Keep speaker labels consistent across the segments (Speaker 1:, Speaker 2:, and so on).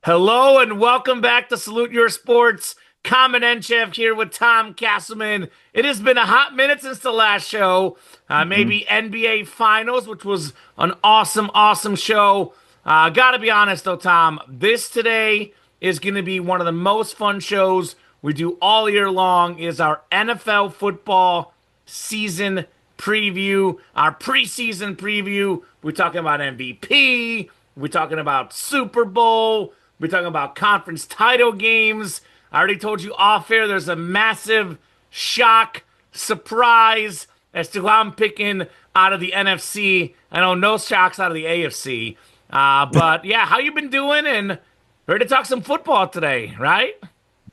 Speaker 1: Hello and welcome back to Salute Your Sports. Kamen Entchev here with Tom Casselman. It has been a hot minute since the last show.
Speaker 2: Mhm.
Speaker 1: Maybe NBA Finals, which was an awesome, awesome show. Gotta be honest though, Tom, this today is going to be one of the most fun shows we do all year long. Is our NFL football season preview, our preseason preview. We're talking about MVP. We're talking about Super Bowl. We're talking about conference title games. I already told you off air there's a massive shock, surprise as to who I'm picking out of the NFC. I know no shocks out of the AFC. But yeah, how you been doing? And ready to talk some football today, right?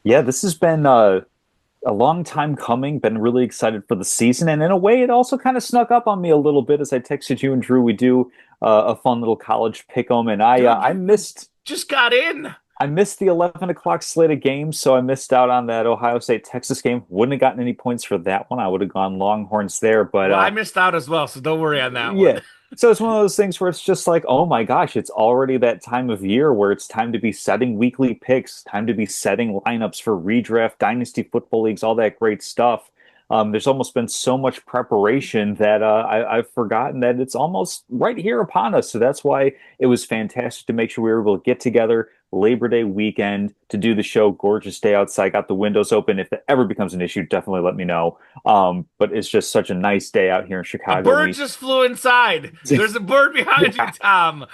Speaker 2: Yeah, this has been a long time coming. Been really excited for the season, and in a way, it also kind of snuck up on me a little bit as I texted you and Drew. We do a fun little college pick'em, and I
Speaker 1: Dude,
Speaker 2: I
Speaker 1: you
Speaker 2: missed
Speaker 1: just got in.
Speaker 2: I missed the 11 o'clock slate of games, so I missed out on that Ohio State Texas game. Wouldn't have gotten any points for that one. I would have gone Longhorns there, but
Speaker 1: Well, I missed out as well, so don't worry on that
Speaker 2: yeah.
Speaker 1: one.
Speaker 2: So it's one of those things where it's just like, oh my gosh, it's already that time of year where it's time to be setting weekly picks, time to be setting lineups for redraft, dynasty football leagues, all that great stuff. There's almost been so much preparation that I've forgotten that it's almost right here upon us. So that's why it was fantastic to make sure we were able to get together Labor Day weekend to do the show. Gorgeous day outside, got the windows open. If that ever becomes an issue, definitely let me know. But it's just such a nice day out here in
Speaker 1: A
Speaker 2: Chicago.
Speaker 1: bird just flew inside. There's a bird behind you,
Speaker 2: Yeah,
Speaker 1: Tom.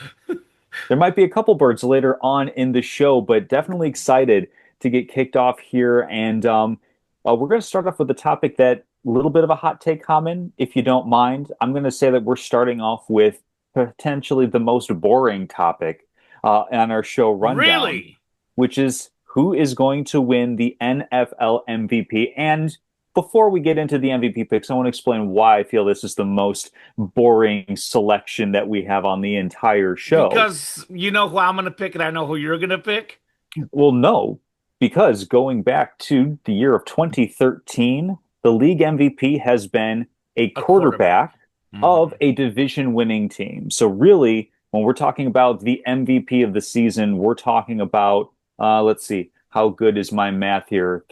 Speaker 2: there might be a couple birds later on in the show, but definitely excited to get kicked off here. And we're going to start off with a topic that a little bit of a hot take, Common, if you don't mind. I'm going to say that we're starting off with potentially the most boring topic on our show rundown,
Speaker 1: Really?
Speaker 2: which is who is going to win the NFL MVP. And before we get into the MVP picks, I want to explain why I feel this is the most boring selection that we have on the entire show.
Speaker 1: Because you know who I'm going to pick and I know who you're going to pick?
Speaker 2: Well, no, because going back to the year of 2013, the league MVP has been a
Speaker 1: A quarterback.
Speaker 2: quarterback of
Speaker 1: Mhm.
Speaker 2: a division winning team. So, really, when we're talking about the MVP of the season, we're talking about, let's see, how good is my math here?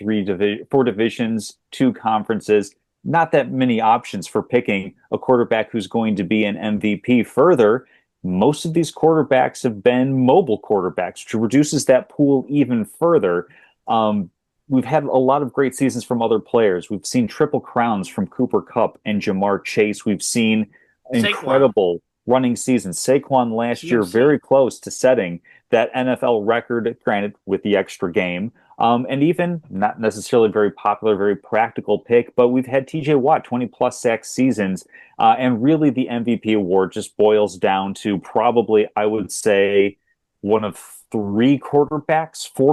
Speaker 2: Four divisions, two conferences, not that many options for picking a quarterback who's going to be an MVP. Further, most of these quarterbacks have been mobile quarterbacks, which reduces that pool even further. Um, we've had a lot of great seasons from other players. We've seen triple crowns from Cooper Kupp and Jamar Chase. We've seen
Speaker 1: Saquon,
Speaker 2: incredible running seasons. Saquon last year,
Speaker 1: CMC.
Speaker 2: very close to setting that NFL record, granted with the extra game. And even not necessarily very popular, very practical pick, but we've had TJ Watt, 20 plus sack seasons. And really, the MVP award just boils down to probably, I would say, one of four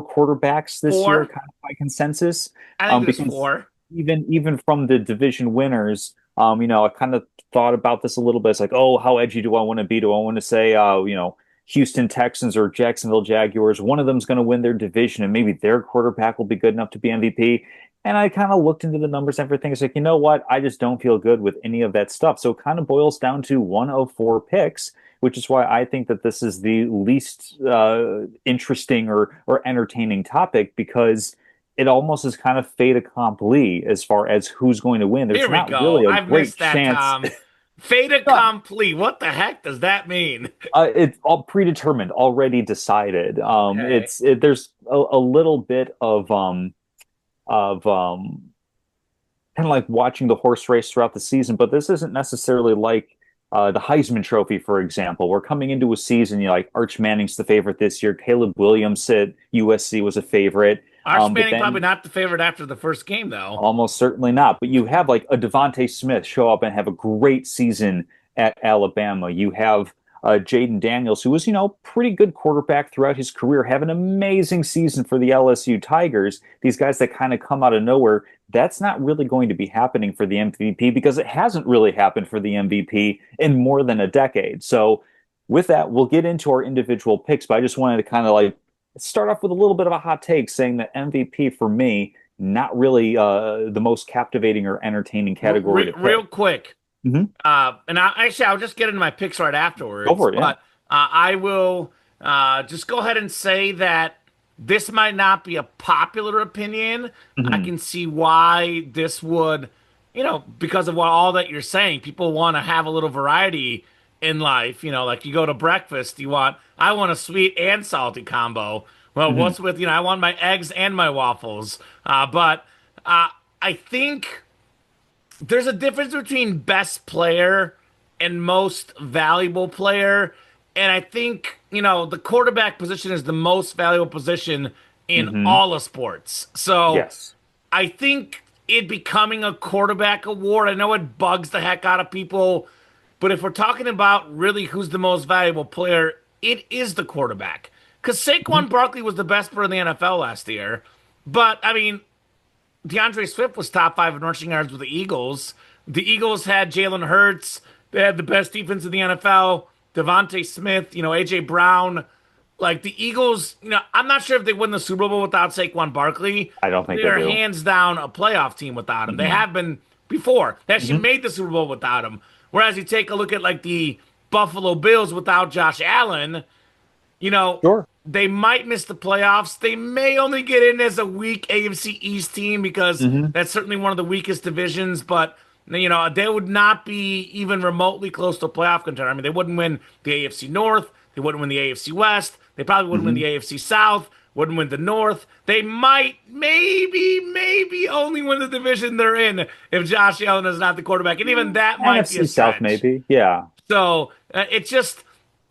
Speaker 2: quarterbacks this year,
Speaker 1: Four.
Speaker 2: kind of by consensus.
Speaker 1: I think there's
Speaker 2: Because
Speaker 1: four.
Speaker 2: even from the division winners, I kind of thought about this a little bit. It's like, oh, how edgy do I want to be? Do I want to say, Houston Texans or Jacksonville Jaguars? One of them's going to win their division, and maybe their quarterback will be good enough to be MVP. And I kind of looked into the numbers and everything. It's like, you know what? I just don't feel good with any of that stuff. So it kind of boils down to one of four picks, which is why I think that this is the least interesting or entertaining topic because it almost is kind of fait accompli as far as who's going to win. There's
Speaker 1: Here we
Speaker 2: not
Speaker 1: go.
Speaker 2: really a
Speaker 1: I've
Speaker 2: great
Speaker 1: missed that,
Speaker 2: chance.
Speaker 1: Tom. Fait
Speaker 2: No,
Speaker 1: accompli. What the heck does that mean?
Speaker 2: it's all predetermined, already decided.
Speaker 1: Okay.
Speaker 2: There's a little bit of kind of like watching the horse race throughout the season, but this isn't necessarily like the Heisman Trophy, for example. We're coming into a season, like Arch Manning's the favorite this year. Caleb Williams at USC was a favorite.
Speaker 1: Arch
Speaker 2: But
Speaker 1: Manning probably
Speaker 2: then
Speaker 1: not the favorite after the first game, though.
Speaker 2: almost certainly not. But you have like a Devontae Smith show up and have a great season at Alabama. You have Jaden Daniels, who was, pretty good quarterback throughout his career, have an amazing season for the LSU Tigers. These guys that kind of come out of nowhere. That's not really going to be happening for the MVP because it hasn't really happened for the MVP in more than a decade. So with that, we'll get into our individual picks, but I just wanted to kind of like start off with a little bit of a hot take saying that MVP for me, not really the most captivating or entertaining category to
Speaker 1: Real
Speaker 2: pick.
Speaker 1: quick.
Speaker 2: Hmm.
Speaker 1: And I'll just get into my picks right
Speaker 2: Go
Speaker 1: afterwards,
Speaker 2: for it, yeah.
Speaker 1: but I will just go ahead and say that this might not be a popular opinion. I
Speaker 2: Mhm.
Speaker 1: can see why this would, because of all that you're saying, people want to have a little variety in life. Like you go to breakfast, I want a sweet and salty combo. Well,
Speaker 2: Mhm.
Speaker 1: what's with, I want my eggs and my waffles. But I think there's a difference between best player and most valuable player. And I think, the quarterback position is the most valuable position in
Speaker 2: Mhm.
Speaker 1: all of sports. So
Speaker 2: Yes.
Speaker 1: I think it becoming a quarterback award, I know it bugs the heck out of people, but if we're talking about really who's the most valuable player, it is the quarterback. Because
Speaker 2: Mhm.
Speaker 1: Saquon Barkley was the best player in the NFL last year. But, I mean, DeAndre Swift was top five in rushing yards with the Eagles. The Eagles had Jalen Hurts. They had the best defense in the NFL. Devontae Smith, AJ Brown. Like the Eagles, I'm not sure if they win the Super Bowl without Saquon Barkley,
Speaker 2: I don't
Speaker 1: but
Speaker 2: think
Speaker 1: they
Speaker 2: they
Speaker 1: are
Speaker 2: do.
Speaker 1: hands down a playoff team without him. They
Speaker 2: Mhm.
Speaker 1: have been before. They actually
Speaker 2: Mhm.
Speaker 1: made the Super Bowl without him. Whereas you take a look at like the Buffalo Bills without Josh Allen, you know,
Speaker 2: Sure.
Speaker 1: they might miss the playoffs. They may only get in as a weak AFC East team because
Speaker 2: Mhm.
Speaker 1: that's certainly one of the weakest divisions, but they would not be even remotely close to a playoff contender. I mean, they wouldn't win the AFC North, they wouldn't win the AFC West, they probably wouldn't win
Speaker 2: Mhm.
Speaker 1: the AFC South, wouldn't win the North. They might, maybe only win the division they're in if Josh Allen is not the quarterback, and even that might be a
Speaker 2: NFC South,
Speaker 1: stretch.
Speaker 2: maybe. Yeah.
Speaker 1: So it's just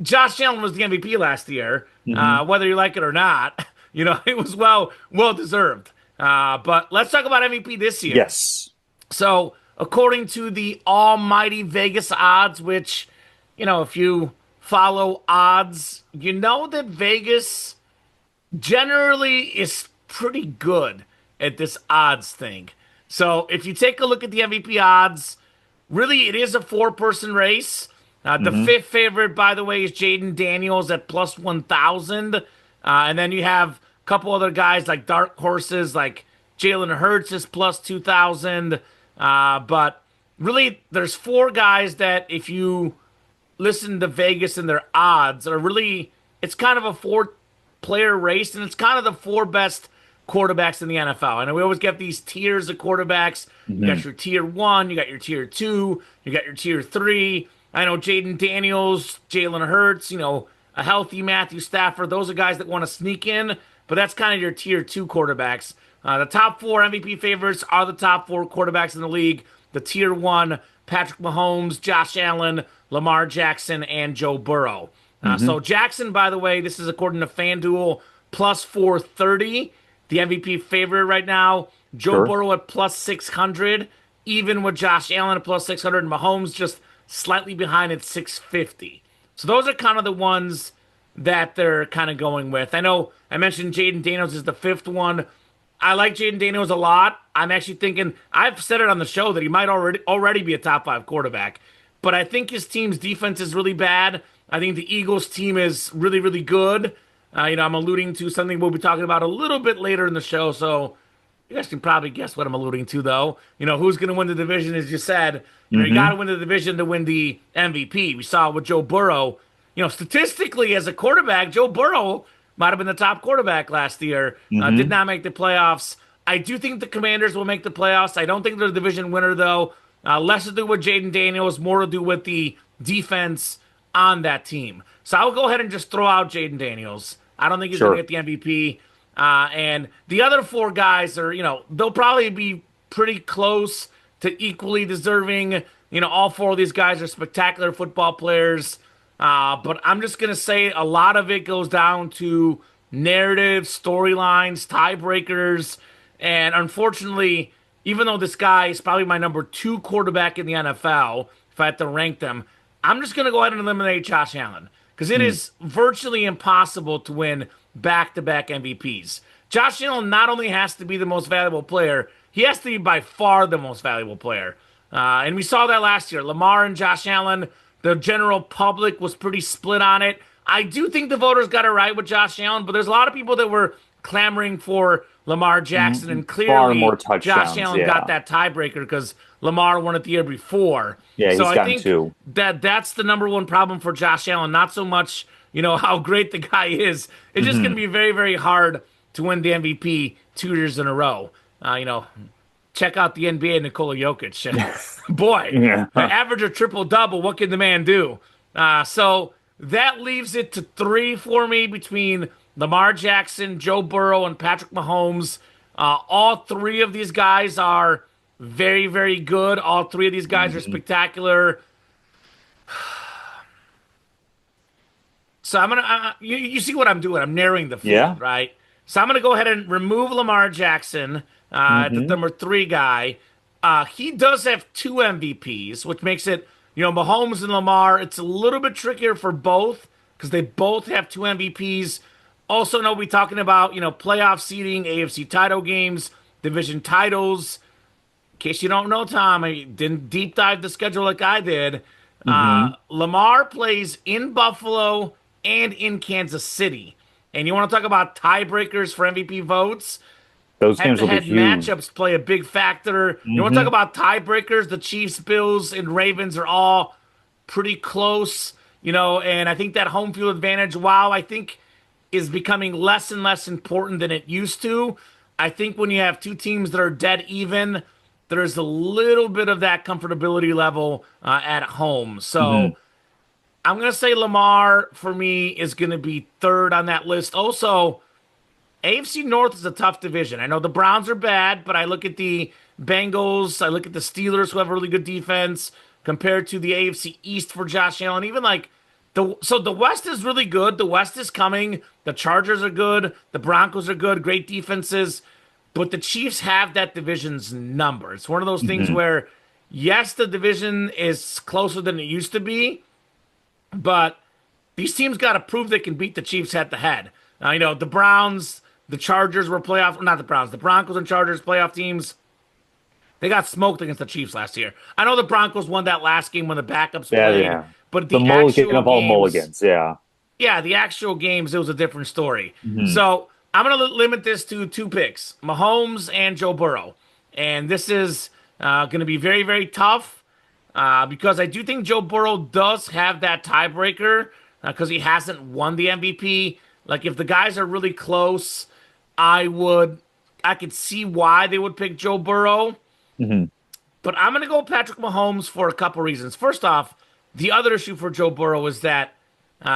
Speaker 1: Josh Allen was the MVP last year,
Speaker 2: Mhm.
Speaker 1: whether you like it or not. It was well deserved. But let's talk about MVP this year.
Speaker 2: Yes.
Speaker 1: So according to the almighty Vegas odds, which if you follow odds, you know that Vegas generally is pretty good at this odds thing. So if you take a look at the MVP odds, really it is a four-person race. The
Speaker 2: Mhm.
Speaker 1: fifth favorite, by the way, is Jaden Daniels at plus 1,000. And then you have a couple other guys like dark horses, like Jalen Hurts is plus 2,000. But really, there's four guys that if you listen to Vegas and their odds are really it's kind of a four player race and it's kind of the four best quarterbacks in the NFL. I know we always get these tiers of quarterbacks. You got
Speaker 2: Mhm.
Speaker 1: your tier one, you got your tier two, you got your tier three. I know Jaden Daniels, Jalen Hurts, a healthy Matthew Stafford. Those are guys that want to sneak in, but that's kind of your tier two quarterbacks. The top four MVP favorites are the top four quarterbacks in the league. The tier one, Patrick Mahomes, Josh Allen, Lamar Jackson, and Joe Burrow. So
Speaker 2: Mhm.
Speaker 1: Jackson, by the way, this is according to FanDuel, plus 430, the MVP favorite right now. Joe
Speaker 2: Sure.
Speaker 1: Burrow at plus 600, even with Josh Allen at plus 600, and Mahomes just slightly behind at 650. So those are kind of the ones that they're kind of going with. I know I mentioned Jaden Daniels is the fifth one. I like Jaden Daniels a lot. I'm actually thinking I've said it on the show that he might already be a top five quarterback, but I think his team's defense is really bad. I think the Eagles team is really really good. I'm alluding to something we'll be talking about a little bit later in the show, so you guys can probably guess what I'm alluding to, though. Who's going to win the division, as you said. You got to
Speaker 2: Mhm.
Speaker 1: win the division to win the MVP. We saw with Joe Burrow. Statistically, as a quarterback, Joe Burrow might have been the top quarterback last year. Did
Speaker 2: Mhm.
Speaker 1: not make the playoffs. I do think the Commanders will make the playoffs. I don't think they're the division winner, though. Less to do with Jaden Daniels, more to do with the defense on that team. So I'll go ahead and just throw out Jaden Daniels. I don't think he's going to
Speaker 2: Sure.
Speaker 1: get the MVP. And the other four guys are, they'll probably be pretty close to equally deserving. All four of these guys are spectacular football players. But I'm just going to say a lot of it goes down to narrative, storylines, tiebreakers. And unfortunately, even though this guy is probably my number two quarterback in the NFL, if I had to rank them, I'm just going to go ahead and eliminate Josh Allen because it
Speaker 2: Mm.
Speaker 1: is virtually impossible to win back to back MVPs. Josh Allen not only has to be the most valuable player, he has to be by far the most valuable player. And we saw that last year. Lamar and Josh Allen, the general public was pretty split on it. I do think the voters got it right with Josh Allen, but there's a lot of people that were clamoring for Lamar Jackson, and
Speaker 2: Far more
Speaker 1: clearly Josh
Speaker 2: touchdowns.
Speaker 1: Allen got
Speaker 2: Yeah.
Speaker 1: that tiebreaker because Lamar won it the year before.
Speaker 2: Yeah,
Speaker 1: So
Speaker 2: he's
Speaker 1: I
Speaker 2: gotten
Speaker 1: think
Speaker 2: two.
Speaker 1: that's the number one problem for Josh Allen, not so much how great the guy is. It's just going to
Speaker 2: Hmm.
Speaker 1: be very, very hard to win the MVP 2 years in a row. Check out the NBA Nikola Jokic. Boy,
Speaker 2: Yeah.
Speaker 1: average a triple double. What can the man do? So that leaves it to three for me between Lamar Jackson, Joe Burrow, and Patrick Mahomes. All three of these guys are very, very good. All three of these guys are
Speaker 2: Hmm.
Speaker 1: spectacular. So I'm gonna you see what I'm doing? I'm narrowing the field,
Speaker 2: Yeah.
Speaker 1: right? So I'm gonna go ahead and remove Lamar Jackson, at the
Speaker 2: Hmm.
Speaker 1: number three guy. He does have two MVPs, which makes it Mahomes and Lamar. It's a little bit trickier for both because they both have two MVPs. Also, no, we talking about playoff seeding, AFC title games, division titles. In case you don't know, Tom, I didn't deep dive the schedule like I did.
Speaker 2: Hmm.
Speaker 1: Lamar plays in Buffalo and in Kansas City. And you want to talk about tiebreakers for MVP votes?
Speaker 2: Those games will be
Speaker 1: Head-to-head
Speaker 2: huge.
Speaker 1: matchups play a big factor. You want to talk
Speaker 2: Hmm.
Speaker 1: about tiebreakers? The Chiefs, Bills, and Ravens are all pretty close, and I think that home field advantage, wow, I think is becoming less and less important than it used to. I think when you have two teams that are dead even, there's a little bit of that comfortability level at home.
Speaker 2: Hmm.
Speaker 1: So I'm going to say Lamar for me is going to be third on that list. Also, AFC North is a tough division. I know the Browns are bad, but I look at the Bengals, I look at the Steelers who have a really good defense compared to the AFC East for Josh Allen. Even like the West is really good. The West is coming. The Chargers are good. The Broncos are good. Great defenses. But the Chiefs have that division's number. It's one of those things
Speaker 2: Hmm.
Speaker 1: where yes, the division is closer than it used to be, but these teams got to prove they can beat the Chiefs head to head. The Browns, the Chargers were playoff, not the Browns, the Broncos and Chargers playoff teams. They got smoked against the Chiefs last year. I know the Broncos won that last game when the backups
Speaker 2: Yeah,
Speaker 1: played,
Speaker 2: yeah.
Speaker 1: but
Speaker 2: The
Speaker 1: the
Speaker 2: mulligan
Speaker 1: actual
Speaker 2: of all
Speaker 1: games,
Speaker 2: mulligans. Yeah.
Speaker 1: yeah, the actual games, it was a different story.
Speaker 2: Hmm.
Speaker 1: So I'm going to limit this to two picks, Mahomes and Joe Burrow. And this is going to be very, very tough because I do think Joe Burrow does have that tiebreaker because he hasn't won the MVP. Like if the guys are really close, I would, I could see why they would pick Joe Burrow.
Speaker 2: Hmm.
Speaker 1: But I'm going to go Patrick Mahomes for a couple reasons. First off, the other issue for Joe Burrow is that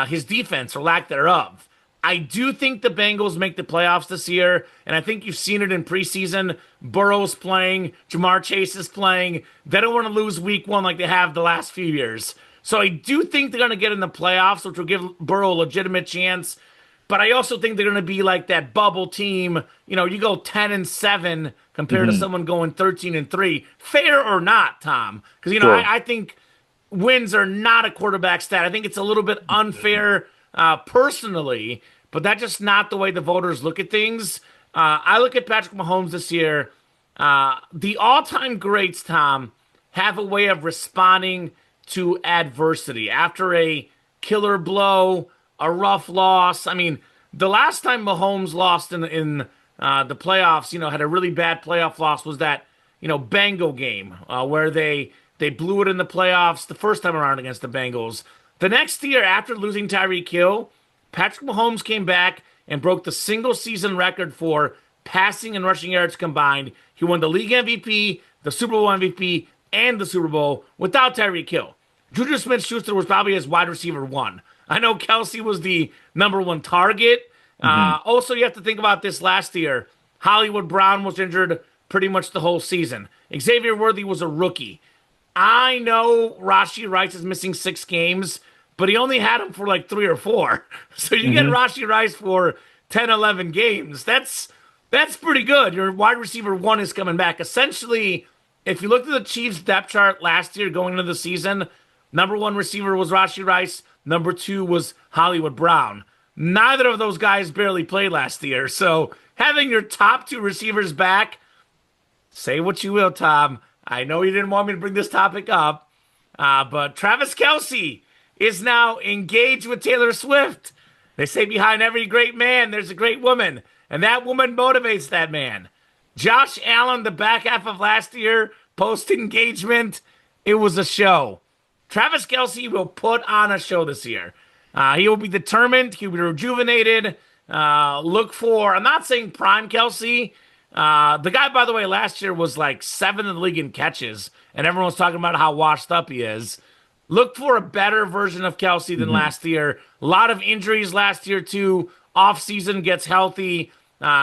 Speaker 1: his defense or lack thereof. I do think the Bengals make the playoffs this year, and I think you've seen it in preseason. Burrow's playing, Jamar Chase is playing. They don't want to lose week one like they have the last few years. So I do think they're going to get in the playoffs, which will give Burrow a legitimate chance. But I also think they're going to be like that bubble team. You go 10-7 compared to
Speaker 2: Hmm.
Speaker 1: someone going 13-3. Fair or not, Tom? Because
Speaker 2: Sure.
Speaker 1: I think wins are not a quarterback stat. I think it's a little bit unfair personally, but that's just not the way the voters look at things. I look at Patrick Mahomes this year. The all-time greats, Tom, have a way of responding to adversity after a killer blow, a rough loss. I mean, the last time Mahomes lost in the playoffs, had a really bad playoff loss was that Bengal game where they blew it in the playoffs the first time around against the Bengals. The next year, after losing Tyreek Hill, Patrick Mahomes came back and broke the single season record for passing and rushing yards combined. He won the league MVP, the Super Bowl MVP, and the Super Bowl without Tyreek Hill. Juju Smith-Schuster was probably his wide receiver one. I know Kelsey was the number one target.
Speaker 2: Hmm.
Speaker 1: Also, you have to think about this last year. Hollywood Brown was injured pretty much the whole season. Xavier Worthy was a rookie. I know Rashi Rice is missing 6 games, but he only had him for like 3 or 4. So you get
Speaker 2: Hmm.
Speaker 1: Rashi Rice for 10, 11 games. That's pretty good. Your wide receiver one is coming back. Essentially, if you looked at the Chiefs depth chart last year going into the season, number one receiver was Rashi Rice. Number two was Hollywood Brown. Neither of those guys barely played last year. So having your top two receivers back, say what you will, Tom. I know you didn't want me to bring this topic up, but Travis Kelsey is now engaged with Taylor Swift. They say behind every great man, there's a great woman, and that woman motivates that man. Josh Allen, the back half of last year, post engagement, it was a show. Travis Kelsey will put on a show this year. He will be determined. He'll be rejuvenated. Look for, I'm not saying prime Kelsey. The guy, by the way, last year was like seventh in the league in catches, and everyone's talking about how washed up he is. Look for a better version of Kelsey than
Speaker 2: Mhm.
Speaker 1: last year. A lot of injuries last year, too. Off season gets healthy.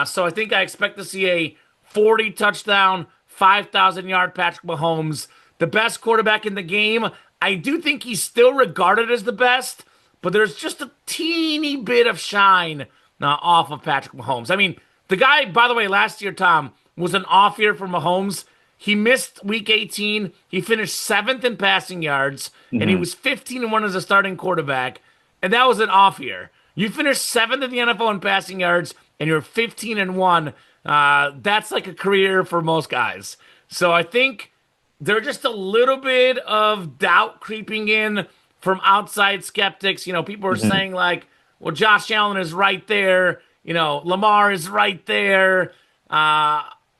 Speaker 1: So I think I expect to see a 40 touchdown, 5,000 yard Patrick Mahomes, the best quarterback in the game. I do think he's still regarded as the best, but there's just a teeny bit of shine off of Patrick Mahomes. I mean, the guy, by the way, last year, Tom, was an off year for Mahomes. He missed week 18. He finished seventh in passing yards, and he
Speaker 2: Mhm.
Speaker 1: was 15-1 as a starting quarterback, and that was an off year. You finished seventh in the NFL in passing yards, and you're 15-1. That's like a career for most guys. So I think there's just a little bit of doubt creeping in from outside skeptics. People are
Speaker 2: Mhm.
Speaker 1: saying like, well, Josh Allen is right there. Lamar is right there.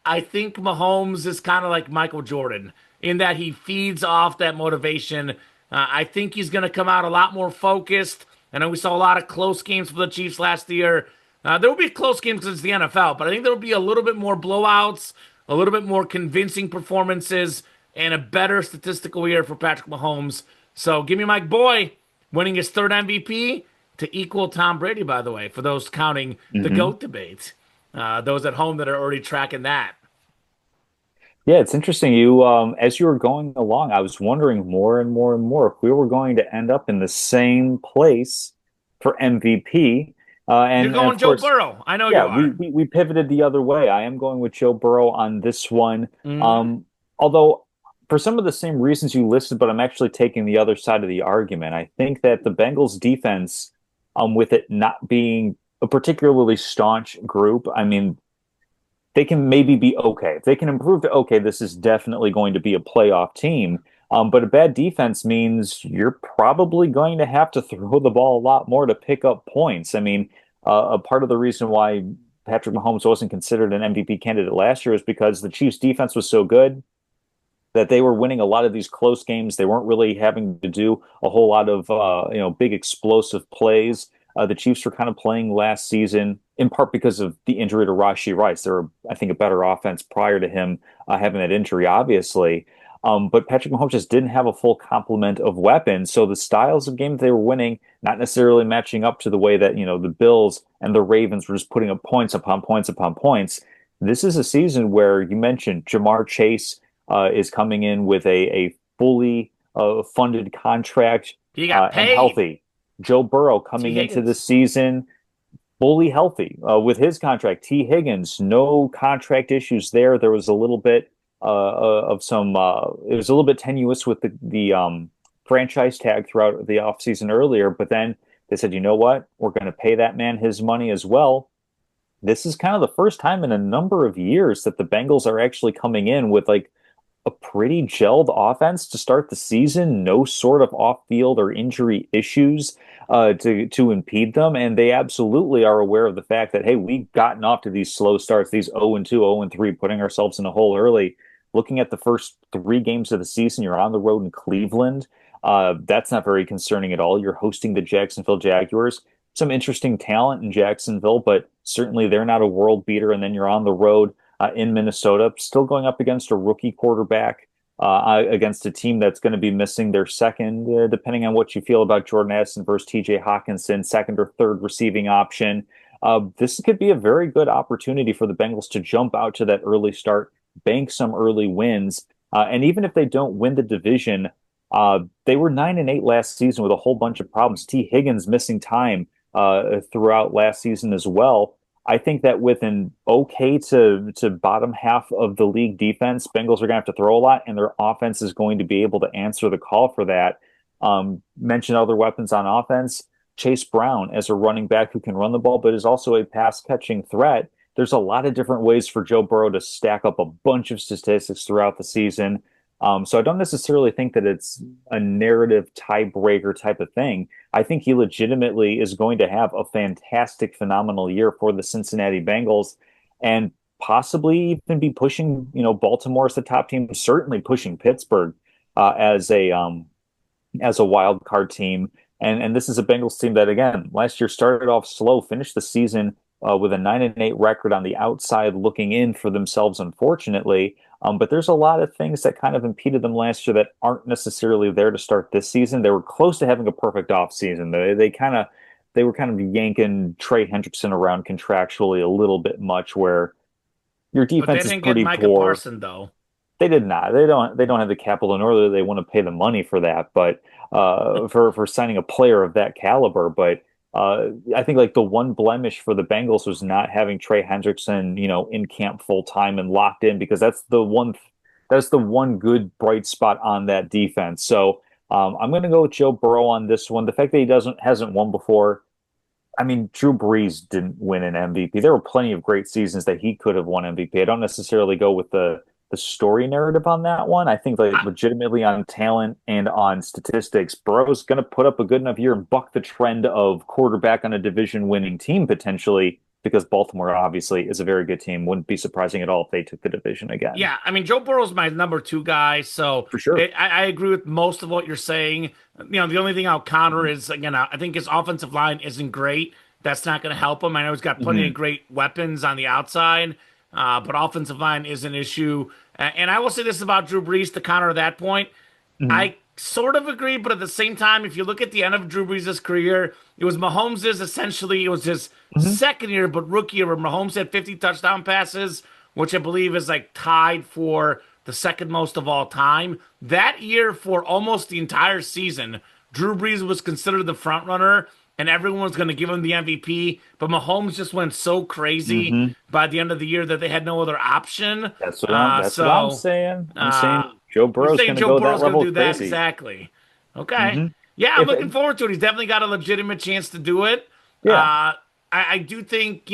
Speaker 1: I think Mahomes is kind of like Michael Jordan in that he feeds off that motivation. I think he's going to come out a lot more focused. I know we saw a lot of close games for the Chiefs last year. There will be close games because it's the NFL, but I think there will be a little bit more blowouts, a little bit more convincing performances, and a better statistical year for Patrick Mahomes. So give me my boy winning his third MVP to equal Tom Brady, by the way, for those counting the
Speaker 2: Mhm.
Speaker 1: GOAT debate. Those at home that are already tracking that.
Speaker 2: Yeah, it's interesting. As you were going along, I was wondering more and more and more if we were going to end up in the same place for MVP.
Speaker 1: You're
Speaker 2: And
Speaker 1: going
Speaker 2: of
Speaker 1: Joe
Speaker 2: course,
Speaker 1: Burrow. I know
Speaker 2: yeah,
Speaker 1: you
Speaker 2: we,
Speaker 1: are.
Speaker 2: we we pivoted the other way. I am going with Joe Burrow on this one.
Speaker 1: Hmm.
Speaker 2: Although for some of the same reasons you listed, but I'm actually taking the other side of the argument. I think that the Bengals defense, with it not being a particularly staunch group, I mean, they can maybe be okay. If they can improve to okay, this is definitely going to be a playoff team. But a bad defense means you're probably going to have to throw the ball a lot more to pick up points. I mean, a part of the reason why Patrick Mahomes wasn't considered an MVP candidate last year is because the Chiefs' defense was so good that they were winning a lot of these close games. They weren't really having to do a whole lot of big explosive plays. The Chiefs were kind of playing last season in part because of the injury to Rashee Rice. They were, I think, a better offense prior to him having that injury, obviously. But Patrick Mahomes just didn't have a full complement of weapons. So the styles of game that they were winning, not necessarily matching up to the way that, the Bills and the Ravens were just putting up points upon points upon points. This is a season where you mentioned Jamar Chase is coming in with a fully funded contract
Speaker 1: He got
Speaker 2: and
Speaker 1: paid.
Speaker 2: healthy. Joe Burrow
Speaker 1: T.
Speaker 2: coming into the
Speaker 1: Higgins.
Speaker 2: season fully healthy with his contract. T. Higgins, no contract issues there. There was a little bit of some, it was a little bit tenuous with the franchise tag throughout the offseason earlier, but then they said, you know what? We're going to pay that man his money as well. This is kind of the first time in a number of years that the Bengals are actually coming in with like a pretty gelled offense to start the season. No sort of off-field or injury issues to impede them, and they absolutely are aware of the fact that hey, we've gotten off to these slow starts, these 0-2, 0-3, putting ourselves in a hole early. Looking at the first three games of the season, you're on the road in Cleveland. That's not very concerning at all. You're hosting the Jacksonville Jaguars. Some interesting talent in Jacksonville, but certainly they're not a world beater. And then you're on the road in Minnesota, still going up against a rookie quarterback, against a team that's going to be missing their second, depending on what you feel about Jordan Addison versus TJ Hawkinson, second or third receiving option. This could be a very good opportunity for the Bengals to jump out to that early start, bank some early wins. And even if they don't win the division, they were 9-8 last season with a whole bunch of problems. T. Higgins missing time throughout last season as well. I think that with an okay to bottom half of the league defense, Bengals are going to have to throw a lot, and their offense is going to be able to answer the call for that. Mention other weapons on offense. Chase Brown as a running back who can run the ball, but is also a pass catching threat. There's a lot of different ways for Joe Burrow to stack up a bunch of statistics throughout the season. So I don't necessarily think that it's a narrative tiebreaker type of thing. I think he legitimately is going to have a fantastic, phenomenal year for the Cincinnati Bengals and possibly even be pushing, Baltimore as the top team, certainly pushing Pittsburgh as a wild card team. And this is a Bengals team that, again, last year started off slow, finished the season with a 9-8 record on the outside looking in for themselves, unfortunately. But there's a lot of things that kind of impeded them last year that aren't necessarily there to start this season. They were close to having a perfect offseason. They were kind of yanking Trey Hendrickson around contractually a little bit much, where your
Speaker 1: But they
Speaker 2: defense is
Speaker 1: didn't get
Speaker 2: pretty
Speaker 1: Micah
Speaker 2: poor.
Speaker 1: Parson though.
Speaker 2: They did not. They don't have the capital, nor do they want to pay the money for that. But for signing a player of that caliber, but I think like the one blemish for the Bengals was not having Trey Hendrickson, in camp full time and locked in, because that's the one good bright spot on that defense. So I'm going to go with Joe Burrow on this one. The fact that hasn't won before. I mean, Drew Brees didn't win an MVP. There were plenty of great seasons that he could have won MVP. I don't necessarily go with the story narrative on that one. I think like
Speaker 1: I,
Speaker 2: legitimately on talent and on statistics, Burrow's going to put up a good enough year and buck the trend of quarterback on a division winning team potentially, because Baltimore obviously is a very good team. Wouldn't be surprising at all if they took the division again.
Speaker 1: yeah, I mean Joe Burrow's my number two guy, so
Speaker 2: For sure.
Speaker 1: I agree with most of what you're saying. The only thing I'll counter is again I think his offensive line isn't great. That's not going to help him. I know he's got plenty of
Speaker 2: Hmm.
Speaker 1: great weapons on the outside, but offensive line is an issue. And I will say this about Drew Brees to counter that point.
Speaker 2: Hmm.
Speaker 1: I sort of agree, but at the same time, if you look at the end of Drew Brees' career, it was Mahomes's essentially, it was his
Speaker 2: Hmm.
Speaker 1: second year, but rookie year where Mahomes had 50 touchdown passes, which I believe is like tied for the second most of all time. That year, for almost the entire season, Drew Brees was considered the front runner, and everyone was going to give him the MVP. But Mahomes just went so crazy
Speaker 2: Hmm.
Speaker 1: by the end of the year that they had no other option.
Speaker 2: That's what I'm
Speaker 1: So
Speaker 2: saying. I'm
Speaker 1: uh,
Speaker 2: saying Joe
Speaker 1: you're
Speaker 2: Burrow's
Speaker 1: saying
Speaker 2: going to
Speaker 1: Joe
Speaker 2: go that
Speaker 1: Burrow's going
Speaker 2: level
Speaker 1: to do
Speaker 2: of
Speaker 1: that
Speaker 2: crazy.
Speaker 1: exactly? Okay.
Speaker 2: Hmm.
Speaker 1: Yeah, I'm
Speaker 2: If
Speaker 1: looking forward to it. He's definitely got a legitimate chance to do it.
Speaker 2: Yeah.
Speaker 1: I do think,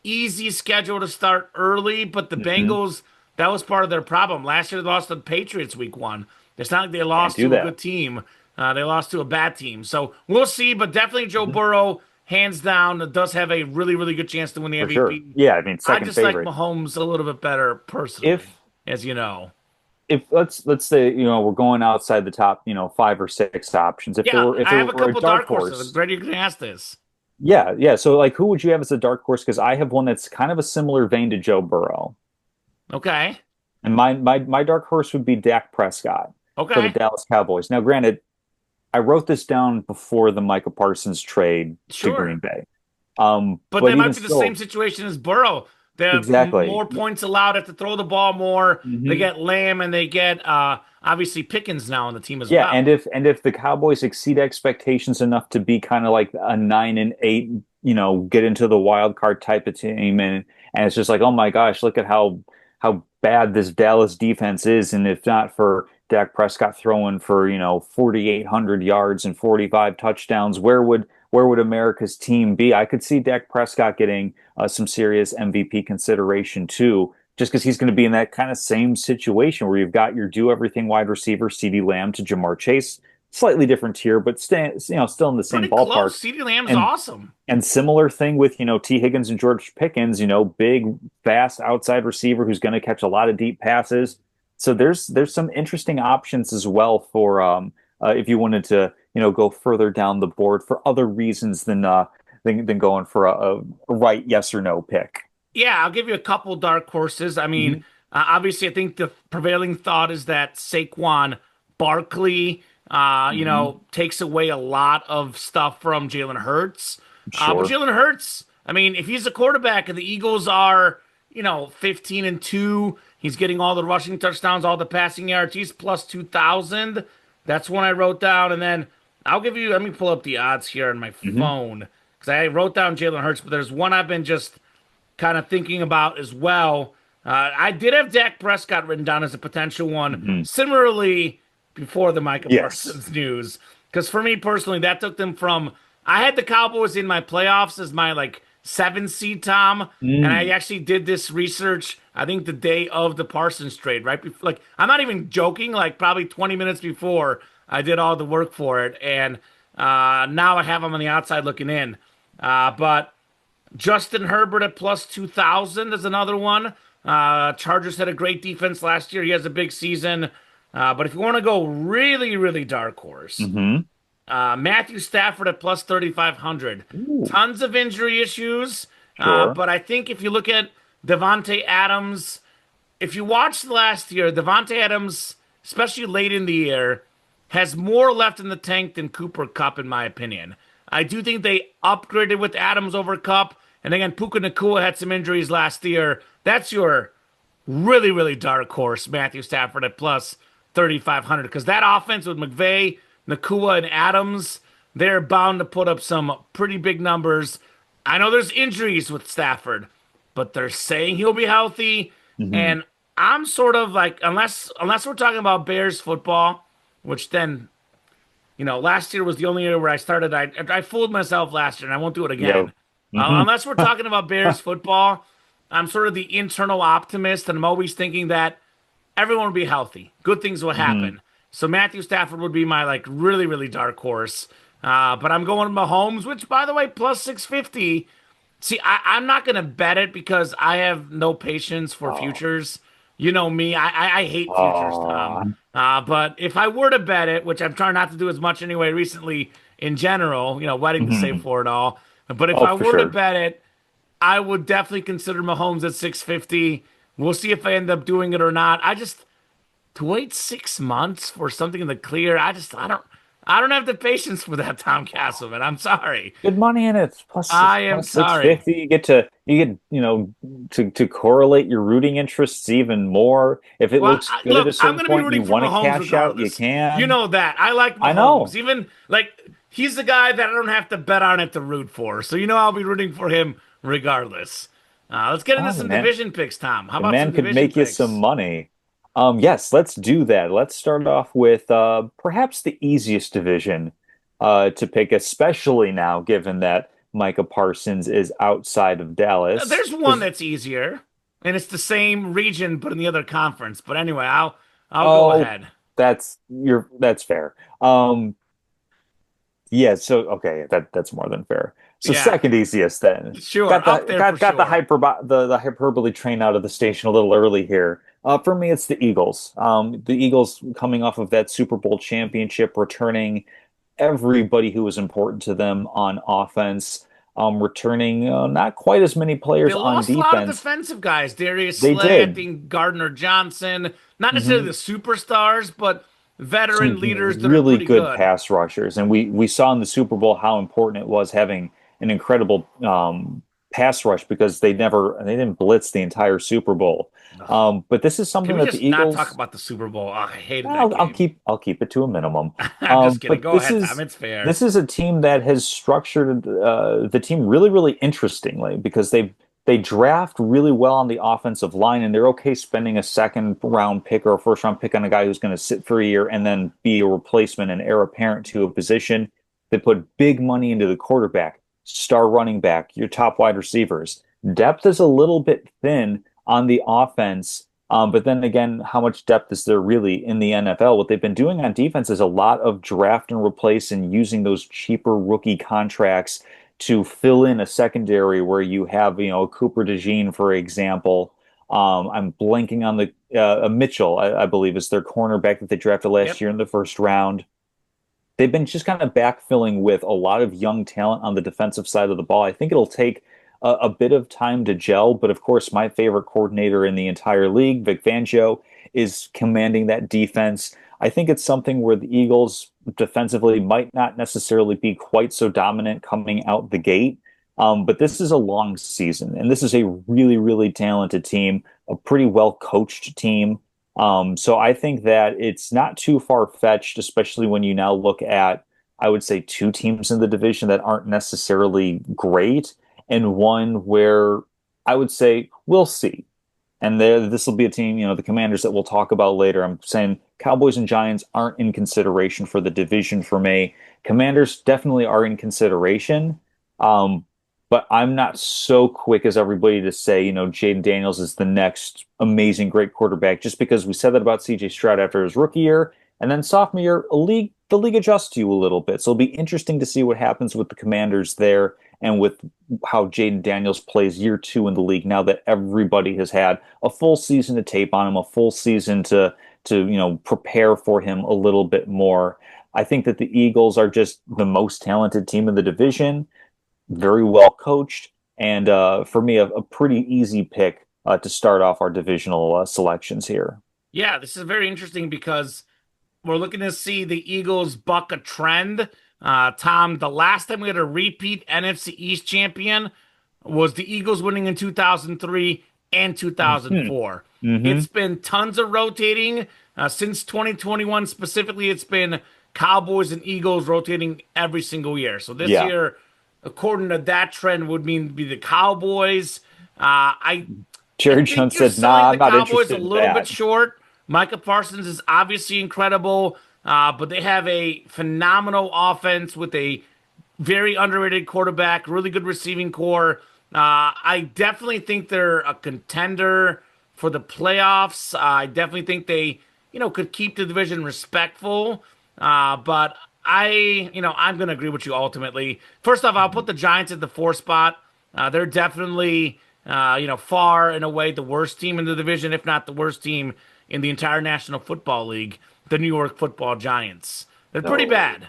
Speaker 1: easy schedule to start early, but the
Speaker 2: Hmm.
Speaker 1: Bengals, that was part of their problem. Last year, they lost to the Patriots week one. It's not like they
Speaker 2: Can't
Speaker 1: lost
Speaker 2: do
Speaker 1: to a
Speaker 2: that.
Speaker 1: good team. They lost to a bad team. So we'll see, but definitely Joe
Speaker 2: Hmm.
Speaker 1: Burrow, hands down, does have a really, really good chance to win the
Speaker 2: For sure.
Speaker 1: MVP.
Speaker 2: Yeah, I mean,
Speaker 1: I
Speaker 2: second
Speaker 1: just like
Speaker 2: favorite.
Speaker 1: Mahomes a little bit better personally,
Speaker 2: If
Speaker 1: as you know.
Speaker 2: if let's say we're going outside the top 5 or 6 options. If there
Speaker 1: Yeah,
Speaker 2: were if
Speaker 1: I
Speaker 2: there
Speaker 1: have a
Speaker 2: were a
Speaker 1: couple
Speaker 2: dark
Speaker 1: dark horses. I'm
Speaker 2: horse,
Speaker 1: glad you can ask this.
Speaker 2: yeah. So like, who would you have as a dark horse? Because I have one that's kind of a similar vein to Joe Burrow,
Speaker 1: Okay.
Speaker 2: and my dark horse would be Dak Prescott for the
Speaker 1: Okay.
Speaker 2: Dallas Cowboys. Now, granted, I wrote this down before the Micah Parsons trade to Green
Speaker 1: Sure.
Speaker 2: Bay,
Speaker 1: But they
Speaker 2: but
Speaker 1: might
Speaker 2: even
Speaker 1: be the same
Speaker 2: still,
Speaker 1: situation as Burrow. They have
Speaker 2: exactly.
Speaker 1: more points allowed, have to throw the ball more. They
Speaker 2: Mhm.
Speaker 1: get Lamb and they get obviously Pickens now on the team as
Speaker 2: Yeah, and
Speaker 1: well.
Speaker 2: if the Cowboys exceed expectations enough to be kind of like a 9-8, get into the wild card type of team, and it's just like, oh my gosh, look at how bad this Dallas defense is, and if not for Dak Prescott throwing for 4,800 yards and 45 touchdowns, where would America's team be? I could see Dak Prescott getting some serious MVP consideration too, just because he's going to be in that kind of same situation where you've got your do everything wide receiver, CeeDee Lamb to Jamar Chase, slightly different tier, but still in the same
Speaker 1: Pretty
Speaker 2: ballpark.
Speaker 1: close. CeeDee Lamb's
Speaker 2: And
Speaker 1: awesome.
Speaker 2: and similar thing with T Higgins and George Pickens, big, fast outside receiver who's going to catch a lot of deep passes. So there's some interesting options as well for if you wanted to go further down the board for other reasons than going for a right yes or no pick.
Speaker 1: Yeah, I'll give you a couple dark horses. I mean,
Speaker 2: Hmm.
Speaker 1: obviously, I think the prevailing thought is that Saquon Barkley,
Speaker 2: Hmm.
Speaker 1: takes away a lot of stuff from Jalen Hurts. But
Speaker 2: Sure.
Speaker 1: Jalen Hurts, I mean, if he's a quarterback and the Eagles are, 15-2, he's getting all the rushing touchdowns, all the passing yards, he's plus 2,000. That's one I wrote down. And then let me pull up the odds here on my
Speaker 2: Hmm.
Speaker 1: phone because I wrote down Jalen Hurts, but there's one I've been just kind of thinking about as well. I did have Dak Prescott written down as a potential one,
Speaker 2: Hmm.
Speaker 1: similarly before the Micah
Speaker 2: Yes.
Speaker 1: Parsons news. Because for me personally, that took them from I had the Cowboys in my playoffs as my like 7 seed, Tom, and I
Speaker 2: Mm.
Speaker 1: actually did this research. I think the day of the Parsons trade, right before, like I'm not even joking. Like probably 20 minutes before, I did all the work for it, and now I have them on the outside looking in. But Justin Herbert at plus 2,000 is another one. Chargers had a great defense last year. He has a big season. But if you want to go really, really dark horse,
Speaker 2: Hmm.
Speaker 1: Matthew Stafford at plus 3,500.
Speaker 2: Ooh,
Speaker 1: Tons of injury issues,
Speaker 2: sure.
Speaker 1: but I think if you look at Devontae Adams, if you watched last year, Devontae Adams, especially late in the year, has more left in the tank than Cooper Kupp, in my opinion. I do think they upgraded with Adams over Kupp, and again, Puka Nacua had some injuries last year. That's your really, really dark horse, Matthew Stafford at plus 3,500, because that offense with McVay, Nakua, and Adams, they're bound to put up some pretty big numbers. I know there's injuries with Stafford, but they're saying he'll be healthy,
Speaker 2: Hmm.
Speaker 1: and I'm sort of like, unless we're talking about Bears football, which then last year was the only year where I started. I fooled myself last year, and I won't do it
Speaker 2: Yeah.
Speaker 1: again.
Speaker 2: Hmm.
Speaker 1: Unless we're talking about Bears football, I'm sort of the internal optimist, and I'm always thinking that everyone will be healthy. Good things will
Speaker 2: Hmm.
Speaker 1: happen. So Matthew Stafford would be my like really, really dark horse. But I'm going Mahomes, which by the way, plus 650. See, I'm not gonna bet it because I have no patience for
Speaker 2: Oh,
Speaker 1: futures. You know me, I hate futures, Tom.
Speaker 2: oh.
Speaker 1: But if I were to bet it, which I'm trying not to do as much anyway recently in general, wedding to save
Speaker 2: Hmm.
Speaker 1: for it all. But if
Speaker 2: Oh,
Speaker 1: I
Speaker 2: for
Speaker 1: were to
Speaker 2: sure.
Speaker 1: bet it, I would definitely consider Mahomes at 650. We'll see if I end up doing it or not. To wait 6 months for something in the clear, I don't have the patience for that, Tom Castleman. I'm sorry.
Speaker 2: Good money in it.
Speaker 1: I am
Speaker 2: Plus
Speaker 1: sorry.
Speaker 2: 650. You get to correlate your rooting interests even more. If it
Speaker 1: Well,
Speaker 2: looks good at a
Speaker 1: look, I'm
Speaker 2: certain
Speaker 1: going to be
Speaker 2: point and you
Speaker 1: rooting for
Speaker 2: want to
Speaker 1: Mahomes
Speaker 2: cash out, you
Speaker 1: regardless. You
Speaker 2: can.
Speaker 1: know that. I like
Speaker 2: I
Speaker 1: Mahomes.
Speaker 2: know.
Speaker 1: Even like he's the guy that I don't have to bet on it to root for. So I'll be rooting for him regardless. Let's get into
Speaker 2: Oh,
Speaker 1: some
Speaker 2: man.
Speaker 1: division picks, Tom. How
Speaker 2: The
Speaker 1: about some
Speaker 2: man could
Speaker 1: division
Speaker 2: make you some
Speaker 1: picks?
Speaker 2: money. Yes, let's do that. Let's start off with perhaps the easiest division to pick, especially now, given that Micah Parsons is outside of Dallas.
Speaker 1: There's one
Speaker 2: Because
Speaker 1: that's easier, and it's the same region but in the other conference. But anyway, I'll go
Speaker 2: oh,
Speaker 1: ahead.
Speaker 2: that's fair. Um, Yeah, so okay, that's more than fair. So
Speaker 1: Yeah,
Speaker 2: second easiest then.
Speaker 1: sure,
Speaker 2: Got
Speaker 1: up
Speaker 2: the
Speaker 1: there for
Speaker 2: got got the
Speaker 1: sure.
Speaker 2: hyperbole train out of the station a little early here. For me, it's the Eagles. The Eagles coming off of that Super Bowl championship, returning everybody who was important to them on offense, returning not quite as many
Speaker 1: They
Speaker 2: players on
Speaker 1: lost a lot of
Speaker 2: defense.
Speaker 1: defensive guys. Darius
Speaker 2: They
Speaker 1: Slay, I
Speaker 2: did.
Speaker 1: think Gardner Johnson. Not necessarily
Speaker 2: Hmm.
Speaker 1: the superstars, but veteran
Speaker 2: Some
Speaker 1: leaders that are
Speaker 2: really
Speaker 1: pretty
Speaker 2: good
Speaker 1: good.
Speaker 2: pass rushers, and we saw in the Super Bowl how important it was having an incredible pass rush because they didn't blitz the entire Super Bowl.
Speaker 1: Ugh.
Speaker 2: But this is
Speaker 1: Can
Speaker 2: something
Speaker 1: we
Speaker 2: that the
Speaker 1: just not talk
Speaker 2: Eagles.
Speaker 1: about the Super Bowl? Ugh, I hated that
Speaker 2: I'll
Speaker 1: game.
Speaker 2: keep it to a minimum.
Speaker 1: I'm just kidding.
Speaker 2: But
Speaker 1: Go ahead, Tom. It's fair.
Speaker 2: this is a team that has structured the team really really interestingly because they draft really well on the offensive line and they're okay spending a second round pick or a first round pick on a guy who's going to sit for a year and then be a replacement and heir apparent to a position. They put big money into the quarterback, star running back, your top wide receivers. Depth is a little bit thin on the offense, but then again, how much depth is there really in the NFL? What they've been doing on defense is a lot of draft and replace and using those cheaper rookie contracts to fill in a secondary where you have, a Cooper DeJean, for example. I'm blanking on the Mitchell, I believe, is their cornerback that they drafted last
Speaker 1: Yep.
Speaker 2: year in the first round. They've been just kind of backfilling with a lot of young talent on the defensive side of the ball. I think it'll take a bit of time to gel, but of course, my favorite coordinator in the entire league, Vic Fangio, is commanding that defense. I think it's something where the Eagles defensively might not necessarily be quite so dominant coming out the gate. But this is a long season, and this is a really, really talented team, a pretty well coached team. So I think that it's not too far-fetched, especially when you now look at, I would say, two teams in the division that aren't necessarily great, and one where I would say we'll see. And this will be a team, the Commanders that we'll talk about later. I'm saying Cowboys and Giants aren't in consideration for the division for me. Commanders definitely are in consideration. Um, but I'm not so quick as everybody to say, Jaden Daniels is the next amazing, great quarterback, just because we said that about CJ Stroud after his rookie year. And then sophomore year, the league adjusts to you a little bit. So it'll be interesting to see what happens with the Commanders there and with how Jaden Daniels plays year two in the league now that everybody has had a full season to tape on him, a full season to prepare for him a little bit more. I think that the Eagles are just the most talented team in the division, very well coached, and for me, a pretty easy pick to start off our divisional selections here.
Speaker 1: Yeah, this is very interesting because we're looking to see the Eagles buck a trend. Tom, the last time we had a repeat NFC East champion was the Eagles winning in 2003 and
Speaker 2: Hmm.
Speaker 1: 2004.
Speaker 2: Hmm.
Speaker 1: It's been tons of rotating. Since 2021 specifically, it's been Cowboys and Eagles rotating every single year. So this
Speaker 2: Yeah.
Speaker 1: year, according to that trend, would mean be the Cowboys. I
Speaker 2: Jerry
Speaker 1: think
Speaker 2: Jones
Speaker 1: you're
Speaker 2: said,
Speaker 1: selling
Speaker 2: "Nah,
Speaker 1: the
Speaker 2: I'm not
Speaker 1: Cowboys a
Speaker 2: interested in
Speaker 1: little bit
Speaker 2: that."
Speaker 1: short. Micah Parsons is obviously incredible, but they have a phenomenal offense with a very underrated quarterback, really good receiving core. I definitely think they're a contender for the playoffs. I definitely think they, could keep the division respectful. But I'm going to agree with you ultimately. First off, I'll put the Giants at the 4 spot. They're definitely, far and away the worst team in the division, if not the worst team in the entire National Football League, the New York Football Giants. They're pretty
Speaker 2: No,
Speaker 1: bad.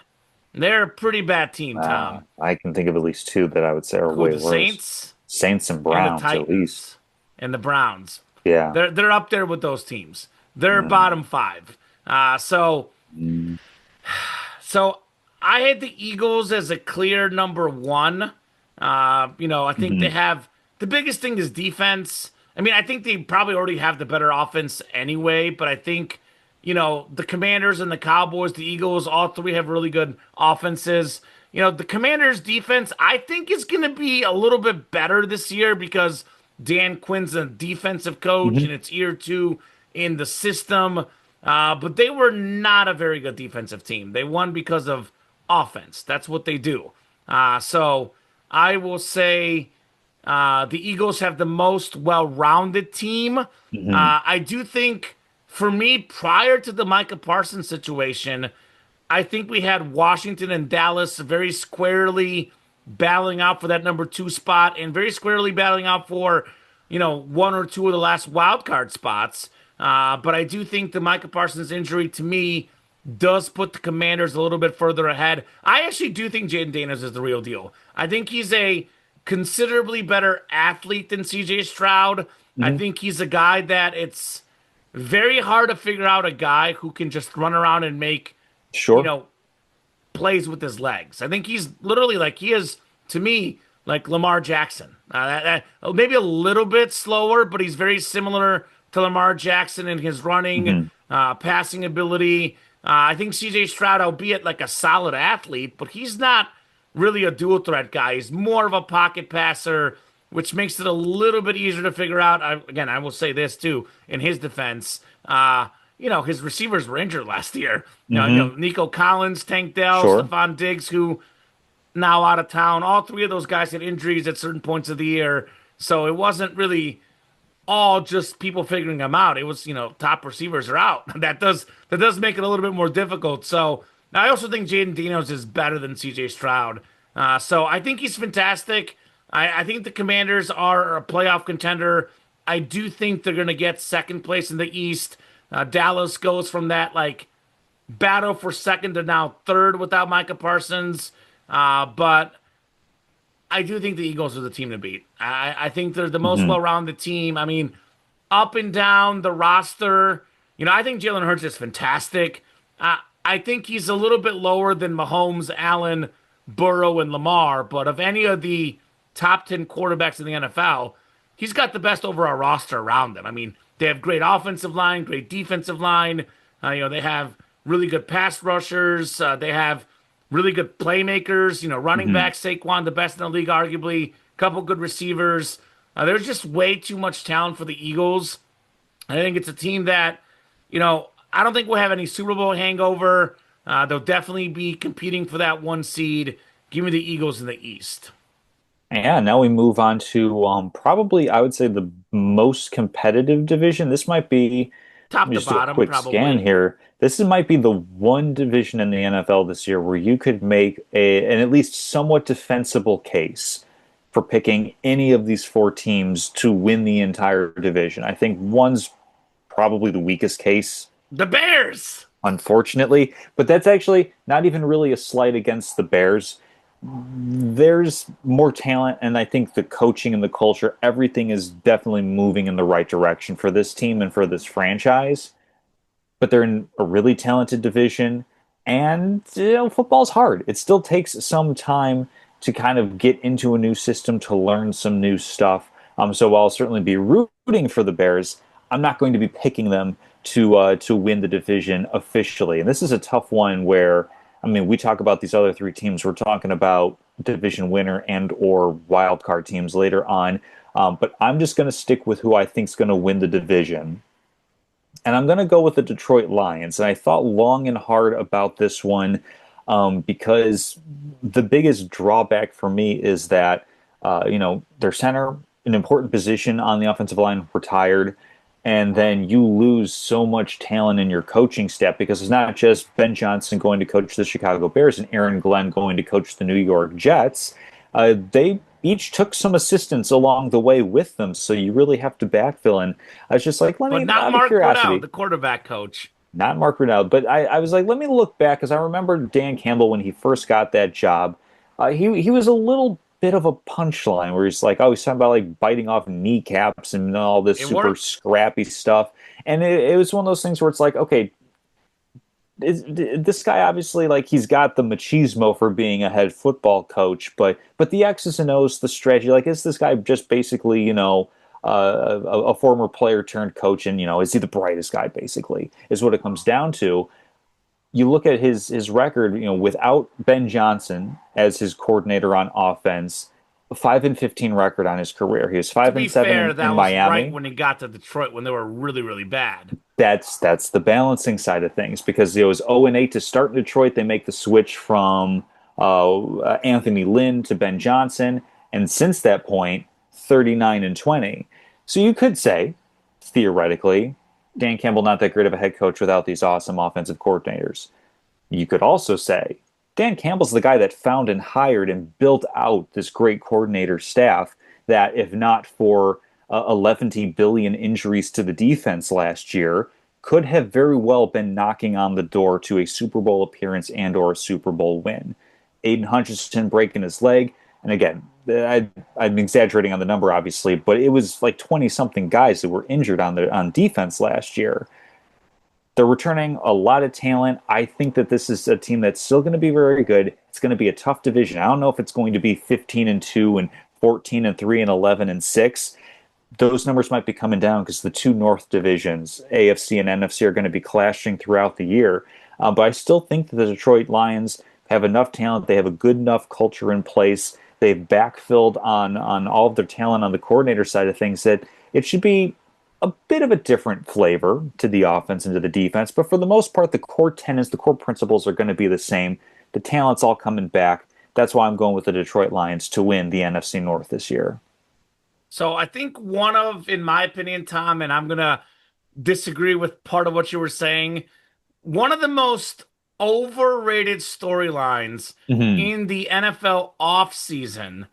Speaker 1: They're a pretty bad team, Tom.
Speaker 2: I can think of at least two that I would say are
Speaker 1: Who,
Speaker 2: way
Speaker 1: the
Speaker 2: worse.
Speaker 1: Saints
Speaker 2: Saints and
Speaker 1: and the
Speaker 2: Browns, at least.
Speaker 1: Titans and the Browns.
Speaker 2: Yeah.
Speaker 1: They're up there with those teams. They're
Speaker 2: Mm,
Speaker 1: bottom five.
Speaker 2: mm,
Speaker 1: So I had the Eagles as a clear number one. I think they
Speaker 2: mhm.
Speaker 1: have the biggest thing is defense. I mean, I think they probably already have the better offense anyway, but I think, the Commanders and the Cowboys, the Eagles, all three have really good offenses. The Commanders' defense, I think, is going to be a little bit better this year because Dan Quinn's a defensive coach
Speaker 2: Mhm.
Speaker 1: and it's year two in the system. But they were not a very good defensive team. They won because of offense. That's what they do. So I will say the Eagles have the most well-rounded team.
Speaker 2: Mhm.
Speaker 1: I do think, for me, prior to the Micah Parsons situation, I think we had Washington and Dallas very squarely battling out for that number 2 spot and very squarely battling out for, one or two of the last wild card spots. But I do think the Micah Parsons injury to me does put the Commanders a little bit further ahead. I actually do think Jaden Daniels is the real deal. I think he's a considerably better athlete than CJ Stroud. I
Speaker 2: Mhm.
Speaker 1: think he's a guy that it's very hard to figure out a guy who can just run around and make, you
Speaker 2: Sure.
Speaker 1: know, plays with his legs. I think he's literally like he is to me like Lamar Jackson. Maybe a little bit slower, but he's very similar to Lamar Jackson in his running,
Speaker 2: Mhm.
Speaker 1: passing ability. I think CJ Stroud, albeit like a solid athlete, but he's not really a dual threat guy. He's more of a pocket passer, which makes it a little bit easier to figure out. Again, I will say this too in his defense. His receivers were injured last year.
Speaker 2: Mhm.
Speaker 1: Nico Collins, Tank Dell,
Speaker 2: Sure.
Speaker 1: Stephon Diggs, who now out of town. All three of those guys had injuries at certain points of the year. So it wasn't really all just people figuring them out. It was, top receivers are out. That does make it a little bit more difficult. So I also think Jaden Daniels is better than CJ Stroud. So I think he's fantastic. I think the Commanders are a playoff contender. I do think they're going to get second place in the East. Dallas goes from that like battle for second to now third without Micah Parsons. But I do think the Eagles are the team to beat. I think they're the most
Speaker 2: Mhm.
Speaker 1: well-rounded team. I mean, up and down the roster, I think Jalen Hurts is fantastic. I think he's a little bit lower than Mahomes, Allen, Burrow, and Lamar. But of any of the top 10 quarterbacks in the NFL, he's got the best overall roster around them. I mean, they have great offensive line, great defensive line. They have really good pass rushers. They have really good playmakers. Running
Speaker 2: Mhm.
Speaker 1: back Saquon, the best in the league, arguably. Couple good receivers. There's just way too much talent for the Eagles. I think it's a team that, I don't think we'll have any Super Bowl hangover. They'll definitely be competing for that one seed. Give me the Eagles in the East.
Speaker 2: Yeah, now we move on to probably I would say the most competitive division. This might be, let
Speaker 1: Top
Speaker 2: me
Speaker 1: to
Speaker 2: just do a
Speaker 1: bottom,
Speaker 2: quick scan
Speaker 1: probably.
Speaker 2: here. Might be the one division in the NFL this year where you could make an at least somewhat defensible case for picking any of these four teams to win the entire division. I think one's probably the weakest case.
Speaker 1: The Bears.
Speaker 2: unfortunately. But that's actually not even really a slight against the Bears. There's more talent, and I think the coaching and the culture, everything is definitely moving in the right direction for this team and for this franchise. But they're in a really talented division, and football's hard. It still takes some time to kind of get into a new system, to learn some new stuff. So while I'll certainly be rooting for the Bears, I'm not going to be picking them to win the division officially. And this is a tough one where, I mean, we talk about these other three teams. We're talking about division winner and or wild card teams later on. But I'm just going to stick with who I think is going to win the division. And I'm going to go with the Detroit Lions. And I thought long and hard about this one because the biggest drawback for me is that, their center, an important position on the offensive line, retired. And then you lose so much talent in your coaching staff because it's not just Ben Johnson going to coach the Chicago Bears and Aaron Glenn going to coach the New York Jets. They each took some assistance along the way with them, so you really have to backfill. And I was just like, let
Speaker 1: But
Speaker 2: me,
Speaker 1: not
Speaker 2: out of
Speaker 1: Mark Brunell,
Speaker 2: curiosity,
Speaker 1: the quarterback coach.
Speaker 2: not Mark Renaud, but I was like, let me look back because I remember Dan Campbell when he first got that job. He was a little bit of a punchline where he's like, oh, he's talking about like biting off kneecaps and all this
Speaker 1: It
Speaker 2: super
Speaker 1: worked.
Speaker 2: scrappy stuff. And it was one of those things where it's like, okay, this guy obviously like he's got the machismo for being a head football coach, but the X's and O's, the strategy, like is this guy just basically a former player turned coach, and is he the brightest guy basically is what it comes down to. You look at his record, without Ben Johnson as his coordinator on offense, 5-15 record on his career. He was
Speaker 1: To
Speaker 2: five
Speaker 1: be
Speaker 2: and seven
Speaker 1: fair,
Speaker 2: in
Speaker 1: that was right
Speaker 2: Miami.
Speaker 1: when he got to Detroit when they were really, really bad.
Speaker 2: That's the balancing side of things because it was 0-8 to start in Detroit. They make the switch from Anthony Lynn to Ben Johnson, and since that point, 39-20. So you could say, theoretically, Dan Campbell not that great of a head coach without these awesome offensive coordinators. You could also say Dan Campbell's the guy that found and hired and built out this great coordinator staff that, if not for 11 billion injuries to the defense last year, could have very well been knocking on the door to a Super Bowl appearance and or a Super Bowl win. Aiden Hutchinson breaking his leg, and again, I'm exaggerating on the number, obviously, but it was like 20 something guys that were injured on defense last year. They're returning a lot of talent. I think that this is a team that's still going to be very good. It's going to be a tough division. I don't know if it's going to be 15-2 and 14-3 and 11-6. Those numbers might be coming down because the two North divisions, AFC and NFC, are going to be clashing throughout the year. But I still think that the Detroit Lions have enough talent. They have a good enough culture in place. They've backfilled on all of their talent on the coordinator side of things that it should be a bit of a different flavor to the offense and to the defense. But for the most part, the core tenets, the core principles are going to be the same. The talent's all coming back. That's why I'm going with the Detroit Lions to win the NFC North this year.
Speaker 1: So I think in my opinion, Tom, and I'm gonna disagree with part of what you were saying. One of the most overrated storylines
Speaker 2: Hmm.
Speaker 1: in the NFL offseason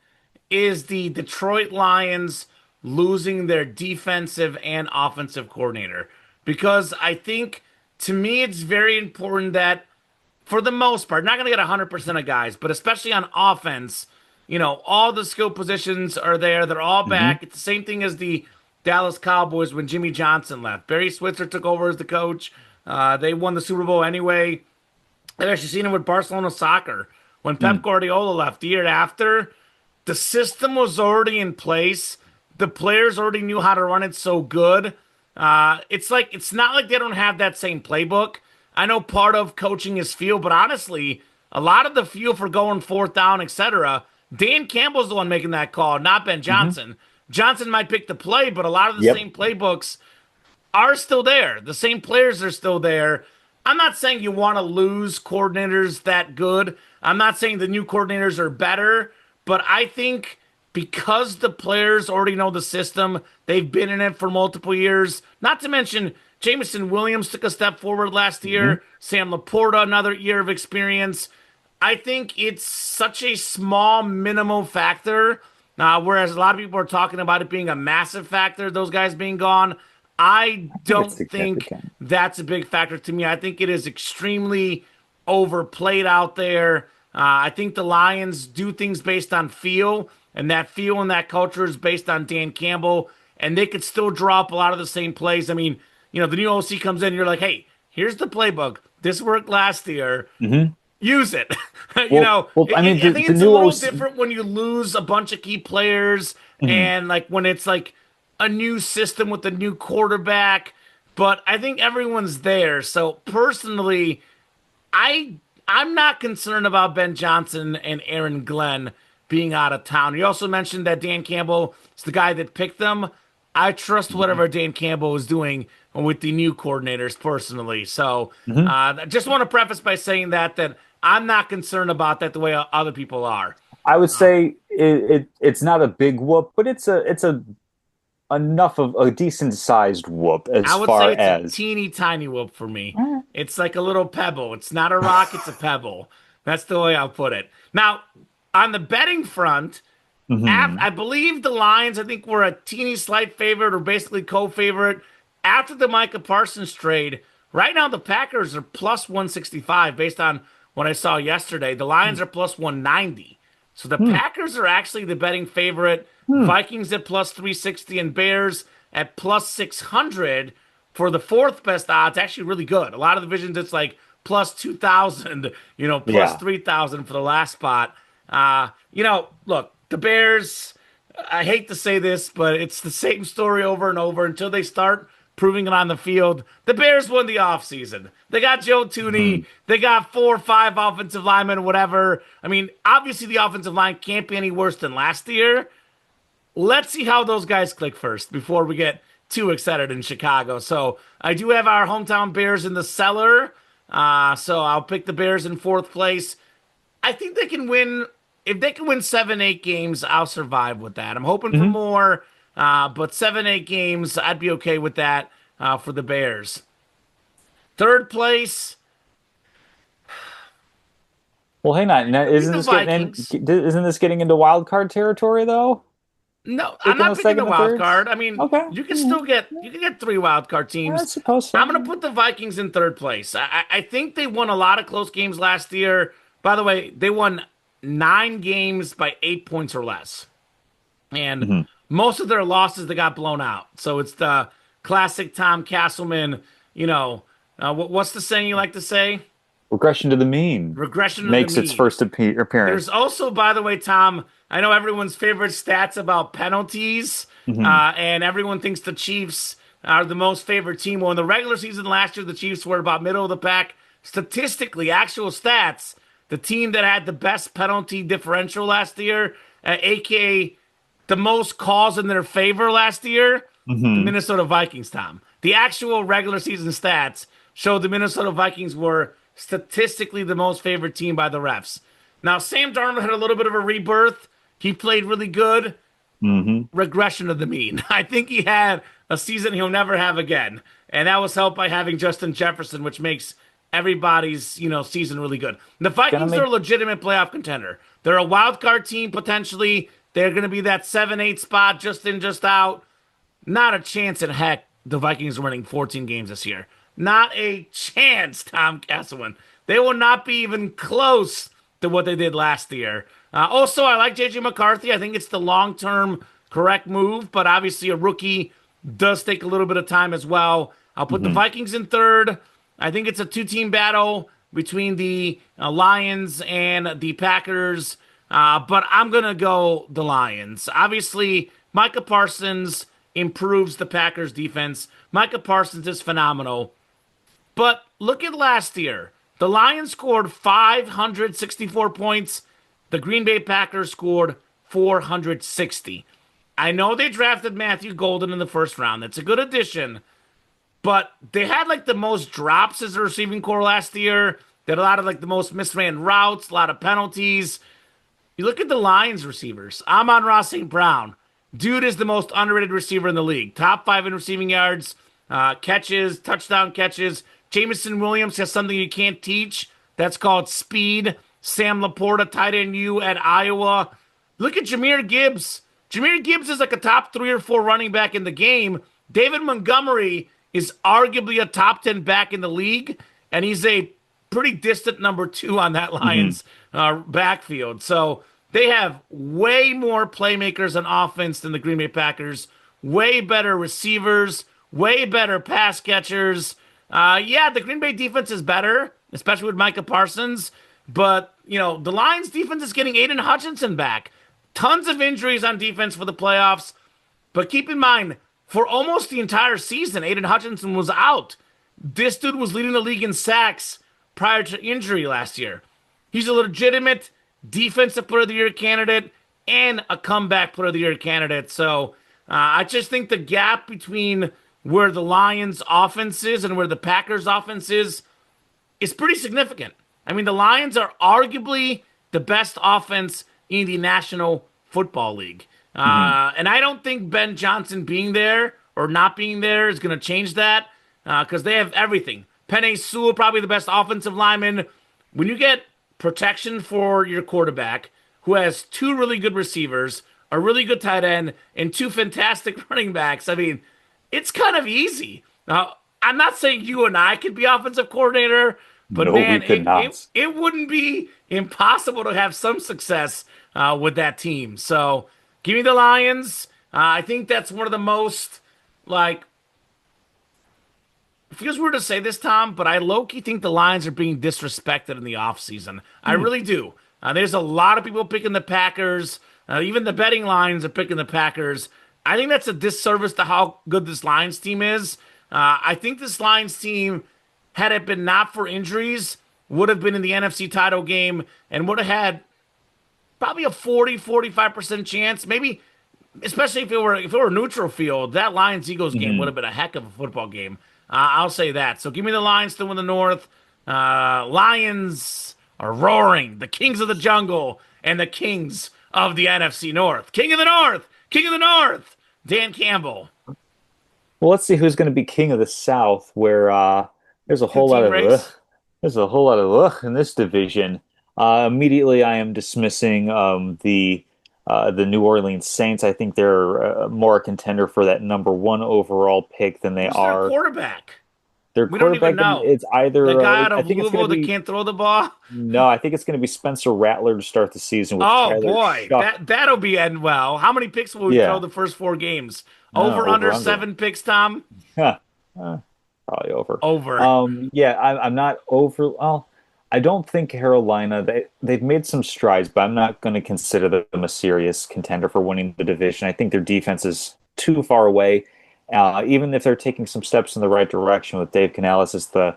Speaker 1: is the Detroit Lions losing their defensive and offensive coordinator. Because I think to me it's very important that for the most part, not going to get 100% of guys, but especially on offense, all the skill positions are there. They're all
Speaker 2: Hmm.
Speaker 1: back. It's the same thing as the Dallas Cowboys when Jimmy Johnson left. Barry Switzer took over as the coach. They won the Super Bowl anyway. I've actually seen it with Barcelona soccer. When Pep
Speaker 2: Mm.
Speaker 1: Guardiola left the year after, the system was already in place. The players already knew how to run it so good. It's not like they don't have that same playbook. I know part of coaching is feel, but honestly, a lot of the feel for going fourth down, etc. Dan Campbell's the one making that call, not Ben
Speaker 2: Hmm.
Speaker 1: Johnson. Johnson might pick the play, but a lot of the
Speaker 2: Yep.
Speaker 1: same playbooks are still there. The same players are still there. I'm not saying you want to lose coordinators that good. I'm not saying the new coordinators are better, but I think because the players already know the system, they've been in it for multiple years. Not to mention, Jameson Williams took a step forward last
Speaker 2: Hmm.
Speaker 1: year. Sam Laporta, another year of experience. I think it's such a small, minimal factor. Whereas a lot of people are talking about it being a massive factor, those guys being gone. I
Speaker 2: I think it's
Speaker 1: don't
Speaker 2: the
Speaker 1: think
Speaker 2: Captain.
Speaker 1: that's a big factor to me. I think it is extremely overplayed out there. I think the Lions do things based on feel, and that feel and that culture is based on Dan Campbell, and they could still draw up a lot of the same plays. I mean, the new OC comes in, and you're like, hey, here's the playbook. This worked last year.
Speaker 2: Hmm.
Speaker 1: Use it.
Speaker 2: Well, I mean,
Speaker 1: I think
Speaker 2: the
Speaker 1: it's a
Speaker 2: new
Speaker 1: little
Speaker 2: OC.
Speaker 1: different when you lose a bunch of key players
Speaker 2: Mhm.
Speaker 1: and like when it's like a new system with a new quarterback. But I think everyone's there. So personally, I I'm not concerned about Ben Johnson and Aaron Glenn being out of town. You also mentioned that Dan Campbell is the guy that picked them. I trust whatever Dan Campbell is doing with the new coordinators personally. So
Speaker 2: Mhm.
Speaker 1: I just want to preface by saying that I'm not concerned about that the way other people are.
Speaker 2: I would say it's not a big whoop, but it's a enough of a decent sized whoop
Speaker 1: I
Speaker 2: as
Speaker 1: would say
Speaker 2: far
Speaker 1: it's a
Speaker 2: as.
Speaker 1: teeny tiny whoop for me. It's like a little pebble. It's not a rock, it's a pebble. That's the way I'll put it. Now, on the betting front,
Speaker 2: Mhm.
Speaker 1: I believe the Lions, I think, were a teeny slight favorite or basically co-favorite after the Micah Parsons trade. Right now, the Packers are plus 165 based on what I saw yesterday. The Lions are plus 190. So the
Speaker 2: Hmm.
Speaker 1: Packers are actually the betting favorite.
Speaker 2: Hmm.
Speaker 1: Vikings at plus 360 and Bears at plus 600 for the fourth best odds. Actually, really good. A lot of divisions, it's like plus 2,000, plus
Speaker 2: Yeah.
Speaker 1: 3,000 for the last spot. Look, the Bears, I hate to say this, but it's the same story over and over until they start proving it on the field. The Bears won the offseason. They got Joe
Speaker 2: Mhm.
Speaker 1: Tooney. They got 4 or 5 offensive linemen, whatever. I mean, obviously the offensive line can't be any worse than last year. Let's see how those guys click first before we get too excited in Chicago. So I do have our hometown Bears in the cellar. So I'll pick the Bears in fourth place. I think they can win. If they can win 7, 8 games, I'll survive with that. I'm hoping for
Speaker 2: Mhm.
Speaker 1: more, but 7, 8 games, I'd be okay with that for the Bears. Third place,
Speaker 2: Well, hang on. Now,
Speaker 1: give me the Vikings.
Speaker 2: isn't this getting into wild card territory though?
Speaker 1: No, I'm
Speaker 2: Picking
Speaker 1: not
Speaker 2: the
Speaker 1: picking the
Speaker 2: second and
Speaker 1: wild
Speaker 2: thirds?
Speaker 1: card. I mean,
Speaker 2: Okay.
Speaker 1: you can
Speaker 2: Mhm.
Speaker 1: still get 3 wild card
Speaker 2: I
Speaker 1: teams.
Speaker 2: suppose
Speaker 1: I'm gonna
Speaker 2: so.
Speaker 1: put the Vikings in third place. I think they won a lot of close games last year. By the way, they won 9 games by 8 points or less. And
Speaker 2: Mhm.
Speaker 1: most of their losses they got blown out. So it's the classic Tom Casselman. What's the saying you like to say?
Speaker 2: Regression to the mean
Speaker 1: Regression to the
Speaker 2: makes its
Speaker 1: mean.
Speaker 2: first
Speaker 1: There's
Speaker 2: appearance.
Speaker 1: also, by the way, Tom, I know everyone's favorite stats about penalties,
Speaker 2: Mhm.
Speaker 1: and everyone thinks the Chiefs are the most favorite team. Well, in the regular season last year, the Chiefs were about middle of the pack. Statistically, actual stats, the team that had the best penalty differential last year, aka the most calls in their favor last year, the
Speaker 2: Mhm.
Speaker 1: Minnesota Vikings, Tom. The actual regular season stats showed the Minnesota Vikings were statistically the most favored team by the refs. Now, Sam Darnold had a little bit of a rebirth. He played really good.
Speaker 2: Mhm.
Speaker 1: Regression of the mean. I think he had a season he'll never have again. And that was helped by having Justin Jefferson, which makes everybody's, season really good. The
Speaker 2: Gonna
Speaker 1: Vikings are
Speaker 2: make
Speaker 1: a legitimate playoff contender. They're a wild card team potentially. They're going to be that 7, 8 spot, just in, just out. Not a chance in heck the Vikings are winning 14 games this year. Not a chance, Tom Casselman. They will not be even close to what they did last year. Also, I like JJ McCarthy. I think it's the long term correct move, but obviously a rookie does take a little bit of time as well. I'll put the
Speaker 2: Mhm.
Speaker 1: Vikings in third. I think it's a two-team battle between the Lions and the Packers, but I'm going to go the Lions. Obviously, Micah Parsons improves the Packers defense. Micah Parsons is phenomenal. But look at last year. The Lions scored 564 points. The Green Bay Packers scored 460. I know they drafted Matthew Golden in the first round. That's a good addition. But they had like the most drops as a receiving core last year. They had a lot of like the most misran routes, a lot of penalties. You look at the Lions receivers. Amon-Ra St. Brown. Dude is the most underrated receiver in the league. Top 5 in receiving yards, catches, touchdown catches. Jameson Williams has something you can't teach. That's called speed. Sam Laporta, tight end U at Iowa. Look at Jameer Gibbs. Jahmyr Gibbs is like a top 3 or 4 running back in the game. David Montgomery is arguably a top 10 back in the league, and he's a pretty distant number 2 on that
Speaker 2: Hmm.
Speaker 1: Lions backfield. So they have way more playmakers on offense than the Green Bay Packers, way better receivers, way better pass catchers. Yeah, the Green Bay defense is better, especially with Micah Parsons. But, the Lions defense is getting Aiden Hutchinson back. Tons of injuries on defense for the playoffs. But keep in mind, for almost the entire season, Aiden Hutchinson was out. This dude was leading the league in sacks prior to injury last year. He's a legitimate defensive player of the year candidate and a comeback player of the year candidate. So I just think the gap between where the Lions offense is and where the Packers offense is pretty significant. I mean, the Lions are arguably the best offense in the National Football League.
Speaker 2: Hmm.
Speaker 1: And I don't think Ben Johnson being there or not being there is going to change that because they have everything. Penei Sewell, probably the best offensive lineman. When you get protection for your quarterback, who has 2 really good receivers, a really good tight end, and 2 fantastic running backs, I mean, it's kind of easy. Now, I'm not saying you and I could be offensive coordinator, but
Speaker 2: No, we
Speaker 1: man,
Speaker 2: could
Speaker 1: it wouldn't be impossible to have some success with that team. So give me the Lions. I think that's one of the most like it feels weird to say this, Tom, but I low-key think the Lions are being disrespected in the offseason. I
Speaker 2: not.
Speaker 1: really do. There's a lot of people picking the Packers. Even the betting lines are picking the Packers. I think that's a disservice to how good this Lions team is. I think this Lions team, had it been not for injuries, would have been in the NFC title game and would have had probably a 40-45% chance. Maybe, especially if it were a neutral field, that Lions Eagles game would
Speaker 2: Hmm.
Speaker 1: have been a heck of a football game. I'll say that. So give me the Lions to win the North. Lions are roaring, the kings of the jungle and the kings of the NFC North. King of the North, King of the North. Dan Campbell.
Speaker 2: Well, let's see who's going to be king of the South, where there's a whole lot
Speaker 1: Two-team
Speaker 2: of
Speaker 1: race.
Speaker 2: there's a whole lot of in this division. Immediately, I am dismissing the New Orleans Saints. I think they're more a contender for that number 1 overall pick than they
Speaker 1: Who's their
Speaker 2: are
Speaker 1: quarterback?
Speaker 2: their
Speaker 1: We don't even
Speaker 2: quarterback.
Speaker 1: know.
Speaker 2: It's
Speaker 1: That
Speaker 2: either
Speaker 1: guy out
Speaker 2: I
Speaker 1: of
Speaker 2: think it's going
Speaker 1: Louisville
Speaker 2: to
Speaker 1: that
Speaker 2: be
Speaker 1: can't throw the ball.
Speaker 2: no, I think it's going to be Spencer Rattler to start the season with
Speaker 1: Oh
Speaker 2: Tyler
Speaker 1: boy,
Speaker 2: Shuck.
Speaker 1: that'll be end well. How many picks will we throw
Speaker 2: Yeah,
Speaker 1: the first 4 games? Over
Speaker 2: over
Speaker 1: under
Speaker 2: under.
Speaker 1: 7 picks, Tom?
Speaker 2: Huh. Probably over.
Speaker 1: Over.
Speaker 2: Yeah, I'm not over. Well, I don't think Carolina. They've made some strides, but I'm not going to consider them a serious contender for winning the division. I think their defense is too far away. Even if they're taking some steps in the right direction with Dave Canales as the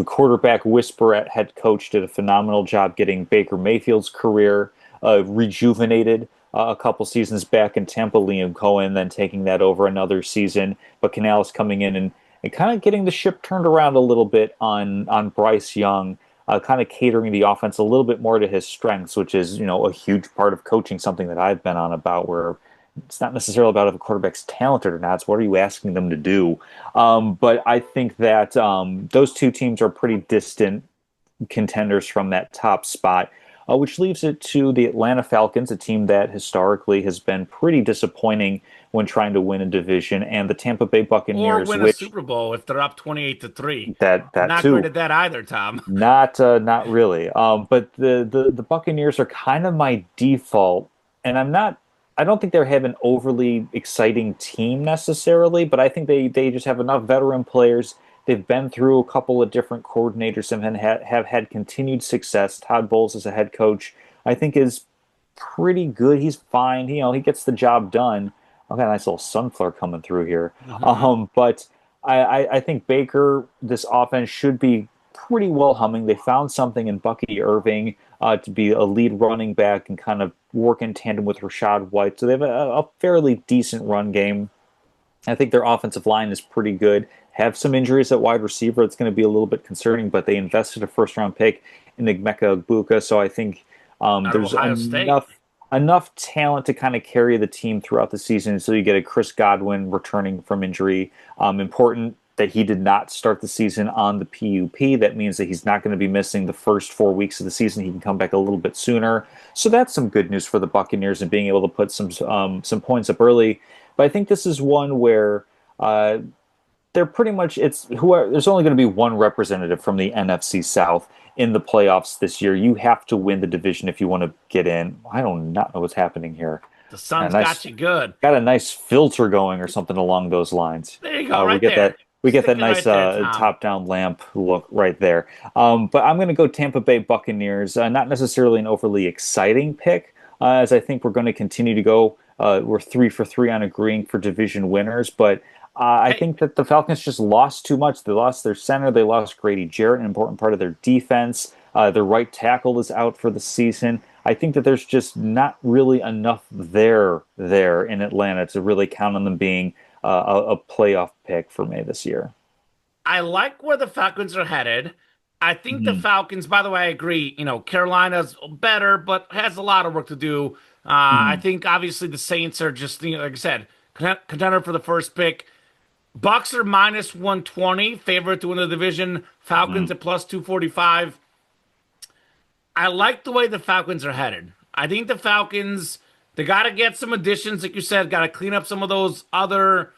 Speaker 2: quarterback whisperer at head coach, did a phenomenal job getting Baker Mayfield's career rejuvenated a couple seasons back in Tampa. Liam Cohen then taking that over another season, but Canales coming in and kind of getting the ship turned around a little bit on Bryce Young, kind of catering the offense a little bit more to his strengths, which is a huge part of coaching. Something that I've been on about where it's not necessarily about if a quarterback's talented or not. It's what are you asking them to do? But I think that those two teams are pretty distant contenders from that top spot, which leaves it to the Atlanta Falcons, a team that historically has been pretty disappointing when trying to win a division, and the Tampa Bay
Speaker 1: Or
Speaker 2: Buccaneers,
Speaker 1: win a
Speaker 2: which
Speaker 1: Super Bowl if they're up 28-3.
Speaker 2: that
Speaker 1: Not great
Speaker 2: too.
Speaker 1: at that either, Tom.
Speaker 2: Not really. But the Buccaneers are kind of my default, and I don't think they have an overly exciting team necessarily, but I think they just have enough veteran players. They've been through a couple of different coordinators and have had continued success. Todd Bowles as a head coach, I think, is pretty good. He's fine. He gets the job done. I've got a nice little sunflower coming through here. But I think Baker, this offense should be pretty well humming. They found something in Bucky Irving to be a lead running back and kind of work in tandem with Rashad White. So they have a fairly decent run game. I think their offensive line is pretty good. Have some injuries at wide receiver. It's going to be a little bit concerning, but they invested a first round pick in Igmeka Egbuka. So I think
Speaker 1: Out of
Speaker 2: there's
Speaker 1: Ohio State.
Speaker 2: enough talent to kind of carry the team throughout the season. So you get a Chris Godwin returning from injury. Important that he did not start the season on the PUP. That means that he's not going to be missing the first 4 weeks of the season. He can come back a little bit sooner. So that's some good news for the Buccaneers and being able to put some points up early. But I think this is one where they're pretty much it's whoever. There's only going to be one representative from the NFC South in the playoffs this year. You have to win the division if you want to get in. I do not know what's happening here.
Speaker 1: The sun's got you good.
Speaker 2: Got a nice filter going or something along those lines.
Speaker 1: There you go,
Speaker 2: We
Speaker 1: right
Speaker 2: get
Speaker 1: there.
Speaker 2: that. We get that
Speaker 1: Sticking
Speaker 2: nice
Speaker 1: right there, Tom.
Speaker 2: top-down lamp look right there. But I'm going to go Tampa Bay Buccaneers. Not necessarily an overly exciting pick, as I think we're going to continue to go. We're 3 for 3 on agreeing for division winners, but I think that the Falcons just lost too much. They lost their center. They lost Grady Jarrett, an important part of their defense. Their right tackle is out for the season. I think that there's just not really enough there in Atlanta to really count on them being a playoff pick for me this year.
Speaker 1: I like where the Falcons are headed. I think the Falcons, by the way, I agree. Carolina's better, but has a lot of work to do. I think obviously the Saints are just, like I said, contender for the first pick. Bucks are minus 120, favorite to win the division. Falcons at plus 245. I like the way the Falcons are headed. I think the Falcons, they got to get some additions, like you said, got to clean up some of those other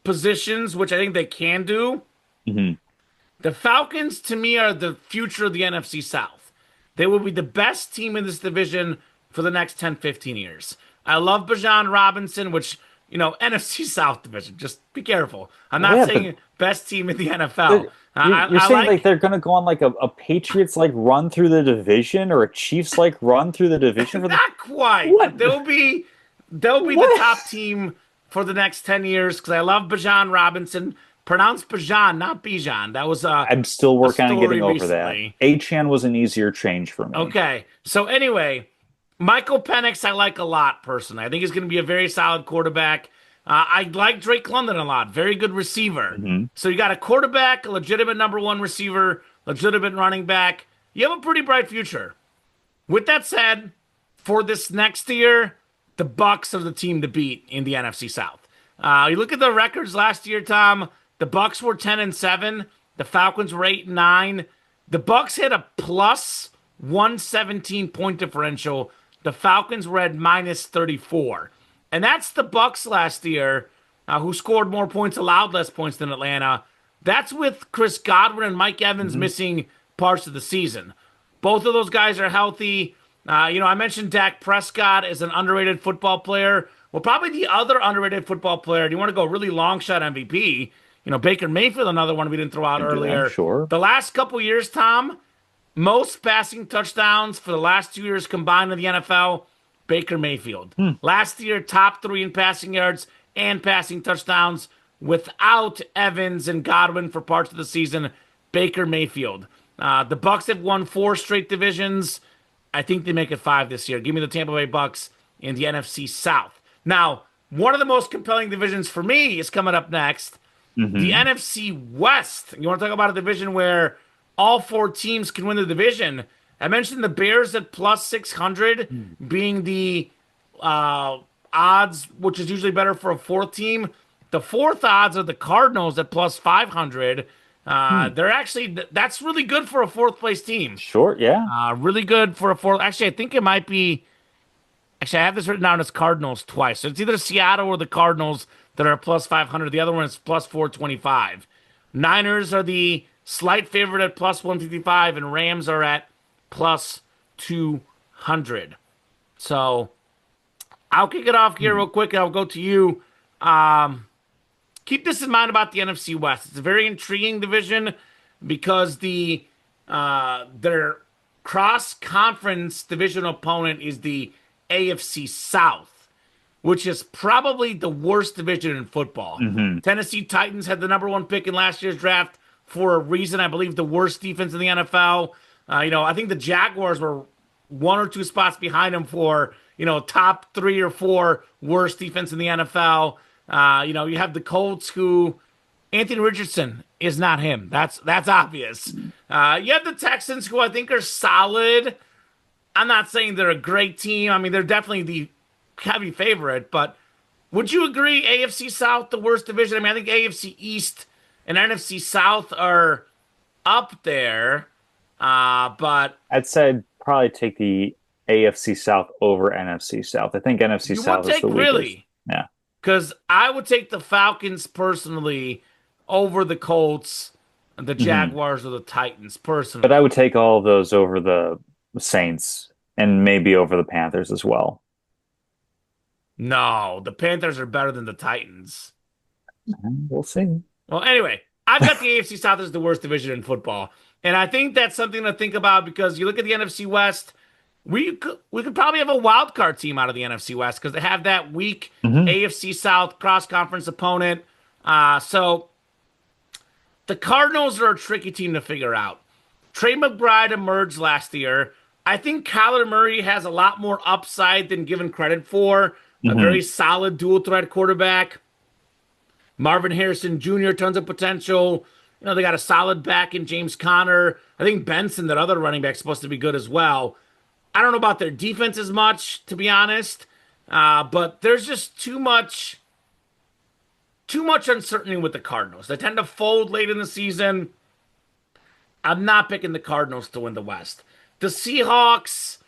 Speaker 1: positions, which I think they can do. The Falcons, to me, are the future of the NFC South. They will be the best team in this division for the next 10, 15 years. I love Bijan Robinson, which, NFC South division. Just be careful. I'm not saying best team in the NFL.
Speaker 2: You're saying like they're going to go on like a Patriots like run through the division or a Chiefs like run through the division for the
Speaker 1: not quite.
Speaker 2: What?
Speaker 1: They'll be the top team for the next 10 years because I love Bijan Robinson. Pronounced Bijan, not Bijan. That was
Speaker 2: I'm still working on getting over
Speaker 1: recently.
Speaker 2: that. Achan was an easier change for me.
Speaker 1: Okay. So anyway, Michael Penix I like a lot personally. I think he's going to be a very solid quarterback. I like Drake London a lot. Very good receiver. So you got a quarterback, a legitimate number one receiver, legitimate running back. You have a pretty bright future. With that said, for this next year, the Bucks are the team to beat in the NFC South. You look at the records last year, Tom. The Bucks were 10-7. The Falcons were 8-9. The Bucks hit a plus 117 point differential. The Falcons were at minus 34. And that's the Bucks last year, who scored more points, allowed less points than Atlanta. That's with Chris Godwin and Mike Evans missing parts of the season. Both of those guys are healthy. I mentioned Dak Prescott is an underrated football player. Well, probably the other underrated football player. Do you want to go really long shot MVP? Baker Mayfield, another one we didn't throw out earlier.
Speaker 2: Sure.
Speaker 1: The last couple years, Tom, most passing touchdowns for the last 2 years combined in the NFL, Baker Mayfield. Last year, top 3 in passing yards and passing touchdowns without Evans and Godwin for parts of the season, Baker Mayfield. The Bucks have won 4 straight divisions. I think they make it 5 this year. Give me the Tampa Bay Bucks in the NFC South. Now, one of the most compelling divisions for me is coming up next. The NFC West. You want to talk about a division where all 4 teams can win the division? I mentioned the Bears at plus 600 being the odds, which is usually better for a 4th team. The 4th odds are the Cardinals at plus 500. They're actually, that's really good for a 4th place team.
Speaker 2: Sure, yeah.
Speaker 1: Really good for a 4th. Actually, I think it might be. Actually, I have this written down as Cardinals twice. So it's either Seattle or the Cardinals that are plus 500. The other one is plus 425. Niners are the slight favorite at plus 155, and Rams are at plus 200. So I'll kick it off here real quick, and I'll go to you. Keep this in mind about the NFC West. It's a very intriguing division because their cross-conference divisional opponent is the AFC South, which is probably the worst division in football. Tennessee Titans had the number 1 pick in last year's draft for a reason. I believe the worst defense in the NFL. I think the Jaguars were 1 or 2 spots behind them for, top 3 or 4 worst defense in the NFL. You have the Colts who Anthony Richardson is not him. That's obvious. You have the Texans who I think are solid. I'm not saying they're a great team. I mean, they're definitely the heavy favorite, but would you agree AFC South, the worst division? I mean, I think AFC East and NFC South are up there. But
Speaker 2: I'd say I'd probably take the AFC South over NFC South. I think NFC
Speaker 1: you would
Speaker 2: South is the
Speaker 1: take
Speaker 2: weakest.
Speaker 1: really,
Speaker 2: Yeah.
Speaker 1: because I would take the Falcons personally over the Colts, the
Speaker 2: Hmm.
Speaker 1: Jaguars, or the Titans
Speaker 2: But I
Speaker 1: personally.
Speaker 2: would take all of those over the Saints and maybe over the Panthers as well.
Speaker 1: No, the Panthers are better than the Titans.
Speaker 2: We'll see.
Speaker 1: Well, anyway, I've got the AFC South as the worst division in football. And I think that's something to think about because you look at the NFC West, we could probably have a wild card team out of the NFC West because they have that weak
Speaker 2: Hmm.
Speaker 1: AFC South cross conference opponent. So the Cardinals are a tricky team to figure out. Trey McBride emerged last year. I think Kyler Murray has a lot more upside than given credit for. A very
Speaker 2: Hmm.
Speaker 1: solid dual threat quarterback. Marvin Harrison Jr., tons of potential. They got a solid back in James Conner. I think Benson, that other running back, is supposed to be good as well. I don't know about their defense as much, to be honest. But there's just too much uncertainty with the Cardinals. They tend to fold late in the season. I'm not picking the Cardinals to win the West. The Seahawks,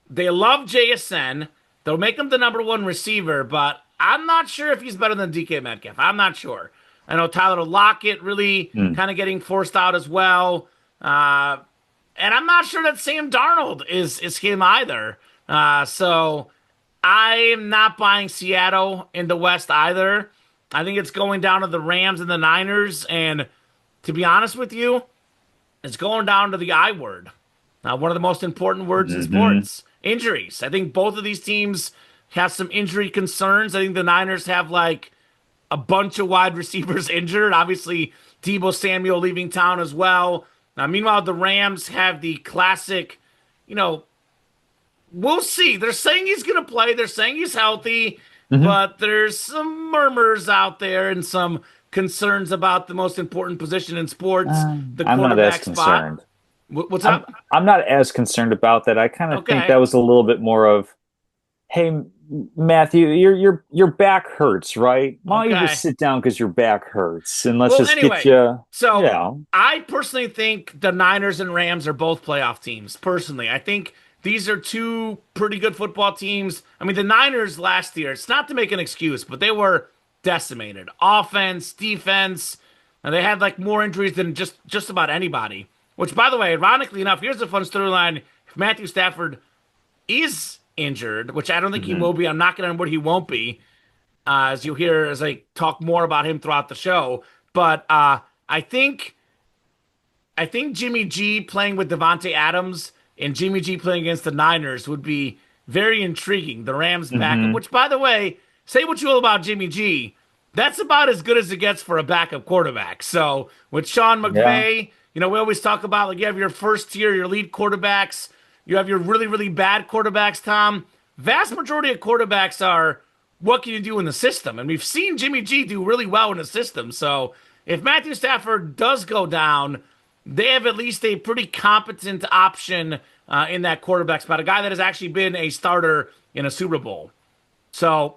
Speaker 1: they love JSN. They'll make him the number one receiver, but I'm not sure if he's better than DK Metcalf. I'm not sure. I know Tyler Lockett really
Speaker 2: Mm.
Speaker 1: kind of getting forced out as well. Uh, and I'm not sure that Sam Darnold is him either. So I am not buying Seattle in the West either. I think it's going down to the Rams and the Niners. And to be honest with you, it's going down to the I word. One of the most important words in
Speaker 2: Hmm.
Speaker 1: sports, injuries. I think both of these teams have some injury concerns. I think the Niners have like a bunch of wide receivers injured. Obviously, Deebo Samuel leaving town as well. Meanwhile, the Rams have the classic, you know, we'll see. They're saying he's going to play. They're saying he's healthy,
Speaker 2: Hmm.
Speaker 1: but there's some murmurs out there and some concerns about the most important position in sports, the
Speaker 2: I'm not as
Speaker 1: quarterback spot.
Speaker 2: concerned.
Speaker 1: What's
Speaker 2: I'm
Speaker 1: up?
Speaker 2: I'm not as concerned about that. I kind of think that
Speaker 1: Okay.
Speaker 2: was a little bit more of, hey, Matthew, your back hurts, right? Why don't you just
Speaker 1: Okay.
Speaker 2: sit down because your back hurts and let's
Speaker 1: Well,
Speaker 2: just get
Speaker 1: anyway,
Speaker 2: you,
Speaker 1: so
Speaker 2: yeah.
Speaker 1: I personally think the Niners and Rams are both playoff teams. Personally, I think these are two pretty good football teams. I mean, the Niners last year, it's not to make an excuse, but they were decimated. Offense, defense, and they had like more injuries than just about anybody. Which, by the way, ironically enough, here's a fun storyline. If Matthew Stafford is injured, which I don't think he
Speaker 2: Hmm.
Speaker 1: will be, I'm knocking on wood he won't be, as you hear as I talk more about him throughout the show. But I think I think Jimmy G playing with Devontae Adams and Jimmy G playing against the Niners would be very intriguing. The Rams backup,
Speaker 2: Hmm.
Speaker 1: which by the way, say what you will about Jimmy G, that's about as good as it gets for a backup quarterback. So with Sean
Speaker 2: Yeah.
Speaker 1: McVay, we always talk about like you have your first tier, your lead quarterbacks, you have your really, really bad quarterbacks, Tom. Vast majority of quarterbacks are what can you do in the system? And we've seen Jimmy G do really well in the system. So if Matthew Stafford does go down, they have at least a pretty competent option in that quarterback spot, a guy that has actually been a starter in a Super Bowl. So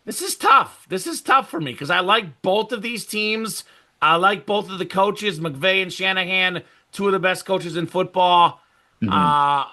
Speaker 1: this is tough. This is tough for me because I like both of these teams. I like both of the coaches, McVay and Shanahan, two of the best coaches in football.
Speaker 2: Hmm.
Speaker 1: Uh,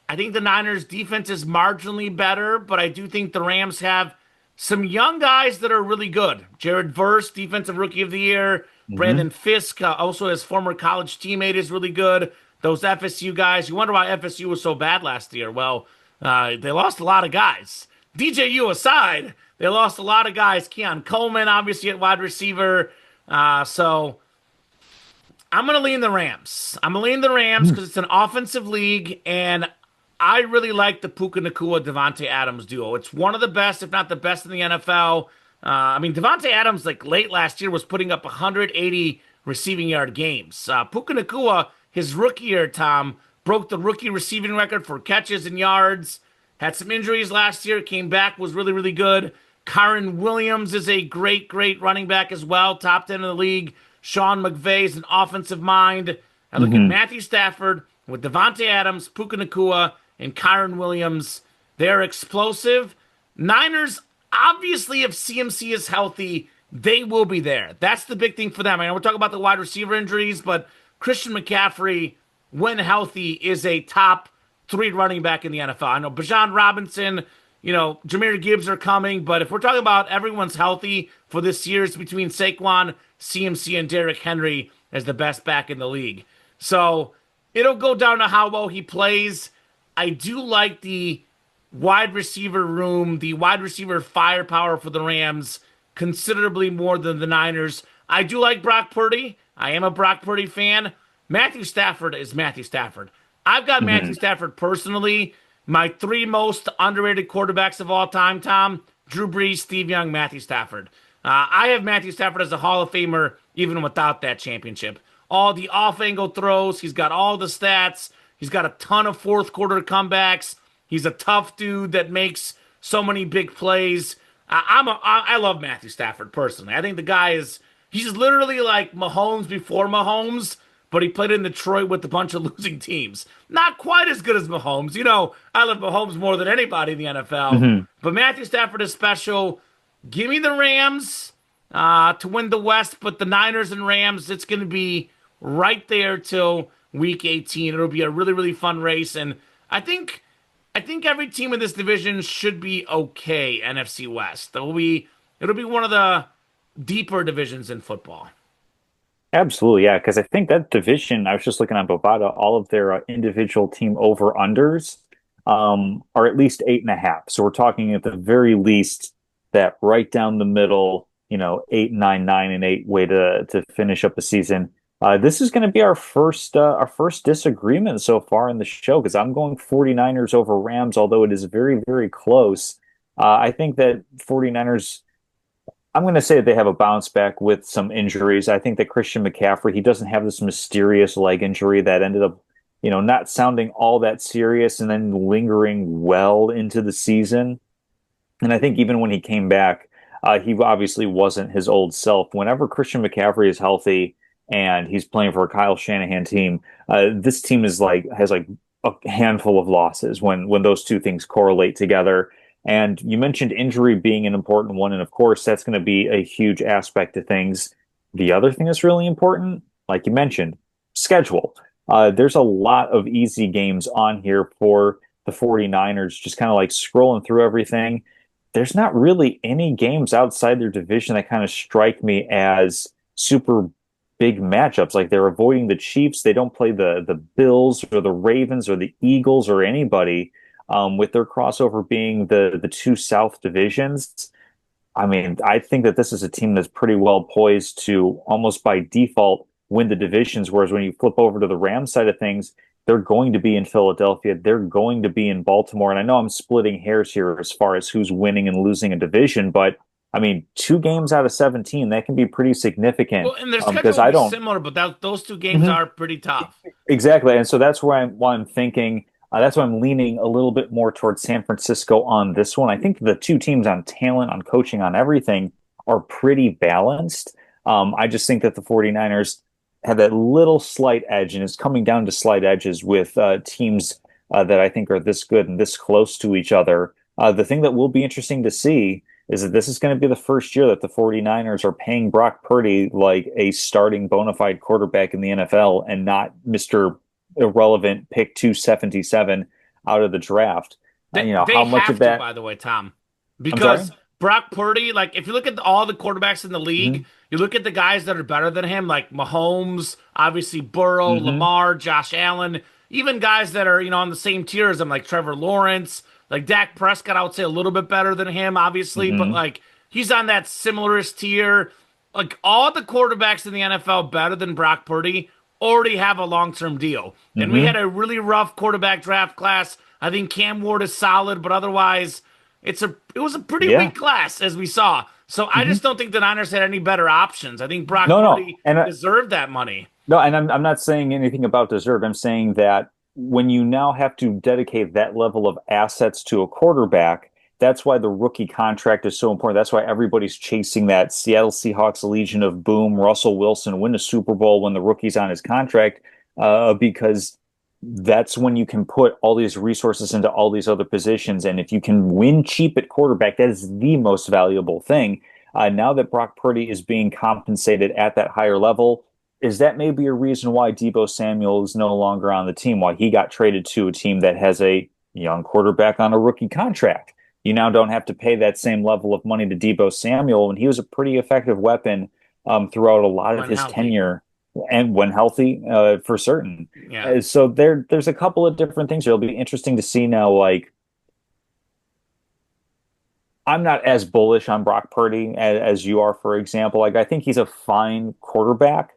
Speaker 1: I think the Niners defense is marginally better, but I do think the Rams have some young guys that are really good. Jared Verse, defensive rookie of the year.
Speaker 2: Hmm.
Speaker 1: Brandon Fisk, also his former college teammate, is really good. Those FSU guys, you wonder why FSU was so bad last year. Well, they lost a lot of guys. DJU aside, they lost a lot of guys. Keon Coleman, obviously, at wide receiver. So I'm going to lean the Rams. I'm going to lean the Rams because it's an offensive league, and I really like the Puka Nakua Devontae Adams duo. It's one of the best, if not the best, in the NFL. I mean, Devontae Adams, like late last year, was putting up 180 receiving yard games. Puka Nakua, his rookie year, Tom, broke the rookie receiving record for catches and yards. Had some injuries last year, came back, was really, really good. Kyron Williams is a great, great running back as well, top 10 in the league. Sean McVay is an offensive mind. I look at
Speaker 2: Hmm.
Speaker 1: Matthew Stafford with Devontae Adams, Puka Nakua, and Kyron Williams. They're explosive. Niners, obviously, if CMC is healthy, they will be there. That's the big thing for them. I know we're talking about the wide receiver injuries, but Christian McCaffrey, when healthy, is a top three running back in the NFL. I know Bijan Robinson, Jameer Gibbs are coming, but if we're talking about everyone's healthy for this year, it's between Saquon, CMC, and Derrick Henry as the best back in the league. So it'll go down to how well he plays. I do like the wide receiver room, the wide receiver firepower for the Rams considerably more than the Niners. I do like Brock Purdy. I am a Brock Purdy fan. Matthew Stafford is Matthew Stafford. I've got Matthew
Speaker 2: Mhm.
Speaker 1: Stafford personally. My three most underrated quarterbacks of all time, Tom: Drew Brees, Steve Young, Matthew Stafford. I have Matthew Stafford as a Hall of Famer even without that championship. All the off-angle throws, he's got all the stats. He's got a ton of fourth quarter comebacks. He's a tough dude that makes so many big plays. I love Matthew Stafford personally. I think the guy he's literally like Mahomes before Mahomes, but he played in Detroit with a bunch of losing teams. Not quite as good as Mahomes. I love Mahomes more than anybody in the NFL,
Speaker 2: Mhm.
Speaker 1: but Matthew Stafford is special. Give me the Rams to win the West, but the Niners and Rams, it's going to be right there till week 18. It'll be a really, really fun race, and I think I think every team in this division should be okay. NFC West. It'll be one of the deeper divisions in football.
Speaker 2: Absolutely, yeah, because I think that division, I was just looking at Bovada, all of their individual team over unders are at least 8.5. So we're talking at the very least that right down the middle, 8, 9, 9, and 8 way to finish up the season. This is going to be our first disagreement so far in the show because I'm going 49ers over Rams, although it is very, very close. I think that 49ers. I'm going to say they have a bounce back with some injuries. I think that Christian McCaffrey, he doesn't have this mysterious leg injury that ended up, not sounding all that serious and then lingering well into the season. And I think even when he came back, he obviously wasn't his old self. Whenever Christian McCaffrey is healthy and he's playing for a Kyle Shanahan team, this team has like a handful of losses when those two things correlate together. And you mentioned injury being an important one, and of course that's going to be a huge aspect of things. The other thing that's really important, like you mentioned, schedule. There's a lot of easy games on here for the 49ers, just kind of like scrolling through everything. There's not really any games outside their division that kind of strike me as super big matchups. Like they're avoiding the Chiefs. They don't play the Bills or the Ravens or the Eagles or anybody with their crossover being the two South divisions. I mean, I think that this is a team that's pretty well poised to almost by default win the divisions. Whereas when you flip over to the Rams side of things, they're going to be in Philadelphia. They're going to be in Baltimore. And I know I'm splitting hairs here as far as who's winning and losing a division, but I mean, 2 games out of 17, that can be pretty significant
Speaker 1: Well, and their schedule
Speaker 2: because
Speaker 1: will
Speaker 2: I
Speaker 1: be
Speaker 2: don't.
Speaker 1: similar, but those two games
Speaker 2: Mhm.
Speaker 1: are pretty tough.
Speaker 2: Exactly. And so that's why I'm thinking, that's why I'm leaning a little bit more towards San Francisco on this one. I think the two teams on talent, on coaching, on everything are pretty balanced. I just think that the 49ers have that little slight edge, and it's coming down to slight edges with teams that I think are this good and this close to each other. The thing that will be interesting to see is that this is going to be the first year that the 49ers are paying Brock Purdy like a starting bona fide quarterback in the NFL and not Mr. Irrelevant pick 277 out of the draft.
Speaker 1: They
Speaker 2: How much of
Speaker 1: have to,
Speaker 2: that?
Speaker 1: by the way, Tom,
Speaker 2: I'm sorry?
Speaker 1: because Brock Purdy, like if you look at all the quarterbacks in the league,
Speaker 2: Hmm.
Speaker 1: you look at the guys that are better than him, like Mahomes, obviously Burrow,
Speaker 2: Hmm.
Speaker 1: Lamar, Josh Allen, even guys that are on the same tier as him, like Trevor Lawrence, like Dak Prescott. I would say a little bit better than him, obviously, but
Speaker 2: Hmm.
Speaker 1: like he's on that similarist tier. Like all the quarterbacks in the NFL better than Brock Purdy already have a long-term deal. And we had
Speaker 2: Hmm.
Speaker 1: a really rough quarterback draft class. I think Cam Ward is solid, but otherwise it was a pretty
Speaker 2: Yeah.
Speaker 1: weak class as we saw. So I
Speaker 2: Hmm.
Speaker 1: just don't think the Niners had any better options. I think Brock
Speaker 2: No, no.
Speaker 1: Purdy
Speaker 2: And
Speaker 1: deserved that money.
Speaker 2: no, and I'm not saying anything about deserved. I'm saying that when you now have to dedicate that level of assets to a quarterback, that's why the rookie contract is so important. That's why everybody's chasing that Seattle Seahawks Legion of Boom, Russell Wilson win a Super Bowl when the rookie's on his contract, because that's when you can put all these resources into all these other positions. And if you can win cheap at quarterback, that is the most valuable thing. Now that Brock Purdy is being compensated at that higher level, is that maybe a reason why Deebo Samuel is no longer on the team, why he got traded to a team that has a young quarterback on a rookie contract? You now don't have to pay that same level of money to Deebo Samuel, and he was a pretty effective weapon throughout a lot of
Speaker 1: when
Speaker 2: his
Speaker 1: healthy.
Speaker 2: tenure and when healthy, for certain.
Speaker 1: Yeah.
Speaker 2: So there's a couple of different things. It'll be interesting to see now. Like, I'm not as bullish on Brock Purdy as you are, for example. Like, I think he's a fine quarterback.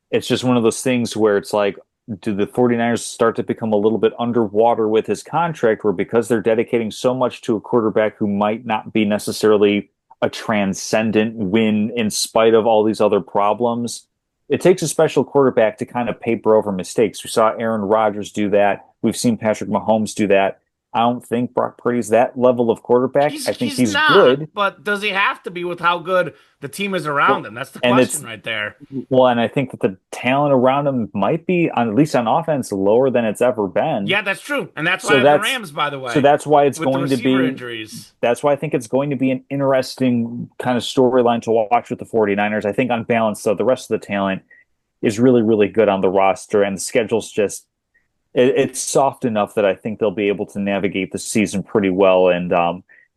Speaker 2: It's just one of those things where it's like, do the 49ers start to become a little bit underwater with his contract, where because they're dedicating so much to a quarterback who might not be necessarily a transcendent win in spite of all these other problems, it takes a special quarterback to kind of paper over mistakes. We saw Aaron Rodgers do that. We've seen Patrick Mahomes do that. I don't think Brock Purdy's that level of quarterback. I think
Speaker 1: He's
Speaker 2: he's
Speaker 1: not,
Speaker 2: good.
Speaker 1: but does he have to be with how good the team is around
Speaker 2: Well,
Speaker 1: him? That's the
Speaker 2: and
Speaker 1: question
Speaker 2: it's
Speaker 1: right there.
Speaker 2: well, and I think that the talent around him might be on at least on offense lower than it's ever been.
Speaker 1: Yeah, that's true. And that's why I
Speaker 2: So
Speaker 1: have the
Speaker 2: that's
Speaker 1: Rams, by the
Speaker 2: so
Speaker 1: way,
Speaker 2: that's why it's
Speaker 1: with the
Speaker 2: going to
Speaker 1: receiver
Speaker 2: be
Speaker 1: injuries.
Speaker 2: that's why I think it's going to be an interesting kind of storyline to watch with the 49ers. I think on balance, though, the rest of the talent is really, really good on the roster, and the schedule's just it's soft enough that I think they'll be able to navigate the season pretty well, and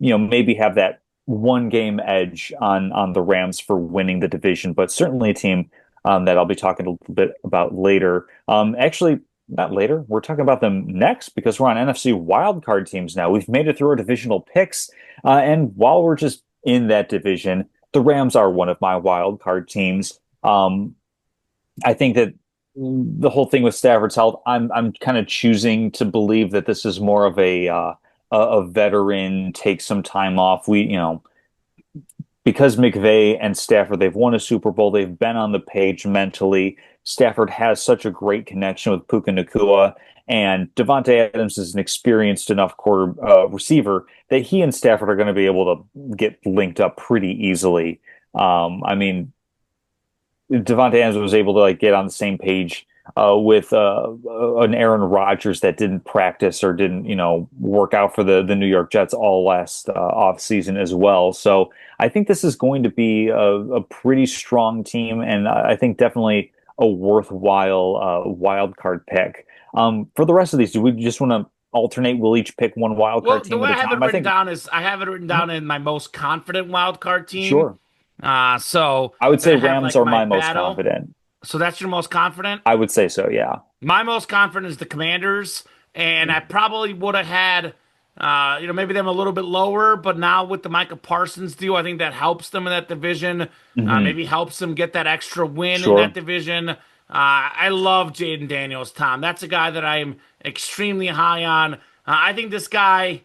Speaker 2: maybe have that one game edge on the Rams for winning the division. But certainly a team that I'll be talking a little bit about later. Actually, not later. We're talking about them next because we're on NFC wildcard teams now. We've made it through our divisional picks, and while we're just in that division, the Rams are one of my wildcard teams. I think that the whole thing with Stafford's health, I'm kind of choosing to believe that this is more of a veteran take some time off. Because McVay and Stafford, they've won a Super Bowl, they've been on the page mentally. Stafford has such a great connection with Puka Nacua, and Devontae Adams is an experienced enough receiver that he and Stafford are going to be able to get linked up pretty easily. I mean, Devontae Adams was able to like get on the same page with an Aaron Rodgers that didn't practice or didn't, work out for the New York Jets all last off season as well. So I think this is going to be a pretty strong team, and I think definitely a worthwhile wild card pick. For the rest of these, do we just want to alternate? We'll each pick one wild
Speaker 1: Well,
Speaker 2: card
Speaker 1: the
Speaker 2: team
Speaker 1: way
Speaker 2: at a
Speaker 1: I have it
Speaker 2: time. I
Speaker 1: written
Speaker 2: think,
Speaker 1: down is I have it written down in my most confident wild card team.
Speaker 2: sure.
Speaker 1: So
Speaker 2: I would
Speaker 1: then
Speaker 2: say
Speaker 1: I have
Speaker 2: Rams
Speaker 1: like
Speaker 2: are
Speaker 1: my
Speaker 2: my most
Speaker 1: battle.
Speaker 2: confident.
Speaker 1: So that's your most confident?
Speaker 2: I would say so, yeah.
Speaker 1: My most confident is the Commanders, and I probably would have had, maybe them a little bit lower, but now with the Micah Parsons deal, I think that helps them in that division.
Speaker 2: Hmm.
Speaker 1: Maybe helps them get that extra win in that
Speaker 2: Sure.
Speaker 1: division. I love Jaden Daniels, Tom. That's a guy that I'm extremely high on. I think this guy.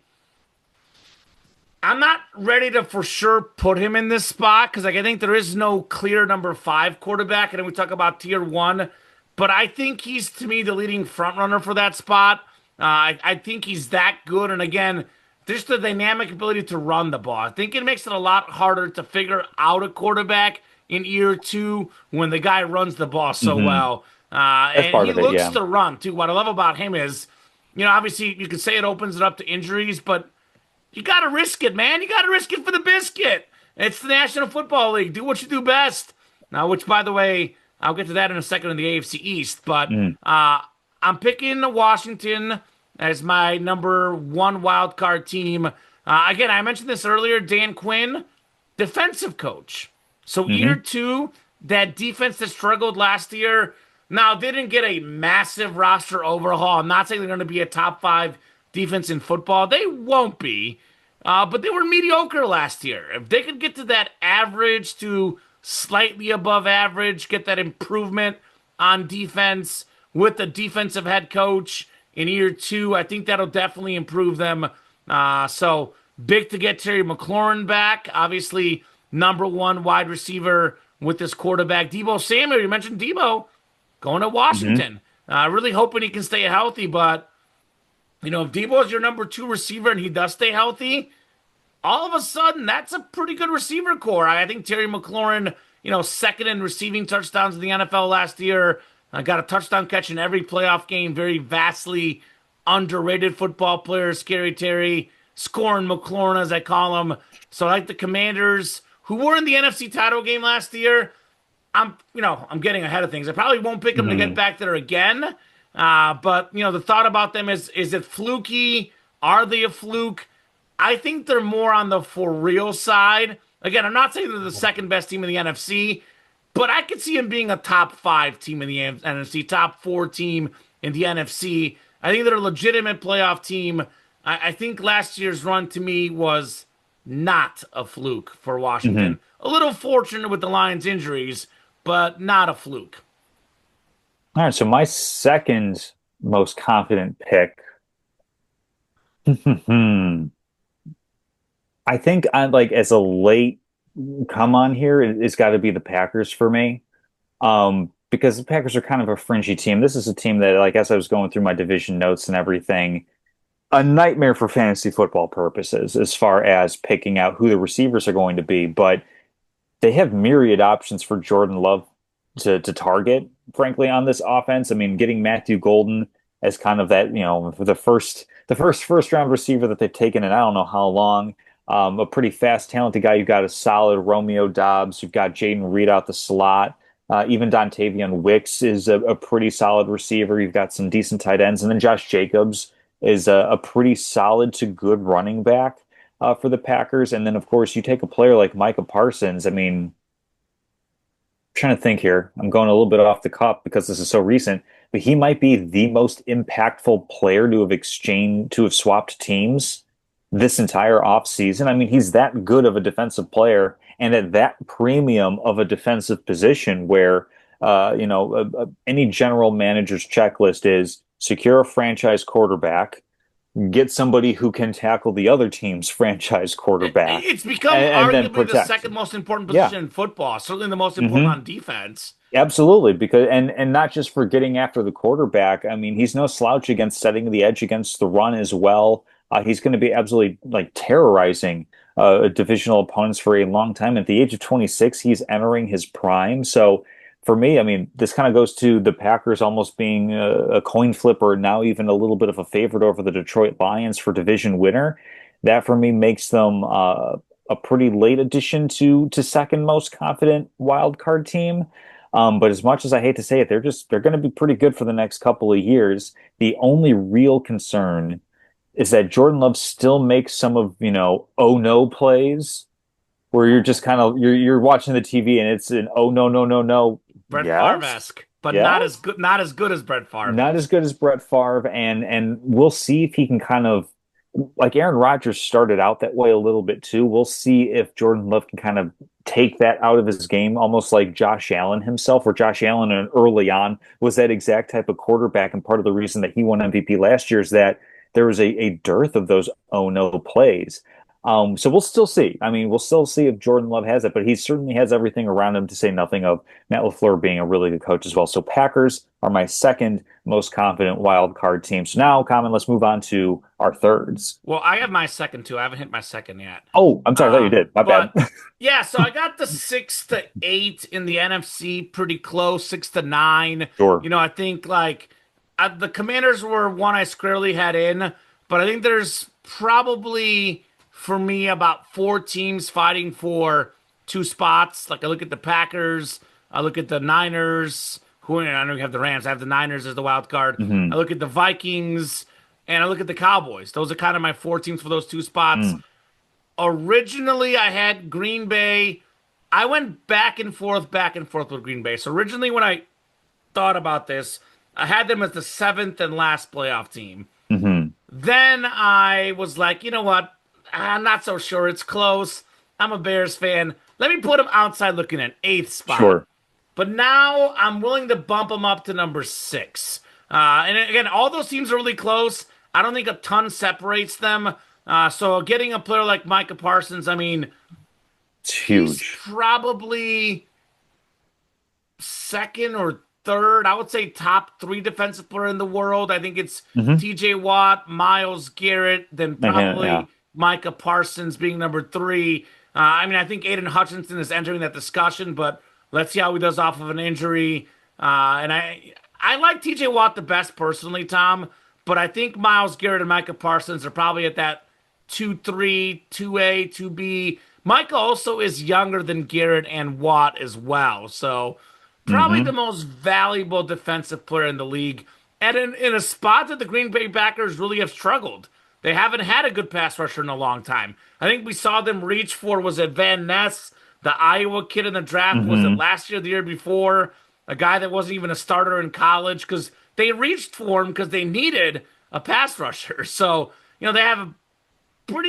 Speaker 1: I'm not ready to for sure put him in this spot because I think there is no clear number five quarterback, and then we talk about tier one. But I think he's to me the leading front runner for that spot. I think he's that good, and again, just the dynamic ability to run the ball. I think it makes it a lot harder to figure out a quarterback in year two when the guy runs the ball so
Speaker 2: Hmm.
Speaker 1: well.
Speaker 2: That's
Speaker 1: And
Speaker 2: part
Speaker 1: he
Speaker 2: of it,
Speaker 1: looks
Speaker 2: yeah.
Speaker 1: to run too. What I love about him is, obviously you could say it opens it up to injuries, but you got to risk it, man. You got to risk it for the biscuit. It's the National Football League. Do what you do best. Now, which, by the way, I'll get to that in a second in the AFC East. But
Speaker 2: Mm.
Speaker 1: I'm picking Washington as my number one wild card team. Again, I mentioned this earlier. Dan Quinn, defensive coach. So year
Speaker 2: Hmm.
Speaker 1: two, that defense that struggled last year. Now they didn't get a massive roster overhaul. I'm not saying they're going to be a top five defense in football. They won't be, but they were mediocre last year. If they could get to that average to slightly above average, get that improvement on defense with the defensive head coach in year two, I think that'll definitely improve them. So big to get Terry McLaurin back. Obviously, number one wide receiver with this quarterback. Deebo Samuel, you mentioned Deebo going to
Speaker 2: Hmm.
Speaker 1: Washington. Really hoping he can stay healthy, but if Debo is your number two receiver and he does stay healthy, all of a sudden that's a pretty good receiver core. I think Terry McLaurin, second in receiving touchdowns in the NFL last year, got a touchdown catch in every playoff game. Very vastly underrated football player, Scary Terry, scoring McLaurin as I call him. So I like the Commanders, who were in the NFC title game last year. I'm getting ahead of things. I probably won't pick them to get
Speaker 2: Hmm.
Speaker 1: back there again. But the thought about them is it fluky? Are they a fluke? I think they're more on the for real side. Again, I'm not saying they're the second best team in the NFC, but I could see them being a top five team in the NFC, top four team in the NFC. I think they're a legitimate playoff team. I think last year's run to me was not a fluke for
Speaker 2: Hmm.
Speaker 1: Washington. A little fortunate with the Lions' injuries, but not a fluke.
Speaker 2: All right, so my second most confident pick. I think I like as a late come on here, it's got to be the Packers for me. Because the Packers are kind of a fringy team. This is a team that, like, as I was going through my division notes and everything, a nightmare for fantasy football purposes as far as picking out who the receivers are going to be. But they have myriad options for Jordan Love to target, frankly, on this offense. I mean, getting Matthew Golden as kind of that, for the first round receiver that they've taken in I don't know how long. A pretty fast, talented guy. You've got a solid Romeo Dobbs. You've got Jaden Reed out the slot. Even Dontavian Wicks is a pretty solid receiver. You've got some decent tight ends, and then Josh Jacobs is a pretty solid to good running back for the Packers. And then, of course, you take a player like Micah Parsons. I mean, trying to think here. I'm going a little bit off the cuff because this is so recent, but he might be the most impactful player to have swapped teams this entire offseason. I mean, he's that good of a defensive player and at that premium of a defensive position where any general manager's checklist is secure a franchise quarterback, get somebody who can tackle the other team's franchise quarterback,
Speaker 1: It's become
Speaker 2: and then
Speaker 1: arguably the
Speaker 2: protect.
Speaker 1: second most important
Speaker 2: Yeah.
Speaker 1: position in football, certainly the most important
Speaker 2: Hmm.
Speaker 1: on defense.
Speaker 2: Absolutely, because and not just for getting after the quarterback. I mean, he's no slouch against setting the edge against the run as well. He's going to be absolutely like terrorizing divisional opponents for a long time. At the age of 26, he's entering his prime. So for me, I mean, this kind of goes to the Packers almost being a coin flipper, now even a little bit of a favorite over the Detroit Lions for division winner. That for me makes them a pretty late addition to second most confident wild card team. But as much as I hate to say it, they're going to be pretty good for the next couple of years. The only real concern is that Jordan Love still makes some of, oh no plays where you're just kind of you're watching the TV and it's an oh no no no no.
Speaker 1: Brett
Speaker 2: Yes.
Speaker 1: Favre-esque, but
Speaker 2: Yes.
Speaker 1: not as good as Brett Favre.
Speaker 2: Not as good as Brett Favre, and we'll see if he can kind of like Aaron Rodgers started out that way a little bit too. We'll see if Jordan Love can kind of take that out of his game, almost like Josh Allen himself, where Josh Allen early on was that exact type of quarterback, and part of the reason that he won MVP last year is that there was a dearth of those oh no plays. So we'll still see. I mean, we'll still see if Jordan Love has it, but he certainly has everything around him to say nothing of Matt LaFleur being a really good coach as well. So Packers are my second most confident wild card team. So now, Common, let's move on to our thirds.
Speaker 1: Well, I have my second too. I haven't hit my second yet.
Speaker 2: Oh, I'm sorry, I thought you did. My bad.
Speaker 1: But yeah, so I got the 6 to 8 in the NFC, pretty close, 6 to 9.
Speaker 2: Sure.
Speaker 1: I think like the Commanders were one I squarely had in, but I think there's probably for me about four teams fighting for two spots. Like I look at the Packers, I look at the Niners, who I know you have the Rams. I have the Niners as the wild card. I
Speaker 2: Hmm.
Speaker 1: look at the Vikings, and I look at the Cowboys. Those are kind of my four teams for those two spots.
Speaker 2: Mm.
Speaker 1: Originally, I had Green Bay. I went back and forth with Green Bay. So originally, when I thought about this, I had them as the seventh and last playoff team.
Speaker 2: Hmm.
Speaker 1: Then I was like, you know what? I'm not so sure. It's close. I'm a Bears fan. Let me put them outside looking in, eighth spot.
Speaker 2: Sure.
Speaker 1: But now I'm willing to bump them up to number 6. And again, all those teams are really close. I don't think a ton separates them. So getting a player like Micah Parsons, I mean,
Speaker 2: It's
Speaker 1: he's
Speaker 2: huge.
Speaker 1: probably second or third. I would say top 3 defensive player in the world. I think it's
Speaker 2: Hmm.
Speaker 1: TJ Watt, Miles Garrett, then
Speaker 2: Yeah.
Speaker 1: probably Micah Parsons being number 3. I mean, I think Aiden Hutchinson is entering that discussion, but let's see how he does off of an injury. And I like TJ Watt the best personally, Tom, but I think Miles Garrett and Micah Parsons are probably at that 2-3, 2A, 2B. Micah also is younger than Garrett and Watt as well. So probably the
Speaker 2: Hmm.
Speaker 1: most valuable defensive player in the league. And in a spot that the Green Bay Packers really have struggled. They haven't had a good pass rusher in a long time. I think we saw them reach for, was it Van Ness, the Iowa kid in the draft? Was it
Speaker 2: Hmm.
Speaker 1: last year, the year before? A guy that wasn't even a starter in college because they reached for him because they needed a pass rusher. So, they have a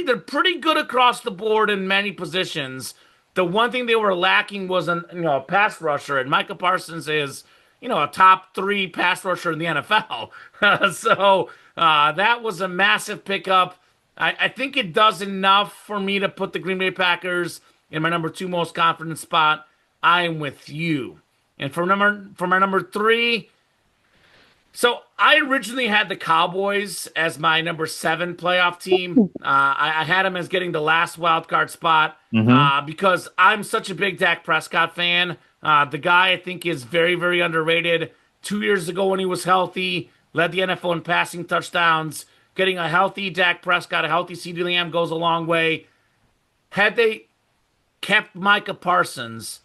Speaker 1: they're pretty good across the board in many positions. The one thing they were lacking was a pass rusher, and Micah Parsons is a top three pass rusher in the NFL. So that was a massive pickup. I think it does enough for me to put the Green Bay Packers in my number two most confident spot. I'm with you. And for my number three, so I originally had the Cowboys as my number seven playoff team. I had them as getting the last wild card spot
Speaker 2: Hmm.
Speaker 1: because I'm such a big Dak Prescott fan. The guy I think is very, very underrated. 2 years ago when he was healthy, led the NFL in passing touchdowns. Getting a healthy Dak Prescott, a healthy CeeDee Lamb goes a long way. Had they kept Micah Parsons,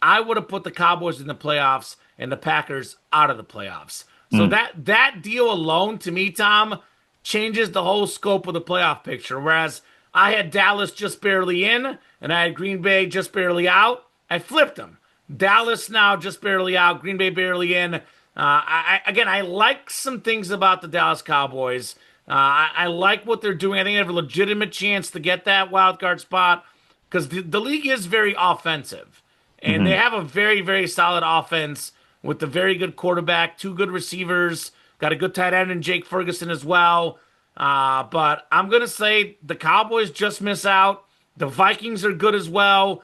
Speaker 1: I would have put the Cowboys in the playoffs and the Packers out of the playoffs. So
Speaker 2: Mm.
Speaker 1: that deal alone to me, Tom, changes the whole scope of the playoff picture. Whereas I had Dallas just barely in and I had Green Bay just barely out, I flipped them. Dallas now just barely out, Green Bay barely in. I like some things about the Dallas Cowboys. I like what they're doing. I think they have a legitimate chance to get that wild card spot because the league is very offensive, and they
Speaker 2: Hmm.
Speaker 1: have a very, very solid offense with a very good quarterback, two good receivers, got a good tight end in Jake Ferguson as well. But I'm gonna say the Cowboys just miss out. The Vikings are good as well,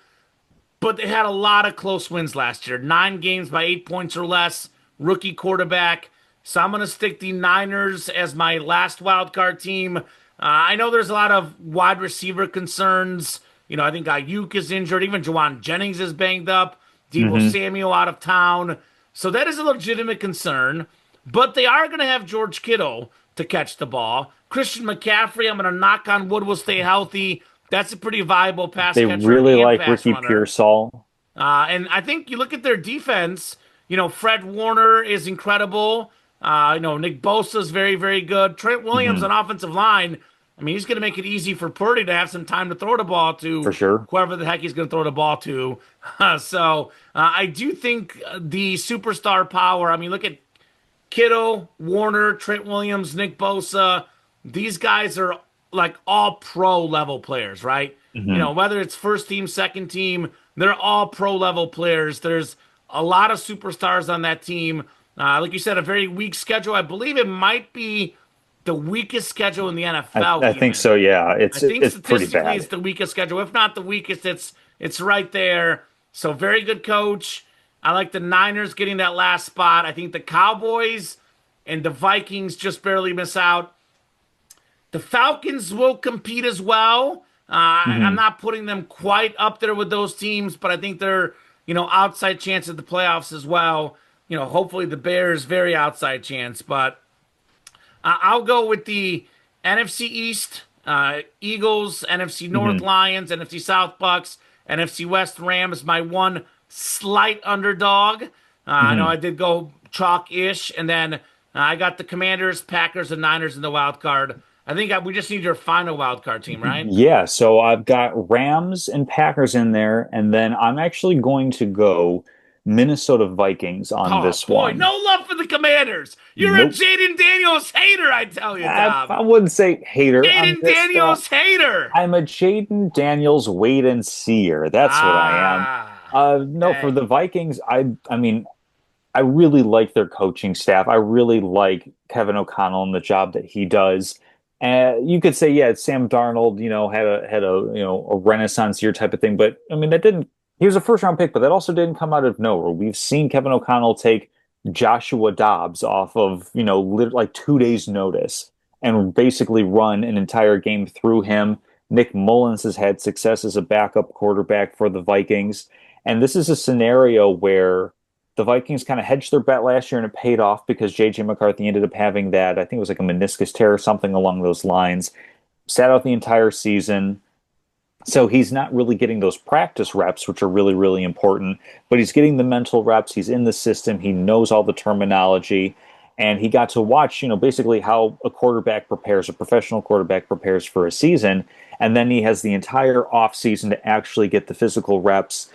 Speaker 1: but they had a lot of close wins last year. 9 games by 8 points or less. Rookie quarterback. So I'm gonna stick the Niners as my last wild card team. I know there's a lot of wide receiver concerns. I think Ayuk is injured. Even Jawan Jennings is banged up. Debo
Speaker 2: Hmm.
Speaker 1: Samuel out of town. So that is a legitimate concern. But they are going to have George Kittle to catch the ball. Christian McCaffrey, I'm going to knock on wood, will stay healthy. That's a pretty viable pass
Speaker 2: They
Speaker 1: catcher
Speaker 2: really
Speaker 1: and
Speaker 2: like
Speaker 1: pass
Speaker 2: Ricky
Speaker 1: runner.
Speaker 2: Pearsall.
Speaker 1: And I think you look at their defense, Fred Warner is incredible. Nick Bosa is very, very good. Trent Williams
Speaker 2: Hmm.
Speaker 1: on offensive line. I mean, he's going to make it easy for Purdy to have some time to throw the ball
Speaker 2: For
Speaker 1: to
Speaker 2: sure.
Speaker 1: whoever the heck he's going to throw the ball to. So I do think the superstar power. I mean, look at Kittle, Warner, Trent Williams, Nick Bosa. These guys are like all pro level players, right?
Speaker 2: Hmm.
Speaker 1: Whether it's first team, second team, they're all pro level players. There's a lot of superstars on that team. Like you said, a very weak schedule. I believe it might be the weakest schedule in the NFL,
Speaker 2: I think
Speaker 1: even.
Speaker 2: so. Yeah,
Speaker 1: I think
Speaker 2: it's pretty
Speaker 1: statistically it's
Speaker 2: bad.
Speaker 1: the weakest schedule. If not the weakest, it's right there. So very good coach. I like the Niners getting that last spot. I think the Cowboys and the Vikings just barely miss out. The Falcons will compete as well. I'm
Speaker 2: Hmm.
Speaker 1: not putting them quite up there with those teams, but I think they're, outside chance at the playoffs as well. Hopefully the Bears very outside chance, but I'll go with the NFC East, Eagles, NFC North
Speaker 2: Hmm.
Speaker 1: Lions, NFC South Bucks, NFC West Rams. My one slight underdog. I know
Speaker 2: Hmm.
Speaker 1: I did go chalk-ish, and then I got the Commanders, Packers, and Niners in the wild card. I think we just need your final wild card team, right?
Speaker 2: Yeah, so I've got Rams and Packers in there, and then I'm actually going to go Minnesota Vikings on
Speaker 1: Oh
Speaker 2: this
Speaker 1: boy,
Speaker 2: one.
Speaker 1: no love for the Commanders. You're a
Speaker 2: Nope.
Speaker 1: Jaden Daniels hater, I tell you,
Speaker 2: I
Speaker 1: Tom.
Speaker 2: wouldn't say hater.
Speaker 1: Jaden Daniels hater.
Speaker 2: I'm a Jaden Daniels wait and seer. That's what I am. No, for
Speaker 1: Hey.
Speaker 2: the Vikings, I mean, I really like their coaching staff. I really like Kevin O'Connell and the job that he does. And you could say, yeah, Sam Darnold, had a a renaissance year type of thing, but I mean that didn't. He was a first round pick, but that also didn't come out of nowhere. We've seen Kevin O'Connell take Joshua Dobbs off of like 2 days notice and basically run an entire game through him. Nick Mullins has had success as a backup quarterback for the Vikings, and this is a scenario where the Vikings kind of hedged their bet last year and it paid off because JJ McCarthy ended up having that, I think it was like a meniscus tear or something along those lines, sat out the entire season. So he's not really getting those practice reps, which are really, really important, but he's getting the mental reps. He's in the system. He knows all the terminology. And he got to watch, basically how a quarterback prepares, a professional quarterback prepares for a season. And then he has the entire offseason to actually get the physical reps.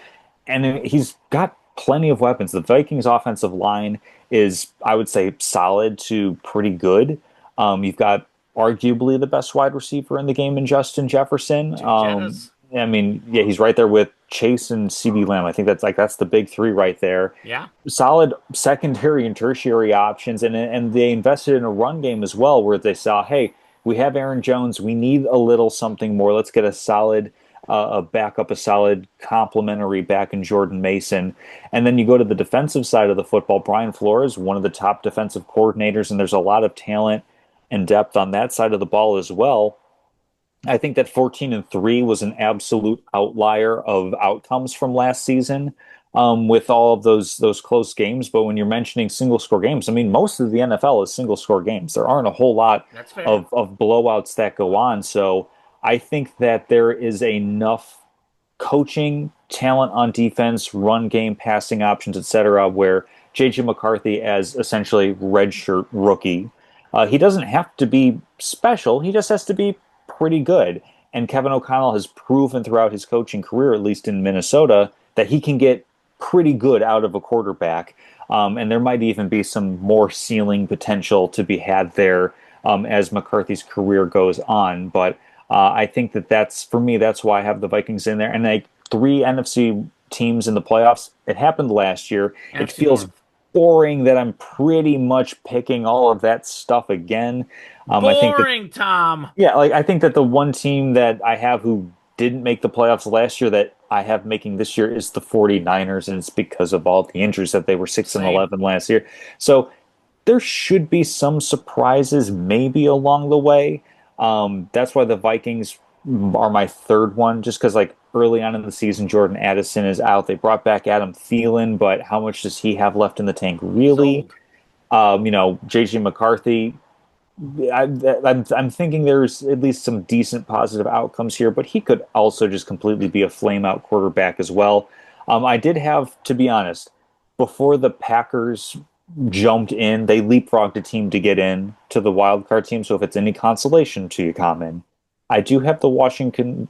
Speaker 2: And he's got plenty of weapons. The Vikings offensive line is, I would say, solid to pretty good. You've got arguably the best wide receiver in the game in Justin Jefferson.
Speaker 1: Jay Jettas.
Speaker 2: I mean, yeah, he's right there with Chase and CeeDee Lamb. I think that's the big three right there.
Speaker 1: Yeah.
Speaker 2: Solid secondary and tertiary options, and they invested in a run game as well, where they saw, hey, we have Aaron Jones, we need a little something more. Let's get a solid a backup, a solid complementary back in Jordan Mason. And then you go to the defensive side of the football. Brian Flores, one of the top defensive coordinators, and there's a lot of talent and depth on that side of the ball as well. I think that 14-3 was an absolute outlier of outcomes from last season, with all of those close games. But when you're mentioning single score games, I mean, most of the NFL is single score games. There aren't a whole lot
Speaker 1: That's fair.
Speaker 2: of blowouts that go on. So I think that there is enough coaching, talent on defense, run game, passing options, etc., where JJ McCarthy, as essentially redshirt rookie, he doesn't have to be special. He just has to be pretty good. And Kevin O'Connell has proven throughout his coaching career, at least in Minnesota, that he can get pretty good out of a quarterback. And there might even be some more ceiling potential to be had there as McCarthy's career goes on. But I think that's for me. That's why I have the Vikings in there, and like three NFC teams in the playoffs. It happened last year. It
Speaker 1: NFC
Speaker 2: feels
Speaker 1: North.
Speaker 2: boring that I'm pretty much picking all of that stuff again. I think that
Speaker 1: Boring, Tom.
Speaker 2: yeah, like I think that the one team that I have who didn't make the playoffs last year that I have making this year is the 49ers, and it's because of all the injuries that they were 6 and
Speaker 1: Same.
Speaker 2: 11 last year. So there should be some surprises maybe along the way. That's why the Vikings are my third one, just because like early on in the season, Jordan Addison is out. They brought back Adam Thielen, but how much does he have left in the tank
Speaker 1: He's
Speaker 2: really?
Speaker 1: old.
Speaker 2: JJ McCarthy. I'm thinking there's at least some decent positive outcomes here, but he could also just completely be a flame out quarterback as well. I did have, to be honest, before the Packers jumped in, they leapfrogged a team to get in to the wild card team. So if it's any consolation to you, Kamen, I do have the Washington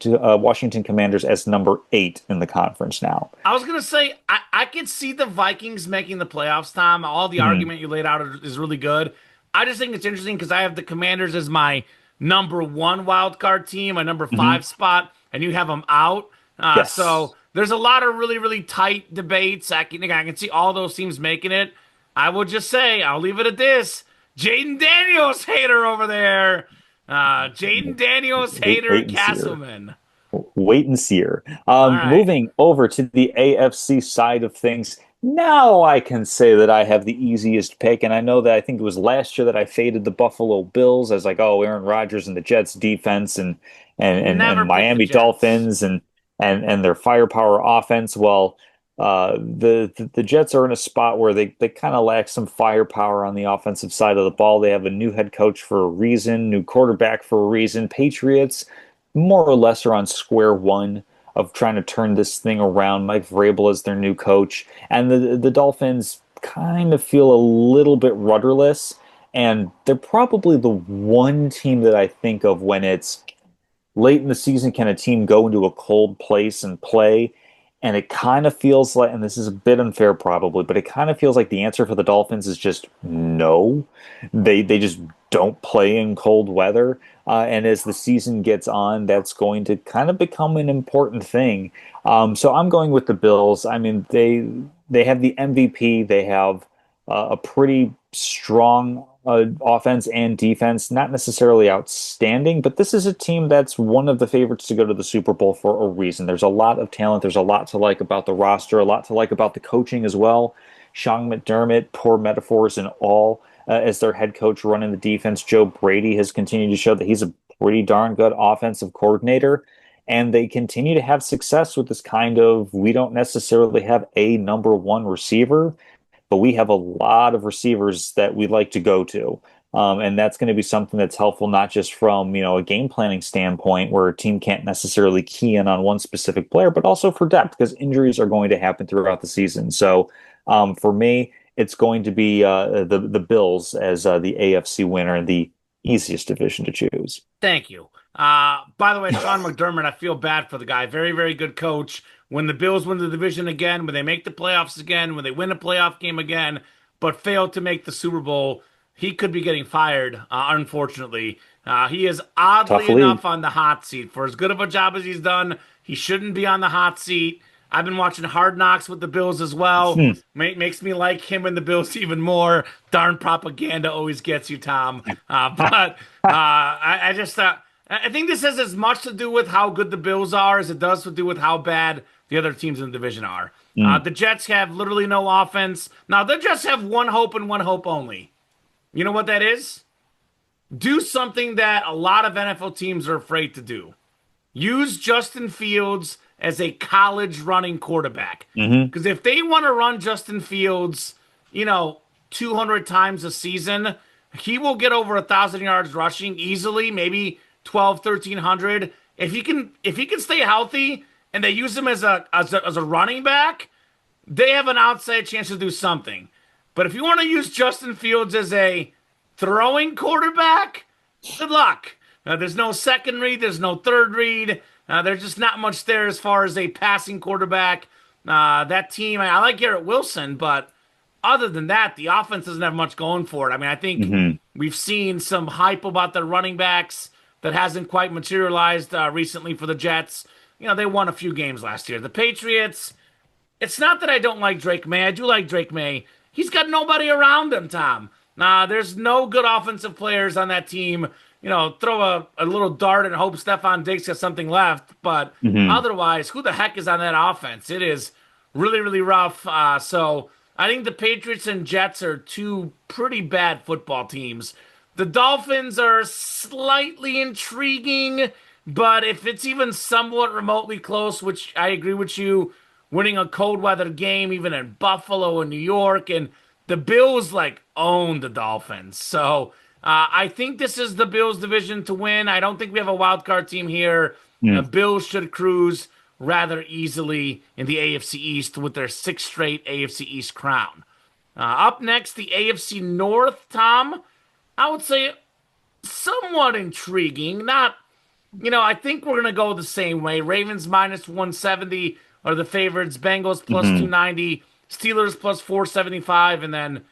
Speaker 2: Commanders as number 8 in the conference now.
Speaker 1: I was gonna say I could see the Vikings making the playoffs, Tom. All the
Speaker 2: Mhm.
Speaker 1: argument you laid out is really good. I just think it's interesting because I have the Commanders as my number one wild card team, my number
Speaker 2: Mhm.
Speaker 1: five spot, and you have them out.
Speaker 2: Yes.
Speaker 1: So there's a lot of really, really tight debates. I can see all those teams making it. I will just say, I'll leave it at this. Jaden Daniels hater over there. Jaden Daniels hater
Speaker 2: Wait and see her.
Speaker 1: Casselman.
Speaker 2: Wait and see her.
Speaker 1: All right.
Speaker 2: Moving over to the AFC side of things, now I can say that I have the easiest pick, and I know that I think it was last year that I faded the Buffalo Bills as like, oh, Aaron Rodgers and the Jets defense and
Speaker 1: Never pick the
Speaker 2: Miami
Speaker 1: Jets.
Speaker 2: Dolphins and their firepower offense. Well, the Jets are in a spot where they kind of lack some firepower on the offensive side of the ball. They have a new head coach for a reason, new quarterback for a reason. Patriots more or less are on square one of trying to turn this thing around. Mike Vrabel is their new coach, and the Dolphins kind of feel a little bit rudderless. And they're probably the one team that I think of when it's late in the season. Can a team go into a cold place and play? And it kind of feels like, and this is a bit unfair probably, but it kind of feels like the answer for the Dolphins is just no. They just don't play in cold weather. And as the season gets on, that's going to kind of become an important thing. So I'm going with the Bills. I mean, they have the MVP. They have a pretty strong offense and defense, not necessarily outstanding, but this is a team that's one of the favorites to go to the Super Bowl for a reason. There's a lot of talent. There's a lot to like about the roster, a lot to like about the coaching as well. Sean McDermott, poor metaphors and all, as their head coach running the defense. Joe Brady has continued to show that he's a pretty darn good offensive coordinator. And they continue to have success with this kind of, we don't necessarily have a number one receiver, but we have a lot of receivers that we like to go to. And that's going to be something that's helpful, not just from, a game planning standpoint where a team can't necessarily key in on one specific player, but also for depth because injuries are going to happen throughout the season. So for me, it's going to be the Bills as the AFC winner and the easiest division to choose.
Speaker 1: Thank you. By the way, Sean McDermott, I feel bad for the guy. Very, very good coach. When the Bills win the division again, when they make the playoffs again, when they win a playoff game again, but fail to make the Super Bowl, he could be getting fired, unfortunately. He is
Speaker 2: Tough
Speaker 1: oddly
Speaker 2: league.
Speaker 1: enough on the hot seat. For as good of a job as he's done, he shouldn't be on the hot seat. I've been watching Hard Knocks with the Bills as well.
Speaker 2: Hmm.
Speaker 1: Makes me like him and the Bills even more. Darn propaganda always gets you, Tom. I just I think this has as much to do with how good the Bills are as it does to do with how bad the other teams in the division are.
Speaker 2: Mm.
Speaker 1: The Jets have literally no offense. Now the Jets have one hope and one hope only. You know what that is? Do something that a lot of NFL teams are afraid to do. Use Justin Fields as a college running quarterback.
Speaker 2: Hmm.
Speaker 1: Because if they want to run Justin Fields, you know, 200 times a season, he will get over 1,000 yards rushing easily, maybe 12, 1,300. If he can stay healthy and they use him as a running back, they have an outside chance to do something. But if you want to use Justin Fields as a throwing quarterback, good luck. There's no second read, there's no third read. There's just not much there as far as a passing quarterback. That team, I like Garrett Wilson, but other than that, the offense doesn't have much going for it. I mean, I think
Speaker 2: Hmm.
Speaker 1: we've seen some hype about their running backs that hasn't quite materialized recently for the Jets. You know, they won a few games last year. The Patriots, it's not that I don't like Drake May. I do like Drake May. He's got nobody around him, Tom. There's no good offensive players on that team. You know, throw a little dart and hope Stephon Diggs has something left. But
Speaker 2: Hmm.
Speaker 1: otherwise, who the heck is on that offense? It is really, really rough. So I think the Patriots and Jets are two pretty bad football teams. The Dolphins are slightly intriguing, but if it's even somewhat remotely close, which I agree with you, winning a cold weather game, even in Buffalo and New York, and the Bills like own the Dolphins. So I think this is the Bills division to win. I don't think we have a wild card team here. Bills should cruise rather easily in the AFC East with their sixth straight AFC East crown. Up next, the AFC North, Tom. I would say somewhat intriguing. Not, I think we're going to go the same way. Ravens minus 170 are the favorites. Bengals plus
Speaker 2: Hmm.
Speaker 1: 290. Steelers plus 475. And then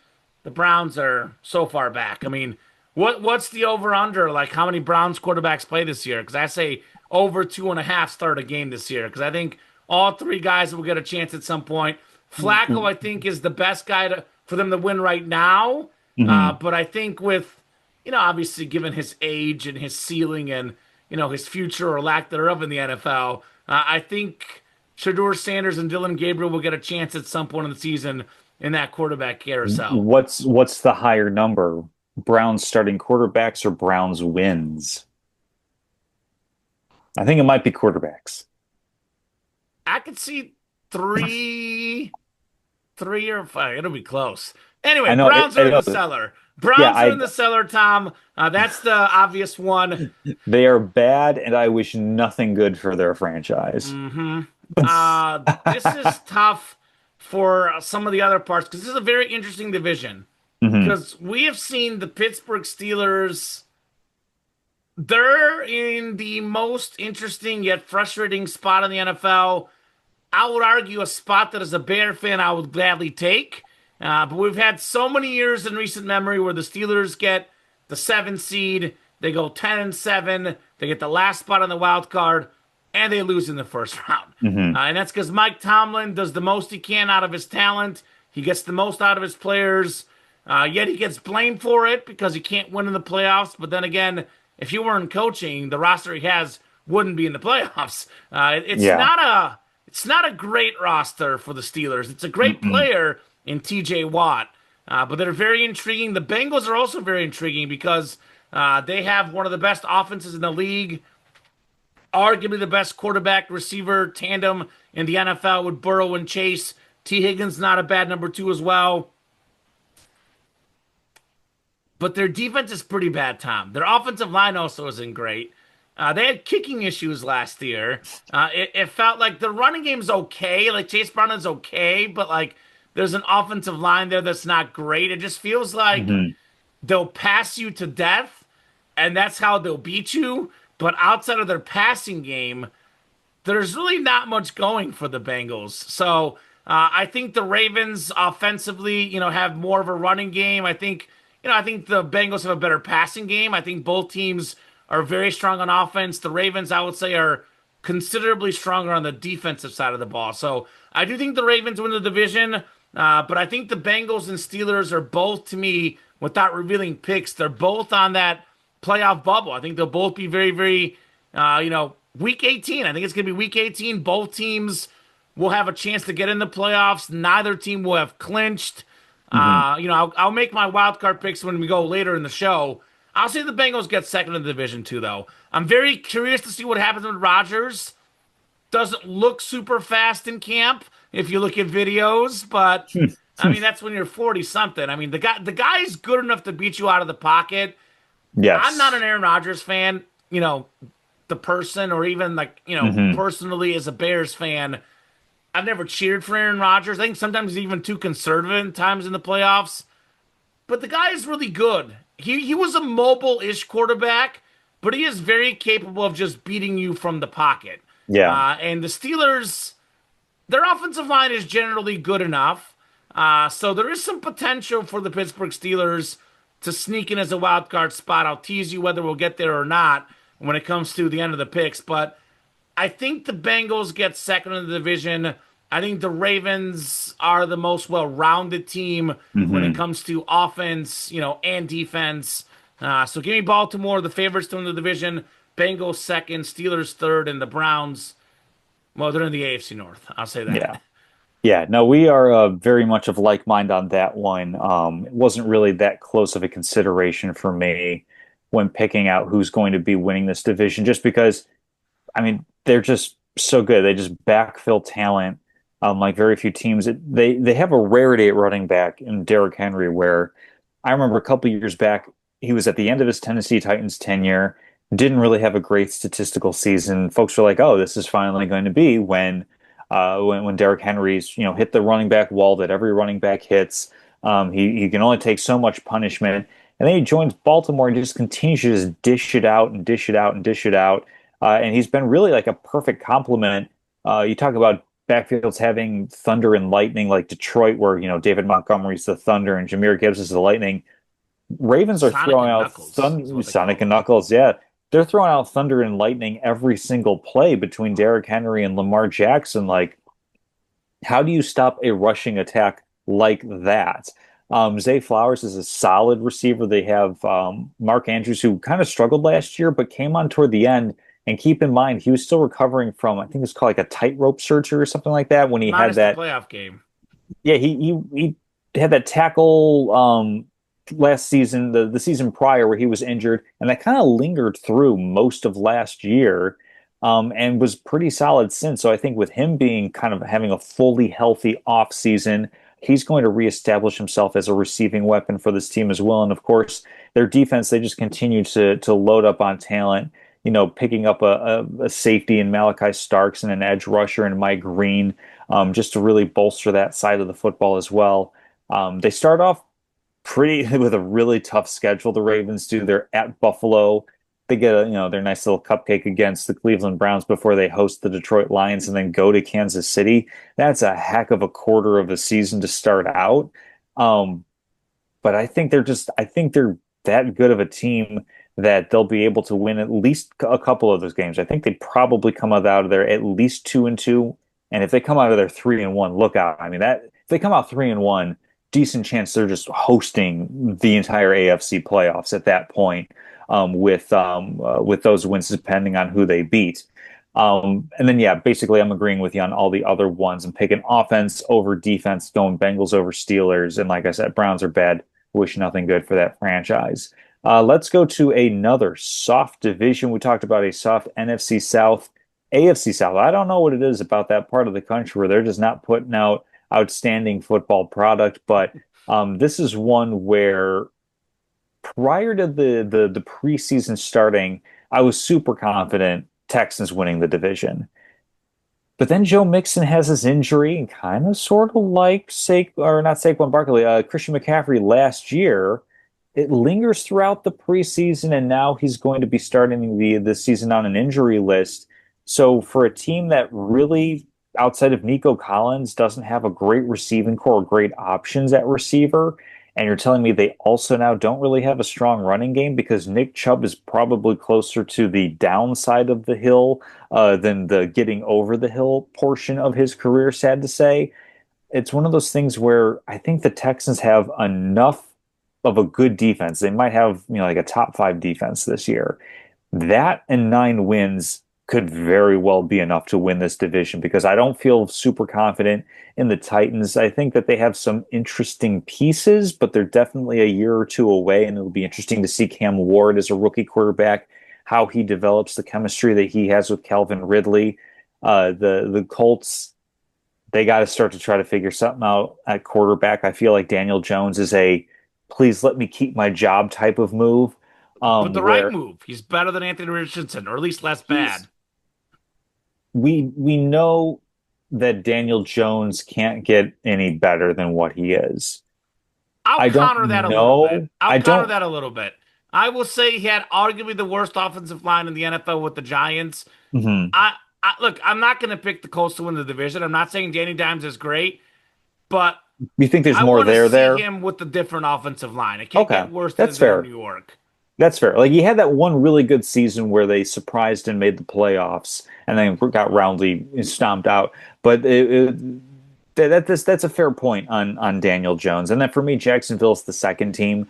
Speaker 1: the Browns are so far back. I mean, what's the over under? Like, how many Browns quarterbacks play this year? Because I say over 2.5 start a game this year. Because I think all three guys will get a chance at some point. Flacco, I think, is the best guy for them to win right now.
Speaker 2: Hmm.
Speaker 1: But I think with, obviously given his age and his ceiling and, his future or lack thereof in the NFL, I think Shador Sanders and Dylan Gabriel will get a chance at some point in the season in that quarterback carousel.
Speaker 2: What's the higher number? Browns starting quarterbacks or Browns wins? I think it might be quarterbacks.
Speaker 1: I could see three, three or five. It'll be close. Anyway,
Speaker 2: I know
Speaker 1: Browns
Speaker 2: I
Speaker 1: are in
Speaker 2: know.
Speaker 1: the cellar.
Speaker 2: Yeah,
Speaker 1: Browns are in
Speaker 2: I
Speaker 1: the cellar, Tom. That's the obvious one.
Speaker 2: they are bad, and I wish nothing good for their franchise.
Speaker 1: Hmm This is tough for some of the other parts because this is a very interesting division.
Speaker 2: Hmm.
Speaker 1: Because we have seen the Pittsburgh Steelers, they're in the most interesting yet frustrating spot in the NFL. I would argue a spot that as a Bear fan I would gladly take. But we've had so many years in recent memory where the Steelers get the 7th seed, they go 10-7, they get the last spot on the wild card, and they lose in the first round.
Speaker 2: Hmm.
Speaker 1: And that's because Mike Tomlin does the most he can out of his talent. He gets the most out of his players. Yet he gets blamed for it because he can't win in the playoffs. But then again, if you weren't coaching, the roster he has wouldn't be in the playoffs.
Speaker 2: Yeah.
Speaker 1: It's not a great roster for the Steelers. It's a great
Speaker 2: Mm-mm.
Speaker 1: player in T.J. Watt, but they're very intriguing. The Bengals are also very intriguing because they have one of the best offenses in the league, arguably the best quarterback receiver tandem in the NFL with Burrow and Chase. T. Higgins not a bad number two as well. but their defense is pretty bad, Tom. Their offensive line also isn't great. They had kicking issues last year. It felt like the running game's okay. Like Chase Brown is okay, but like there's an offensive line there that's not great. It just feels like
Speaker 2: Hmm.
Speaker 1: they'll pass you to death, and that's how they'll beat you. But outside of their passing game, there's really not much going for the Bengals. So I think the Ravens offensively, have more of a running game. I think the Bengals have a better passing game. I think both teams are very strong on offense. The Ravens, I would say, are considerably stronger on the defensive side of the ball. So I do think the Ravens win the division, but I think the Bengals and Steelers are both, to me, without revealing picks, they're both on that playoff bubble. I think they'll both be very, very, week 18. I think it's going to be week 18. Both teams will have a chance to get in the playoffs. Neither team will have clinched.
Speaker 2: Hmm.
Speaker 1: I'll make my wild card picks when we go later in the show. I'll say the Bengals get second in the division too, though. I'm very curious to see what happens with Rodgers. Doesn't look super fast in camp if you look at videos, but I mean that's when you're 40 something. I mean the guy's good enough to beat you out of the pocket. I'm not an
Speaker 2: Yes.
Speaker 1: Aaron Rodgers fan, the person, or even like,
Speaker 2: Hmm.
Speaker 1: personally as a Bears fan, I've never cheered for Aaron Rodgers. I think sometimes he's even too conservative at times in the playoffs. But the guy is really good. He was a mobile-ish quarterback, but he is very capable of just beating you from the pocket.
Speaker 2: Yeah.
Speaker 1: And the Steelers, their offensive line is generally good enough. So there is some potential for the Pittsburgh Steelers to sneak in as a wild card spot. I'll tease you whether we'll get there or not when it comes to the end of the picks. But I think the Bengals get second in the division. I think the Ravens are the most well-rounded team when it
Speaker 2: Hmm.
Speaker 1: comes to offense, and defense. So give me Baltimore, the favorites to win the division. Bengals second, Steelers third, and the Browns. Well, they're in the AFC North. I'll say that.
Speaker 2: Yeah. Yeah, no, we are very much of like mind on that one. It wasn't really that close of a consideration for me when picking out who's going to be winning this division, just because, I mean, they're just so good. They just backfill talent, like very few teams. They have a rarity at running back in Derrick Henry, where I remember a couple years back, he was at the end of his Tennessee Titans tenure, didn't really have a great statistical season. Folks were like, "Oh, this is finally going to be when Derrick Henry's hit the running back wall that every running back hits. He can only take so much punishment, and then he joins Baltimore and just continues to just dish it out and dish it out and dish it out. And he's been really like a perfect complement. You talk about backfields having thunder and lightning, like Detroit, where David Montgomery's the thunder and Jahmyr Gibbs is the lightning. Ravens are
Speaker 1: Sonic
Speaker 2: throwing
Speaker 1: and
Speaker 2: out
Speaker 1: Knuckles is
Speaker 2: thunder,
Speaker 1: what they call
Speaker 2: Sonic and
Speaker 1: them.
Speaker 2: Knuckles. Yeah, they're throwing out thunder and lightning every single play between Derrick Henry and Lamar Jackson. Like, how do you stop a rushing attack like that? Zay Flowers is a solid receiver. They have Mark Andrews, who kind of struggled last year, but came on toward the end. And keep in mind, he was still recovering from, I think it's called like a tightrope surgery or something like that when he had
Speaker 1: Minus the
Speaker 2: that.
Speaker 1: playoff game.
Speaker 2: Yeah, he had that tackle last season, the season prior where he was injured, and that kind of lingered through most of last year, and was pretty solid since. So I think with him being kind of having a fully healthy off season, he's going to reestablish himself as a receiving weapon for this team as well. And of course, their defense, they just continue to load up on talent. Picking up a safety in Malachi Starks and an edge rusher in Mike Green, just to really bolster that side of the football as well. They start off pretty with a really tough schedule. The Ravens do. They're at Buffalo. They get their nice little cupcake against the Cleveland Browns before they host the Detroit Lions and then go to Kansas City. That's a heck of a quarter of a season to start out. Um, but I think they're that good of a team that they'll be able to win at least a couple of those games. I think they'd probably come out of there at least 2-2. And if they come out of there 3-1, look out. I mean, that if they come out 3-1, decent chance they're just hosting the entire AFC playoffs at that point, with those wins depending on who they beat. And then yeah, basically I'm agreeing with you on all the other ones. I'm picking offense over defense, going Bengals over Steelers, and like I said, Browns are bad. Wish nothing good for that franchise. Let's go to another soft division. We talked about a soft NFC South, AFC South. I don't know what it is about that part of the country where they're just not putting out outstanding football product, but this is one where prior to the preseason starting, I was super confident Texans winning the division. But then Joe Mixon has his injury, and kind of sort of like or not Saquon Barkley, Christian McCaffrey last year. It lingers throughout the preseason, and now he's going to be starting the season on an injury list. So for a team that really, outside of Nico Collins, doesn't have a great receiving core, great options at receiver, and you're telling me they also now don't really have a strong running game because Nick Chubb is probably closer to the downside of the hill than the getting over the hill portion of his career, sad to say. It's one of those things where I think the Texans have enough of a good defense. They might have, like a top five defense this year. That and 9 wins could very well be enough to win this division because I don't feel super confident in the Titans. I think that they have some interesting pieces, but they're definitely a year or two away, and it'll be interesting to see Cam Ward as a rookie quarterback, how he develops the chemistry that he has with Calvin Ridley. The Colts, they got to start to try to figure something out at quarterback. I feel like Daniel Jones is a please let me keep my job type of move,
Speaker 1: But the right
Speaker 2: where
Speaker 1: move. He's better than Anthony Richardson, or at least less
Speaker 2: he's
Speaker 1: bad.
Speaker 2: we know that Daniel Jones can't get any better than what he is.
Speaker 1: I'll
Speaker 2: I don't
Speaker 1: counter that a little bit.
Speaker 2: know.
Speaker 1: I'll
Speaker 2: I
Speaker 1: counter
Speaker 2: don't.
Speaker 1: that a little bit. I will say he had arguably the worst offensive line in the NFL with the Giants.
Speaker 2: Mhm.
Speaker 1: I, look, I'm not going to pick the Colts to win the division. I'm not saying Danny Dimes is great, but
Speaker 2: You think there's
Speaker 1: I
Speaker 2: more
Speaker 1: want to
Speaker 2: there
Speaker 1: see
Speaker 2: there?
Speaker 1: him with the different offensive line. It can't
Speaker 2: Okay,
Speaker 1: get worse than
Speaker 2: that's
Speaker 1: it did in New
Speaker 2: fair.
Speaker 1: York.
Speaker 2: That's fair. Like he had that one really good season where they surprised and made the playoffs, and then got roundly stomped out. But that's a fair point on Daniel Jones. And then for me, Jacksonville's the second team,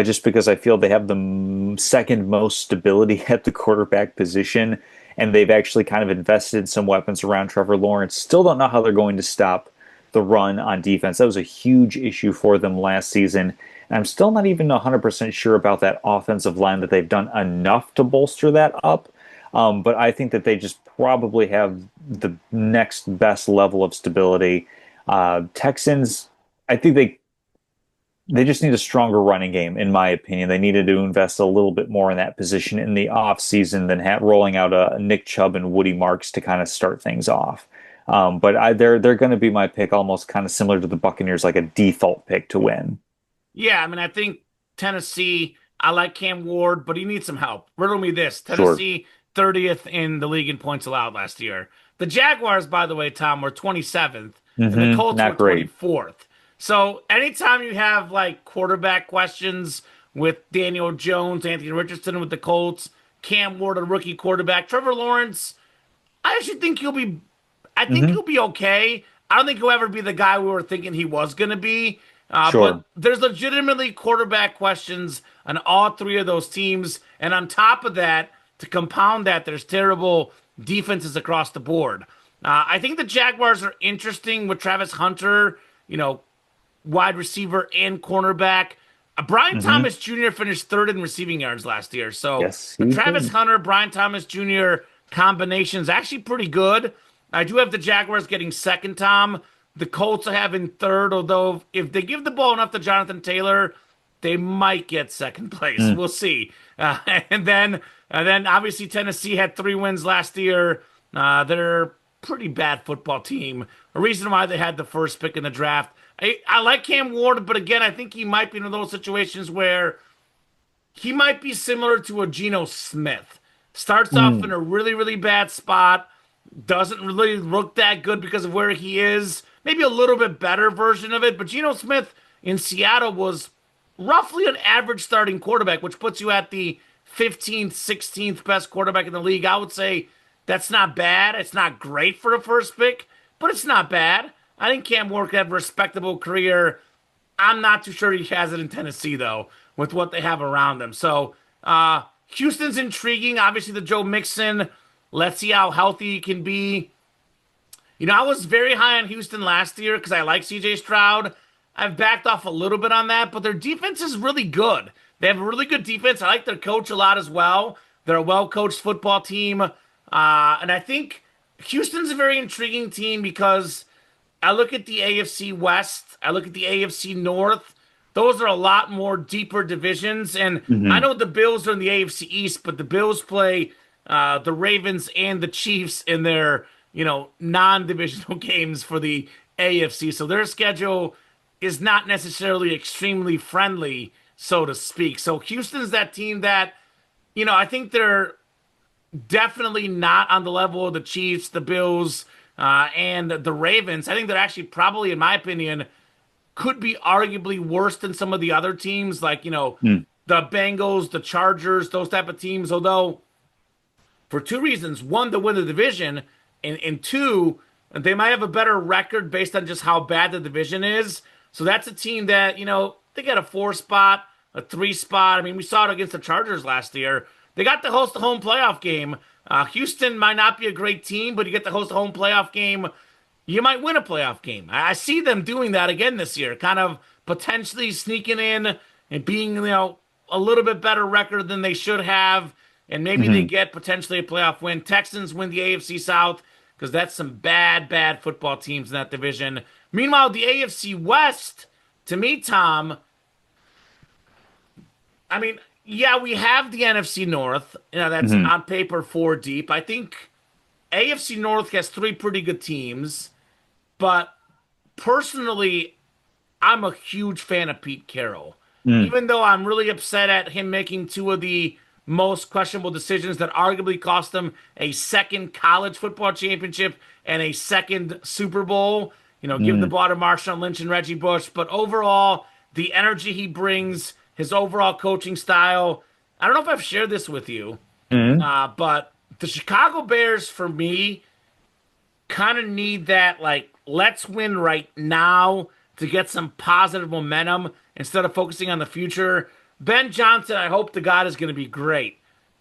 Speaker 2: just because I feel they have the second most stability at the quarterback position, and they've actually kind of invested some weapons around Trevor Lawrence. Still don't know how they're going to stop the run on defense. That was a huge issue for them last season. And I'm still not even 100% sure about that offensive line that they've done enough to bolster that up. But I think that they just probably have the next best level of stability. Texans, I think they just need a stronger running game, in my opinion. They needed to invest a little bit more in that position in the offseason than rolling out a Nick Chubb and Woody Marks to kind of start things off. But they're going to be my pick, almost kind of similar to the Buccaneers, like a default pick to win.
Speaker 1: Yeah, I mean, I think Tennessee, I like Cam Ward, but he needs some help. Riddle me this.
Speaker 2: Sure.
Speaker 1: Tennessee, 30th in the league in points allowed last year. The Jaguars, by the way, Tom, were 27th, and the Colts were
Speaker 2: Not great.
Speaker 1: 24th. So anytime you have like quarterback questions with Daniel Jones, Anthony Richardson with the Colts, Cam Ward, a rookie quarterback, Trevor Lawrence, I actually think I think
Speaker 2: hmm
Speaker 1: he'll be okay. I don't think he'll ever be the guy we were thinking he was going to be. But
Speaker 2: Sure.
Speaker 1: there's legitimately quarterback questions on all three of those teams. And on top of that, to compound that, there's terrible defenses across the board. I think the Jaguars are interesting with Travis Hunter, wide receiver and cornerback. Brian
Speaker 2: hmm
Speaker 1: Thomas Jr. finished third in receiving yards last year. So
Speaker 2: Yes,
Speaker 1: the
Speaker 2: he
Speaker 1: Travis
Speaker 2: did.
Speaker 1: Hunter, Brian Thomas Jr. combination is actually pretty good. I do have the Jaguars getting second, Tom. The Colts are having third, although if they give the ball enough to Jonathan Taylor, they might get second place.
Speaker 2: Mm.
Speaker 1: We'll see. And then obviously Tennessee had 3 wins last year. They're a pretty bad football team. A reason why they had the first pick in the draft. I like Cam Ward, but again, I think he might be in one of those situations where he might be similar to a Geno Smith. Starts off in
Speaker 2: Mm.
Speaker 1: a really, really bad spot, doesn't really look that good because of where he is. Maybe a little bit better version of it, but Geno Smith in Seattle was roughly an average starting quarterback, which puts you at the 15th, 16th best quarterback in the league. I would say that's not bad. It's not great for a first pick, but it's not bad. I think Cam Ward could have a respectable career. I'm not too sure he has it in Tennessee, though, with what they have around them. So, Houston's intriguing. Obviously, the Joe Mixon. Let's see how healthy he can be. I was very high on Houston last year because I like CJ Stroud. I've backed off a little bit on that, but their defense is really good. They have a really good defense. I like their coach a lot as well. They're a well coached football team. And I think Houston's a very intriguing team because I look at the AFC West, I look at the AFC North. those are a lot more deeper divisions. And I
Speaker 2: Hmm.
Speaker 1: know the Bills are in the AFC East, but the Bills play the Ravens and the Chiefs in their, non-divisional games for the AFC. So their schedule is not necessarily extremely friendly, so to speak. So Houston's that team that, I think they're definitely not on the level of the Chiefs, the Bills, and the Ravens. I think they're actually probably, in my opinion, could be arguably worse than some of the other teams, like, the Bengals, the Chargers, those type of teams. Although, for two reasons: one, to win the division, and two, they might have a better record based on just how bad the division is. So that's a team that, they got a 4 spot, a 3 spot. I mean, we saw it against the Chargers last year. They got to host a home playoff game. Houston might not be a great team, but you get to host a home playoff game, you might win a playoff game. I see them doing that again this year, kind of potentially sneaking in and being, a little bit better record than they should have. And maybe they
Speaker 2: Hmm.
Speaker 1: get potentially a playoff win. Texans win the AFC South because that's some bad, bad football teams in that division. Meanwhile, the AFC West, to me, Tom, I mean, yeah, we have the NFC North. That's
Speaker 2: Hmm.
Speaker 1: on paper 4 deep. I think AFC North has three pretty good teams, but personally, I'm a huge fan of Pete Carroll.
Speaker 2: Hmm.
Speaker 1: Even though I'm really upset at him making two of the most questionable decisions that arguably cost him a second college football championship and a second Super Bowl, giving the
Speaker 2: Hmm.
Speaker 1: ball to Marshawn Lynch and Reggie Bush. But overall, the energy he brings, his overall coaching style, I don't know if I've shared this with you,
Speaker 2: Hmm.
Speaker 1: but the Chicago Bears, for me, kind of need that, like, let's win right now to get some positive momentum instead of focusing on the future. Ben Johnson, I hope to God, is going to be great.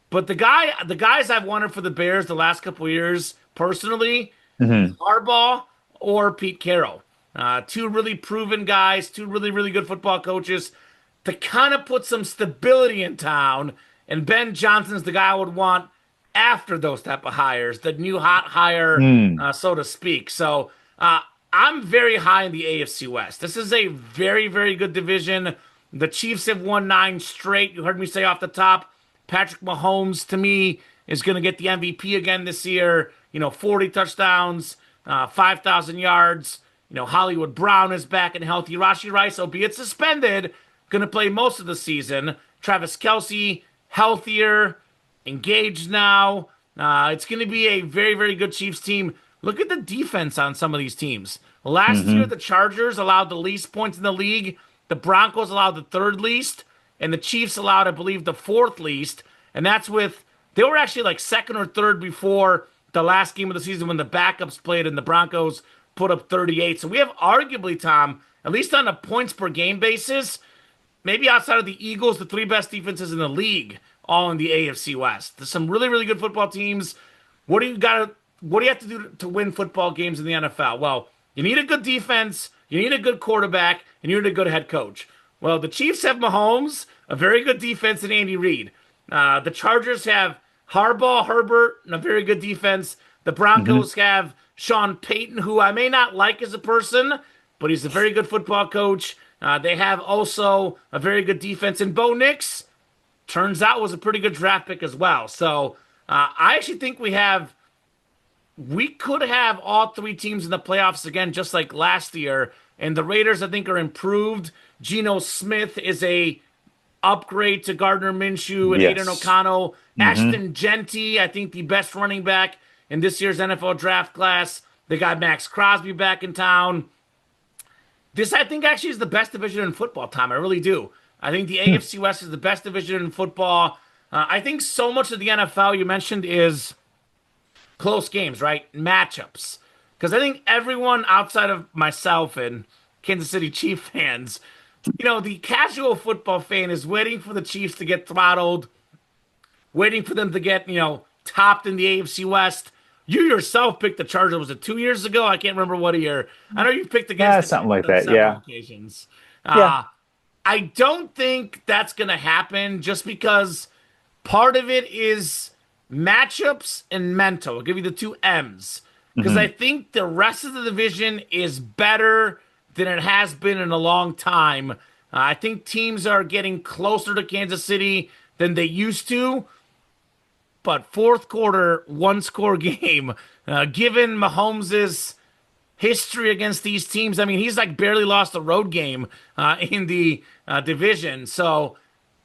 Speaker 1: But the guys I've wanted for the Bears the last couple of years, personally,
Speaker 2: Hmm.
Speaker 1: Harbaugh or Pete Carroll. Two really proven guys, two really, really good football coaches to kind of put some stability in town. And Ben Johnson's the guy I would want after those type of hires, the new hot hire,
Speaker 2: Hmm.
Speaker 1: so to speak. So I'm very high in the AFC West. This is a very, very good division. The Chiefs have won 9 straight. You heard me say off the top, Patrick Mahomes, to me, is going to get the MVP again this year. 40 touchdowns, 5,000 yards. Hollywood Brown is back and healthy. Rashi Rice, albeit suspended, going to play most of the season. Travis Kelce, healthier, engaged now. It's going to be a very, very good Chiefs team. Look at the defense on some of these teams. Last year,
Speaker 2: Hmm.
Speaker 1: the Chargers allowed the least points in the league. The Broncos allowed the third least. And the Chiefs allowed, I believe, the fourth least. And that's with, they were actually like second or third before the last game of the season when the backups played and the Broncos put up 38. So we have arguably, Tom, at least on a points per game basis, maybe outside of the Eagles, the three best defenses in the league, all in the AFC West. There's some really, really good football teams. What do you got to? What do you have to do to win football games in the NFL? Well, you need a good defense, you need a good quarterback, and you need a good head coach. Well, the Chiefs have Mahomes, a very good defense, and Andy Reid. The Chargers have Harbaugh, Herbert, and a very good defense. The
Speaker 2: Hmm.
Speaker 1: Broncos have Sean Payton, who I may not like as a person, but he's a very good football coach. They have also a very good defense. And Bo Nix, turns out, was a pretty good draft pick as well. So I actually think we could have all three teams in the playoffs again, just like last year. And the Raiders, I think, are improved. Geno Smith is a upgrade to Gardner Minshew and Aiden
Speaker 2: Yes.
Speaker 1: O'Connell.
Speaker 2: Hmm.
Speaker 1: Ashton Genty, I think the best running back in this year's NFL draft class. They got Max Crosby back in town. This, I think, actually is the best division in football, Tom. I really do. I think the AFC West is the best division in football. I think so much of the NFL you mentioned is close games, right? Matchups. Because I think everyone outside of myself and Kansas City Chief fans, the casual football fan is waiting for the Chiefs to get throttled, waiting for them to get, topped in the AFC West. You yourself picked the Chargers. Was it 2 years ago? I can't remember what year. I know you picked against
Speaker 2: Yeah,
Speaker 1: the
Speaker 2: something
Speaker 1: Chiefs
Speaker 2: like
Speaker 1: on
Speaker 2: that.
Speaker 1: several
Speaker 2: Yeah.
Speaker 1: occasions.
Speaker 2: Yeah.
Speaker 1: Uh, I don't think that's going to happen just because part of it is matchups and mental. I'll give you the two M's. Because I
Speaker 2: Hmm.
Speaker 1: think the rest of the division is better than it has been in a long time. I think teams are getting closer to Kansas City than they used to, but fourth quarter, one score game, given Mahomes's history against these teams. I mean, he's like barely lost a road game in the division. So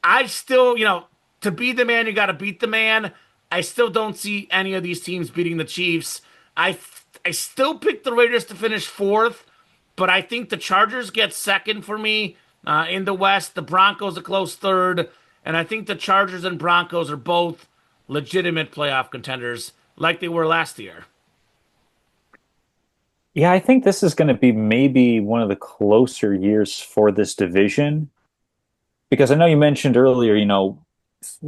Speaker 1: I still, to be the man, you got to beat the man. I still don't see any of these teams beating the Chiefs. I I still pick the Raiders to finish fourth, but I think the Chargers get second for me in the West. The Broncos a close third, and I think the Chargers and Broncos are both legitimate playoff contenders like they were last year.
Speaker 2: Yeah, I think this is going to be maybe one of the closer years for this division because I know you mentioned earlier,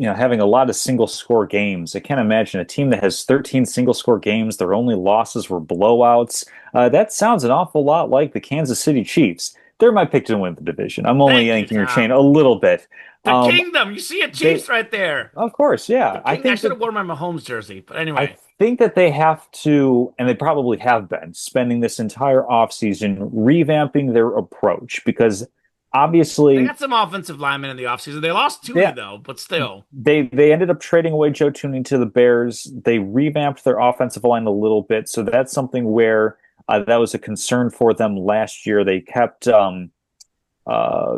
Speaker 2: having a lot of single score games. I can't imagine a team that has 13 single score games, their only losses were blowouts. That sounds an awful lot like the Kansas City Chiefs. They're my pick to win the division. I'm only
Speaker 1: Thank you,
Speaker 2: yanking your chain
Speaker 1: Tom.
Speaker 2: a little bit.
Speaker 1: The
Speaker 2: Um,
Speaker 1: Kingdom. You see a
Speaker 2: they,
Speaker 1: Chiefs right there.
Speaker 2: of course,
Speaker 1: The
Speaker 2: yeah.
Speaker 1: King. I should have worn my Mahomes jersey, but
Speaker 2: I
Speaker 1: anyway,
Speaker 2: think that they have to, and they probably have been, spending this entire offseason revamping their approach because
Speaker 1: they
Speaker 2: obviously
Speaker 1: got some offensive linemen in the offseason. They lost Tooney
Speaker 2: they
Speaker 1: though, but still.
Speaker 2: they ended up trading away Joe Tooney to the Bears. They revamped their offensive line a little bit, so that's something where that was a concern for them last year. They kept uh,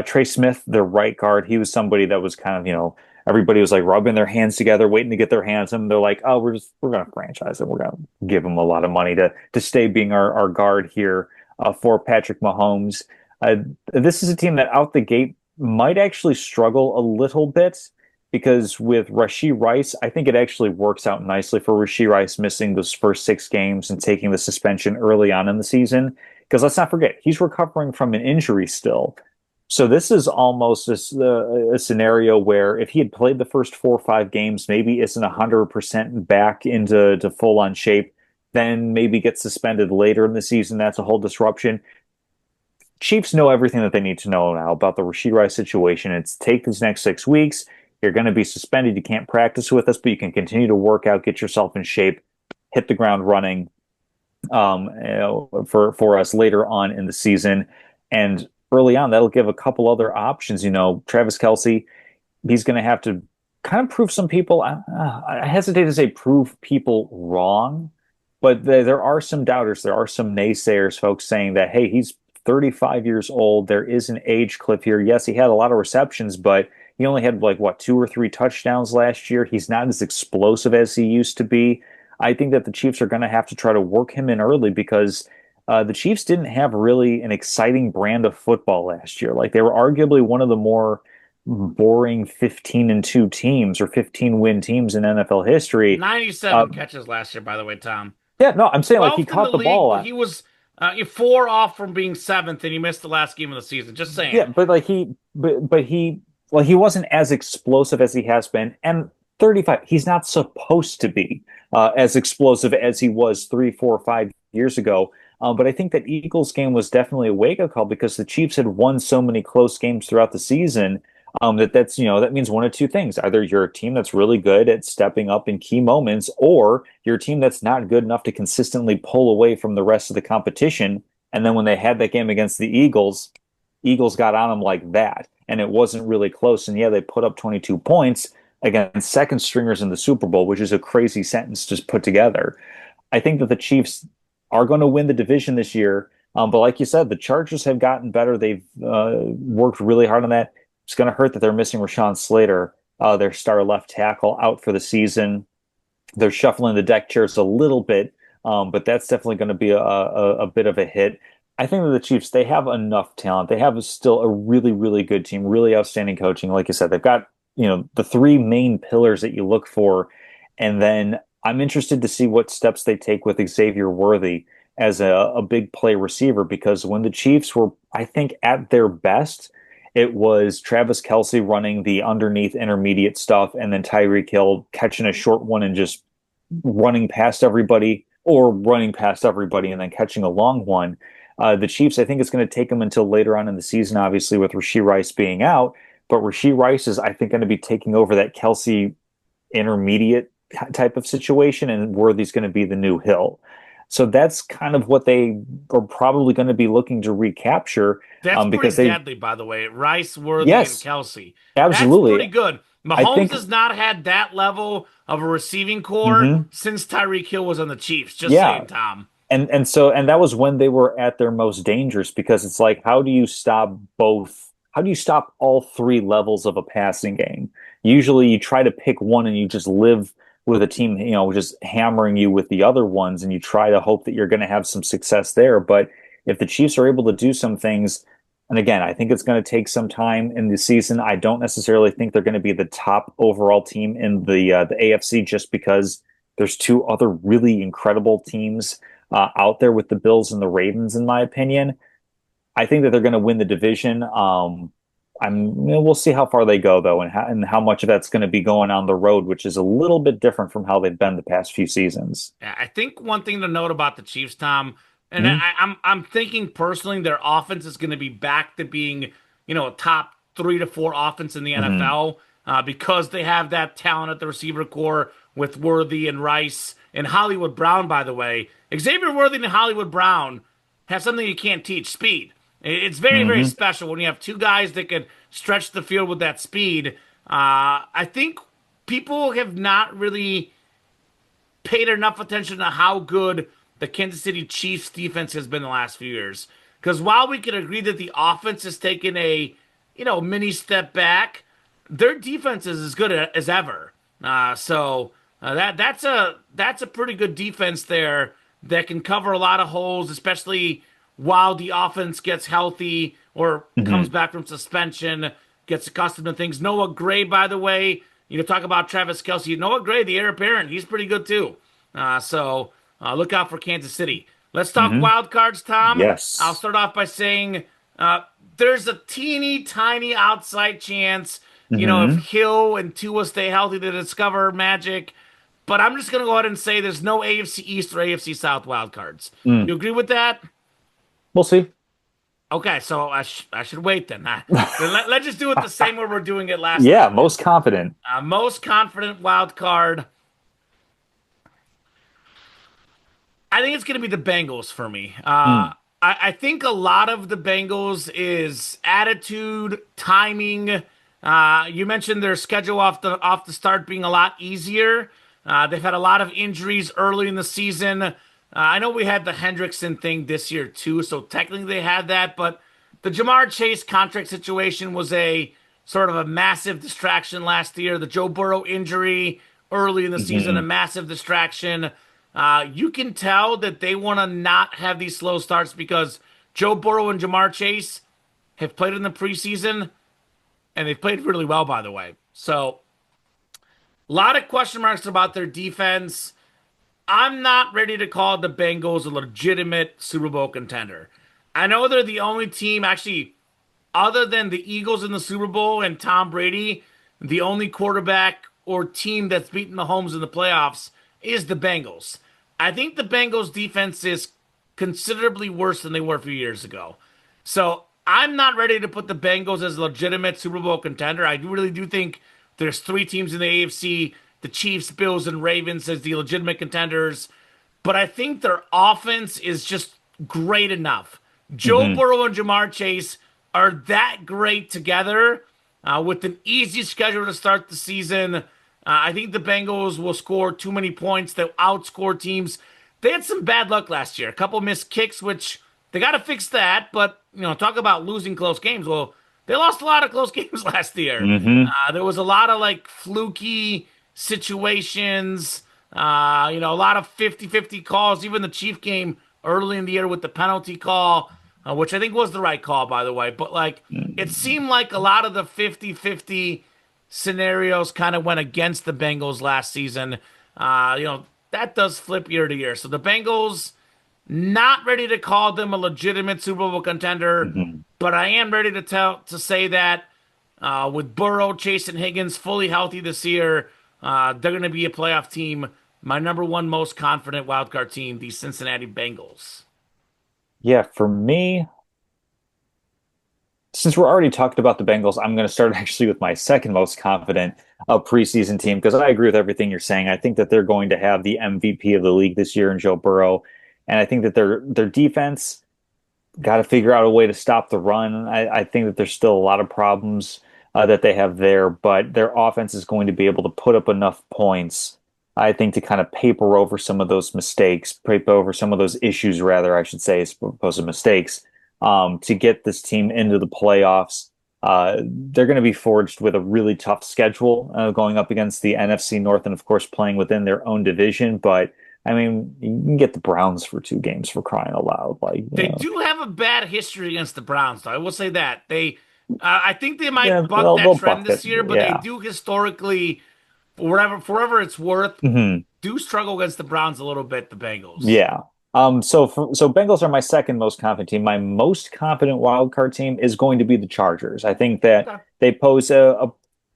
Speaker 2: Trey Smith, their right guard. He was somebody that was kind of, everybody was like rubbing their hands together, waiting to get their hands on him. They're like, oh, we're gonna franchise him. We're gonna give him a lot of money to stay being our guard here for Patrick Mahomes. Uh, this is a team that out the gate might actually struggle a little bit because with Rashee Rice, I think it actually works out nicely for Rashee Rice missing those first 6 games and taking the suspension early on in the season. Because let's not forget, he's recovering from an injury still. So this is almost a scenario where if he had played the first 4 or 5 games, maybe isn't 100% back into to full on shape, then maybe gets suspended later in the season. That's a whole disruption. Chiefs know everything that they need to know now about the Rashee Rice situation. It's take these next 6 weeks. You're going to be suspended. You can't practice with us, but you can continue to work out, get yourself in shape, hit the ground running for us later on in the season. And early on, that'll give a couple other options. Travis Kelce, he's going to have to kind of prove some people. I hesitate to say prove people wrong, but there are some doubters. There are some naysayers, folks saying that, hey, he's 35 years old. There is an age cliff here. Yes, he had a lot of receptions, but he only had like what 2 or 3 touchdowns last year. He's not as explosive as he used to be. I think that the Chiefs are going to have to try to work him in early because the Chiefs didn't have really an exciting brand of football last year. Like they were arguably one of the more boring 15-2 teams or 15-win teams in NFL history.
Speaker 1: 97 catches last year, by the way, Tom.
Speaker 2: Yeah, no, I'm saying like he
Speaker 1: 12th in the
Speaker 2: caught the
Speaker 1: league,
Speaker 2: ball.
Speaker 1: but he was four off from being seventh, and he missed the last game of the season. Just
Speaker 2: Yeah,
Speaker 1: saying.
Speaker 2: but like he wasn't as explosive as he has been, and 35, he's not supposed to be as explosive as he was 3, 4, 5 years ago. But I think that Eagles game was definitely a wake-up call because the Chiefs had won so many close games throughout the season that means one of two things. Either you're a team that's really good at stepping up in key moments, or you're a team that's not good enough to consistently pull away from the rest of the competition. And then when they had that game against the Eagles got on them like that, and it wasn't really close. And yeah, they put up 22 points against second stringers in the Super Bowl, which is a crazy sentence to put together. I think that the Chiefs are going to win the division this year. But like you said, the Chargers have gotten better. They've worked really hard on that. It's going to hurt that they're missing Rashawn Slater, their star left tackle, out for the season. They're shuffling the deck chairs a little bit, but that's definitely going to be a bit of a hit. I think that the Chiefs, they have enough talent. They have still a really, really good team, really outstanding coaching. Like you said, they've got, the 3 main pillars that you look for. And then I'm interested to see what steps they take with Xavier Worthy as a big play receiver, because when the Chiefs were, I think, at their best, it was Travis Kelce running the underneath intermediate stuff, and then Tyreek Hill catching a short one and just running past everybody, or running past everybody and then catching a long one. The Chiefs, I think it's going to take them until later on in the season, obviously, with Rashee Rice being out. But Rashee Rice is, I think, going to be taking over that Kelce intermediate type of situation, and Worthy's going to be the new Hill. So that's kind of what they are probably going to be looking to recapture,
Speaker 1: That's pretty
Speaker 2: because they,
Speaker 1: deadly, by the way. Rice, Worthy, and
Speaker 2: yes,
Speaker 1: Kelsey. That's
Speaker 2: absolutely.
Speaker 1: pretty good.
Speaker 2: I
Speaker 1: Mahomes
Speaker 2: think,
Speaker 1: has not had that level of a receiving core
Speaker 2: mhm,
Speaker 1: since Tyreek Hill was on the Chiefs. Just
Speaker 2: yeah.
Speaker 1: saying, Tom.
Speaker 2: And that was when they were at their most dangerous, because it's like, how do you stop both? How do you stop all three levels of a passing game? Usually you try to pick one and you just live with a team, just hammering you with the other ones, and you try to hope that you're going to have some success there. But if the Chiefs are able to do some things, and again, I think it's going to take some time in the season. I don't necessarily think they're going to be the top overall team in the AFC, just because there's two other really incredible teams out there with the Bills and the Ravens, in my opinion. I think that they're going to win the division. We'll see how far they go though, and how much of that's going to be going on the road, which is a little bit different from how they've been the past few seasons.
Speaker 1: Yeah, I think one thing to note about the Chiefs, Tom, and
Speaker 2: Mhm.
Speaker 1: I'm thinking personally, their offense is going to be back to being, a top 3 to 4 offense in the
Speaker 2: Mhm.
Speaker 1: NFL, because they have that talent at the receiver core with Worthy and Rice and Hollywood Brown. By the way, Xavier Worthy and Hollywood Brown have something you can't teach: speed. It's very, very
Speaker 2: Mhm.
Speaker 1: special when you have two guys that can stretch the field with that speed. I think people have not really paid enough attention to how good the Kansas City Chiefs defense has been the last few years. Because while we can agree that the offense has taken a, mini step back, their defense is as good as ever. That's a pretty good defense there that can cover a lot of holes, especially while the offense gets healthy or comes
Speaker 2: Mhm.
Speaker 1: back from suspension, gets accustomed to things. Noah Gray, by the way, talk about Travis Kelsey. Noah Gray, the heir apparent, he's pretty good too. Look out for Kansas City. Let's talk
Speaker 2: Mhm.
Speaker 1: wild cards, Tom. I'll
Speaker 2: Yes.
Speaker 1: start off by saying there's a teeny tiny outside chance, if
Speaker 2: Mhm.
Speaker 1: Hill and Tua stay healthy to discover magic. But I'm just going to go ahead and say there's no AFC East or AFC South wild cards.
Speaker 2: Mm.
Speaker 1: You agree with that?
Speaker 2: We'll see.
Speaker 1: Okay, so I should wait then. Let's just do it the same way we're doing it last
Speaker 2: Yeah,
Speaker 1: time then.
Speaker 2: most confident.
Speaker 1: Most confident wild card. I think it's going to be the Bengals for me.
Speaker 2: Mm.
Speaker 1: I think a lot of the Bengals is attitude, timing. You mentioned their schedule off the start being a lot easier. They've had a lot of injuries early in the season. I know we had the Hendrickson thing this year too, so technically they had that, but the Jamar Chase contract situation was a sort of a massive distraction last year. The Joe Burrow injury early in the season, a
Speaker 2: Mhm.
Speaker 1: massive distraction. You can tell that they want to not have these slow starts because Joe Burrow and Jamar Chase have played in the preseason and they've played really well, by the way. So, a lot of question marks about their defense. I'm not ready to call the Bengals a legitimate Super Bowl contender. I know they're the only team, actually, other than the Eagles in the Super Bowl and Tom Brady, the only quarterback or team that's beaten Mahomes in the playoffs is the Bengals. I think the Bengals defense is considerably worse than they were a few years ago. So I'm not ready to put the Bengals as a legitimate Super Bowl contender. Really do think there's 3 teams in the AFC, the Chiefs, Bills, and Ravens as the legitimate contenders. But I think their offense is just great enough. Joe
Speaker 2: Mhm.
Speaker 1: Burrow and Jamar Chase are that great together with an easy schedule to start the season. I think the Bengals will score too many points. They'll outscore teams. They had some bad luck last year. A couple missed kicks, which they got to fix that. But, talk about losing close games. Well, they lost a lot of close games last year.
Speaker 2: Mhm.
Speaker 1: There was a lot of like fluky situations, a lot of 50-50 calls. Even the Chief game early in the year with the penalty call, which I think was the right call, by the way. But like, it
Speaker 2: Mm.
Speaker 1: seemed like a lot of the 50-50 scenarios kind of went against the Bengals last season. That does flip year to year. So the Bengals, not ready to call them a legitimate Super Bowl contender,
Speaker 2: Mhm.
Speaker 1: but I am ready to say that with Burrow, Chase, and Higgins fully healthy this year, they're going to be a playoff team. My number one most confident wildcard team, the Cincinnati Bengals.
Speaker 2: Yeah, for me, since we're already talked about the Bengals, I'm going to start actually with my second most confident preseason team, because I agree with everything you're saying. I think that they're going to have the MVP of the league this year in Joe Burrow. And I think that their defense got to figure out a way to stop the run. I think that there's still a lot of problems that they have there, but their offense is going to be able to put up enough points, I think, to kind of paper over some of those mistakes, paper over some of those issues, rather, I should say, as opposed to mistakes, to get this team into the playoffs. They're going to be forged with a really tough schedule going up against the NFC North and, of course, playing within their own division. But I mean, you can get the Browns for 2 games for crying out loud. Like,
Speaker 1: They do have a bad history against the Browns, though. I will say that I think they
Speaker 2: yeah,
Speaker 1: might buck that
Speaker 2: they'll
Speaker 1: trend
Speaker 2: buck it.
Speaker 1: this year, but they
Speaker 2: Yeah.
Speaker 1: do historically, for whatever it's worth,
Speaker 2: Hmm.
Speaker 1: do struggle against the Browns a little bit. The Bengals.
Speaker 2: Yeah. So Bengals are my second most confident team. My most confident wild card team is going to be the Chargers. I think that
Speaker 1: Okay.
Speaker 2: they pose a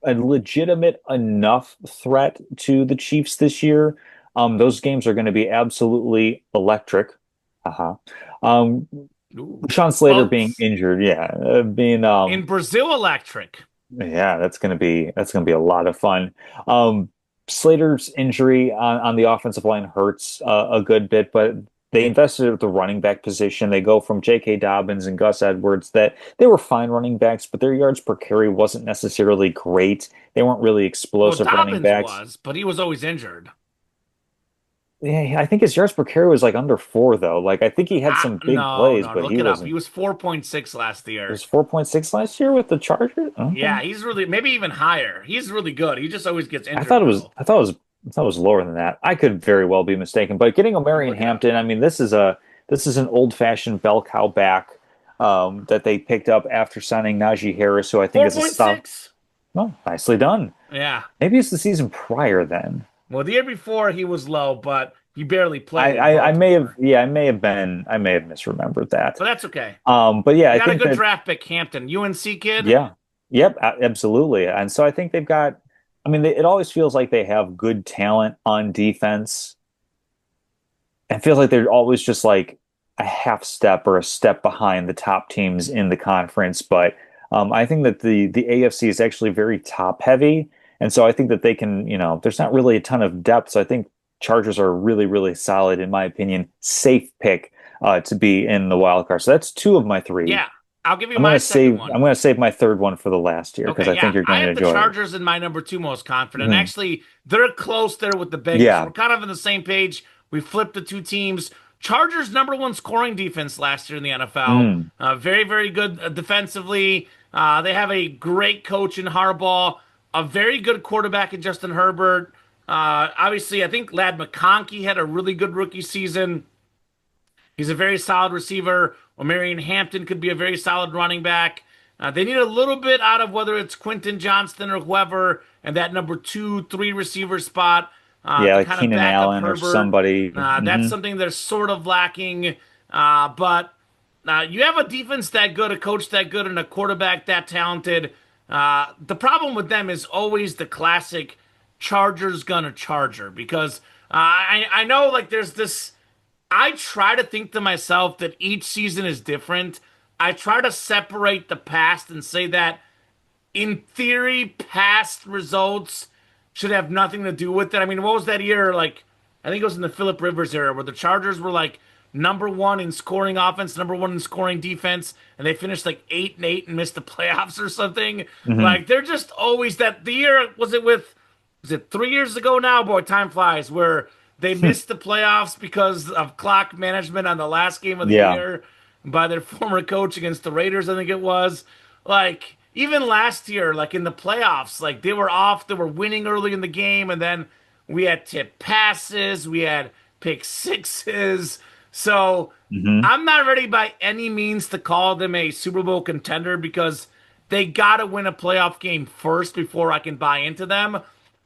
Speaker 2: legitimate enough threat to the Chiefs this year. Those games are going to be absolutely electric. Uh-huh. Um,
Speaker 1: Ooh.
Speaker 2: Sean Slater
Speaker 1: Well,
Speaker 2: being injured, yeah, being
Speaker 1: in Brazil, electric.
Speaker 2: yeah, that's gonna be a lot of fun. Um, Slater's injury on the offensive line hurts a good bit, but they invested at the running back position. They go from J.K. Dobbins and Gus Edwards that they were fine running backs, but their yards per carry wasn't necessarily great. They weren't really
Speaker 1: Well,
Speaker 2: explosive running
Speaker 1: Dobbins
Speaker 2: backs.
Speaker 1: was, but he was always injured.
Speaker 2: Yeah, I think his yards per carry was like under 4 though. Like I think he had some big
Speaker 1: No,
Speaker 2: plays,
Speaker 1: no,
Speaker 2: but
Speaker 1: look
Speaker 2: he
Speaker 1: it up. He
Speaker 2: wasn't.
Speaker 1: was 4.6 last
Speaker 2: It was
Speaker 1: year.
Speaker 2: 4.6 last year with the Chargers. Okay.
Speaker 1: Yeah, he's really maybe even higher. He's really good. He just always gets
Speaker 2: I
Speaker 1: injured
Speaker 2: thought it was
Speaker 1: though.
Speaker 2: I thought it was I thought it was lower than that. I could very well be mistaken, but getting O'Marion
Speaker 1: Look it up.
Speaker 2: Hampton, I mean, this is an old-fashioned bell cow back that they picked up after signing Najee Harris, who I think is a stop.
Speaker 1: 4.6.
Speaker 2: Well, nicely done.
Speaker 1: Yeah.
Speaker 2: Maybe it's the season prior then.
Speaker 1: Well, the year before he was low, but he barely
Speaker 2: I,
Speaker 1: played in
Speaker 2: I, I may have
Speaker 1: Baltimore.
Speaker 2: yeah, I may have misremembered that.
Speaker 1: But that's okay.
Speaker 2: But yeah,
Speaker 1: They
Speaker 2: I
Speaker 1: got a
Speaker 2: think
Speaker 1: good
Speaker 2: that
Speaker 1: draft pick, Hampton. UNC kid.
Speaker 2: yeah, yep, absolutely. And so I think they've got. I mean, it always feels like they have good talent on defense. It feels like they're always just like a half step or a step behind the top teams in the conference. But I think that the AFC is actually very top heavy, and so I think that they can, there's not really a ton of depth. So I think Chargers are really, really solid, in my opinion, safe pick to be in the wild card. So that's 2 of my 3.
Speaker 1: Yeah. I'll give you
Speaker 2: I'm
Speaker 1: my
Speaker 2: gonna
Speaker 1: second
Speaker 2: save
Speaker 1: one.
Speaker 2: I'm gonna save my third one for the last year because
Speaker 1: Okay,
Speaker 2: I think
Speaker 1: yeah.
Speaker 2: you're
Speaker 1: I
Speaker 2: going to
Speaker 1: have the
Speaker 2: enjoy it.
Speaker 1: Chargers in my number two most confident.
Speaker 2: Mhm.
Speaker 1: Actually, they're close there with the Bengals. So
Speaker 2: Yeah.
Speaker 1: we're kind of on the same page. We flipped the two teams. Chargers number one scoring defense last year in the NFL.
Speaker 2: Mm.
Speaker 1: Very, very good defensively. They have a great coach in Harbaugh, a very good quarterback in Justin Herbert. Obviously, I think Lad McConkey had a really good rookie season. He's a very solid receiver. Or Marion Hampton could be a very solid running back. They need a little bit out of whether it's Quentin Johnston or whoever, and that number 2, 3 receiver spot
Speaker 2: Yeah,
Speaker 1: to
Speaker 2: like
Speaker 1: kind of
Speaker 2: Keenan
Speaker 1: back up
Speaker 2: Allen or
Speaker 1: Herbert.
Speaker 2: somebody.
Speaker 1: That's
Speaker 2: Hmm.
Speaker 1: something they're sort of lacking. But you have a defense that good, a coach that good, and a quarterback that talented. The problem with them is always the classic Chargers gonna Charger because I know like there's this. I try to think to myself that each season is different. I try to separate the past and say that in theory, past results should have nothing to do with it. I mean, what was that year? Like, I think it was in the Philip Rivers era where the Chargers were like number one in scoring offense, number one in scoring defense, and they finished like 8-8 and missed the playoffs or something.
Speaker 2: Hmm.
Speaker 1: Like, they're just always that. The year was it 3 years ago now? Boy, time flies. Where they missed the playoffs because of clock management on the last game of the
Speaker 2: Yeah.
Speaker 1: year by their former coach against the Raiders, I think it was. Like, even last year, like in the playoffs, like they were off, they were winning early in the game, and then we had tip passes, we had pick sixes. So
Speaker 2: Hmm.
Speaker 1: I'm not ready by any means to call them a Super Bowl contender because they got to win a playoff game first before I can buy into them.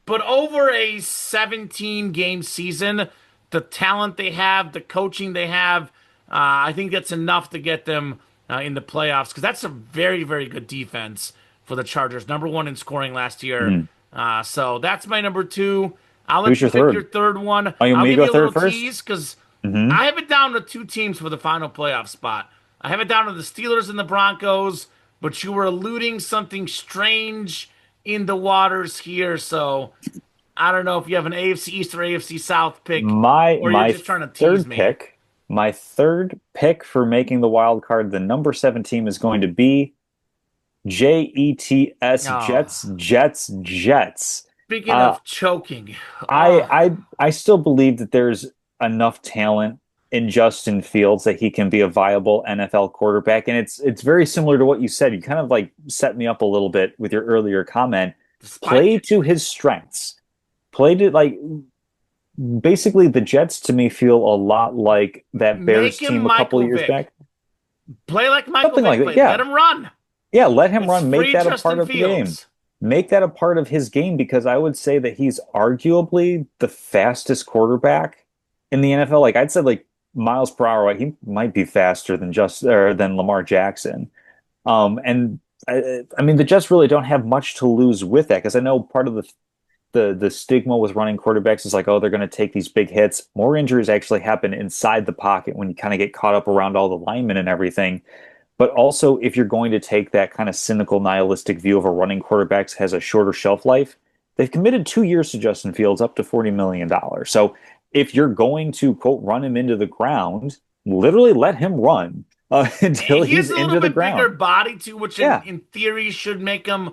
Speaker 1: But over a 17 game season, the talent they have, the coaching they have, I think that's enough to get them in the playoffs because that's a very, very good defense for the Chargers. Number one in scoring last year.
Speaker 2: Hmm.
Speaker 1: So that's my number two. I'll
Speaker 2: Who's
Speaker 1: let you
Speaker 2: your
Speaker 1: pick your
Speaker 2: third?
Speaker 1: third one.
Speaker 2: Oh, you want
Speaker 1: I'll
Speaker 2: me to
Speaker 1: give
Speaker 2: go
Speaker 1: you a little
Speaker 2: third first?
Speaker 1: tease because
Speaker 2: Hmm.
Speaker 1: I have it down to two teams for the final playoff spot. I have it down to the Steelers and the Broncos, but you were alluding something strange in the waters here. So I don't know if you have an AFC East or AFC South pick,
Speaker 2: My
Speaker 1: or you're
Speaker 2: my
Speaker 1: just trying to tease
Speaker 2: third
Speaker 1: me.
Speaker 2: pick. My third pick for making the wild card, the number 7 team is going to be Jets,
Speaker 1: Oh,
Speaker 2: Jets.
Speaker 1: speaking
Speaker 2: Uh,
Speaker 1: of choking,
Speaker 2: I
Speaker 1: oh,
Speaker 2: I I still believe that there's enough talent in Justin Fields that he can be a viable NFL quarterback. And it's very similar to what you said. You kind of like set me up a little bit with your earlier comment.
Speaker 1: the
Speaker 2: Play
Speaker 1: spike.
Speaker 2: to his strengths. Play to like basically the Jets to me feel a lot like that
Speaker 1: Make
Speaker 2: Bears
Speaker 1: him
Speaker 2: team a couple of
Speaker 1: Michael
Speaker 2: years
Speaker 1: Vick.
Speaker 2: back.
Speaker 1: Play like Michael
Speaker 2: Something like
Speaker 1: Vick
Speaker 2: that.
Speaker 1: played. Let
Speaker 2: Yeah.
Speaker 1: him run.
Speaker 2: Yeah, let him
Speaker 1: It's
Speaker 2: run. Make
Speaker 1: free
Speaker 2: that a part
Speaker 1: Justin
Speaker 2: of the game.
Speaker 1: Fields.
Speaker 2: Make that a part of his game because I would say that he's arguably the fastest quarterback in the NFL. Like I'd say like miles per hour, like, he might be faster than just or than Lamar Jackson. And I mean the Jets really don't have much to lose with that because I know part of the stigma with running quarterbacks is like, oh, they're going to take these big hits. More injuries actually happen inside the pocket when you kind of get caught up around all the linemen and everything. But also, if you're going to take that kind of cynical, nihilistic view of a running quarterback has a shorter shelf life, they've committed 2 years to Justin Fields, up to $40 million. So if you're going to quote run him into the ground, literally let him run until
Speaker 1: He
Speaker 2: he's
Speaker 1: has a little
Speaker 2: into the
Speaker 1: bit bigger
Speaker 2: ground.
Speaker 1: body too, which
Speaker 2: Yeah,
Speaker 1: in theory should make him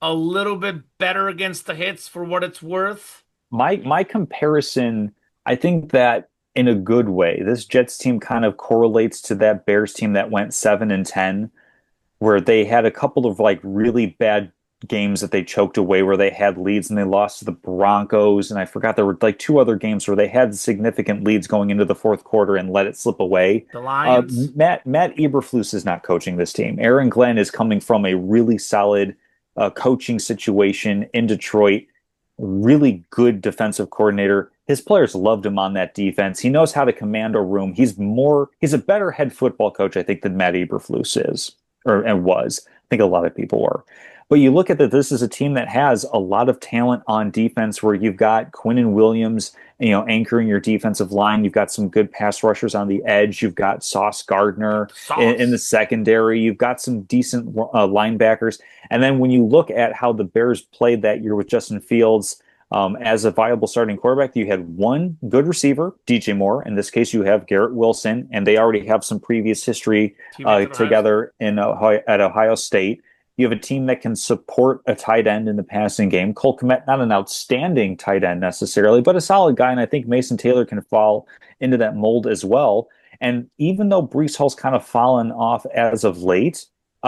Speaker 1: a little bit better against the hits for what it's worth.
Speaker 2: my comparison, I think that in a good way, this Jets team kind of correlates to that Bears team that went 7-10 where they had a couple of like really bad games that they choked away where they had leads and they lost to the Broncos. And I forgot there were like two other games where they had significant leads going into the fourth quarter and let it slip away.
Speaker 1: The Lions.
Speaker 2: Matt Eberflus is not coaching this team. Aaron Glenn is coming from a really solid coaching situation in Detroit. Really good defensive coordinator. His players loved him on that defense. He knows how to command a room. He's a better head football coach, I think, than Matt Eberflus is or and was. I think a lot of people were. But you look at that, this is a team that has a lot of talent on defense where you've got Quinnen Williams, anchoring your defensive line. You've got some good pass rushers on the edge. You've got Sauce Gardner in the
Speaker 1: Sauce.
Speaker 2: secondary. You've got some decent linebackers. And then when you look at how the Bears played that year with Justin Fields, as a viable starting quarterback, you had one good receiver, DJ Moore. In this case, you have Garrett Wilson, and they already have some previous history
Speaker 1: Teammates at Ohio State.
Speaker 2: together at Ohio State. You have a team that can support a tight end in the passing game. Cole Kmet, not an outstanding tight end necessarily, but a solid guy, and I think Mason Taylor can fall into that mold as well. And even though Brees Hall's kind of fallen off as of late,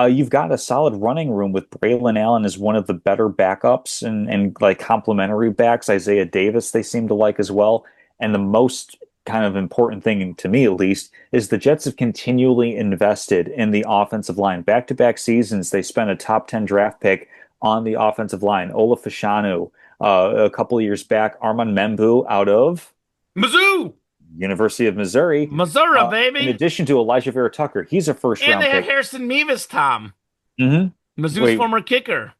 Speaker 2: you've got a solid running room with Braylon Allen as one of the better backups and like complementary backs. Isaiah Davis they seem to like as well. And the most kind of important thing to me at least is the Jets have continually invested in the offensive line. Back-to-back seasons, they spent a top 10 draft pick on the offensive line. Ola Fashanu, a couple of years back, Armand Membu out of
Speaker 1: Mizzou.
Speaker 2: University of Missouri.
Speaker 1: Missouri,
Speaker 2: In
Speaker 1: baby.
Speaker 2: addition to Elijah Vera Tucker, he's a first
Speaker 1: And they
Speaker 2: round
Speaker 1: have
Speaker 2: pick.
Speaker 1: Harrison Mevis, Tom.
Speaker 2: Hmm.
Speaker 1: Mizzou's
Speaker 2: Wait,
Speaker 1: former kicker.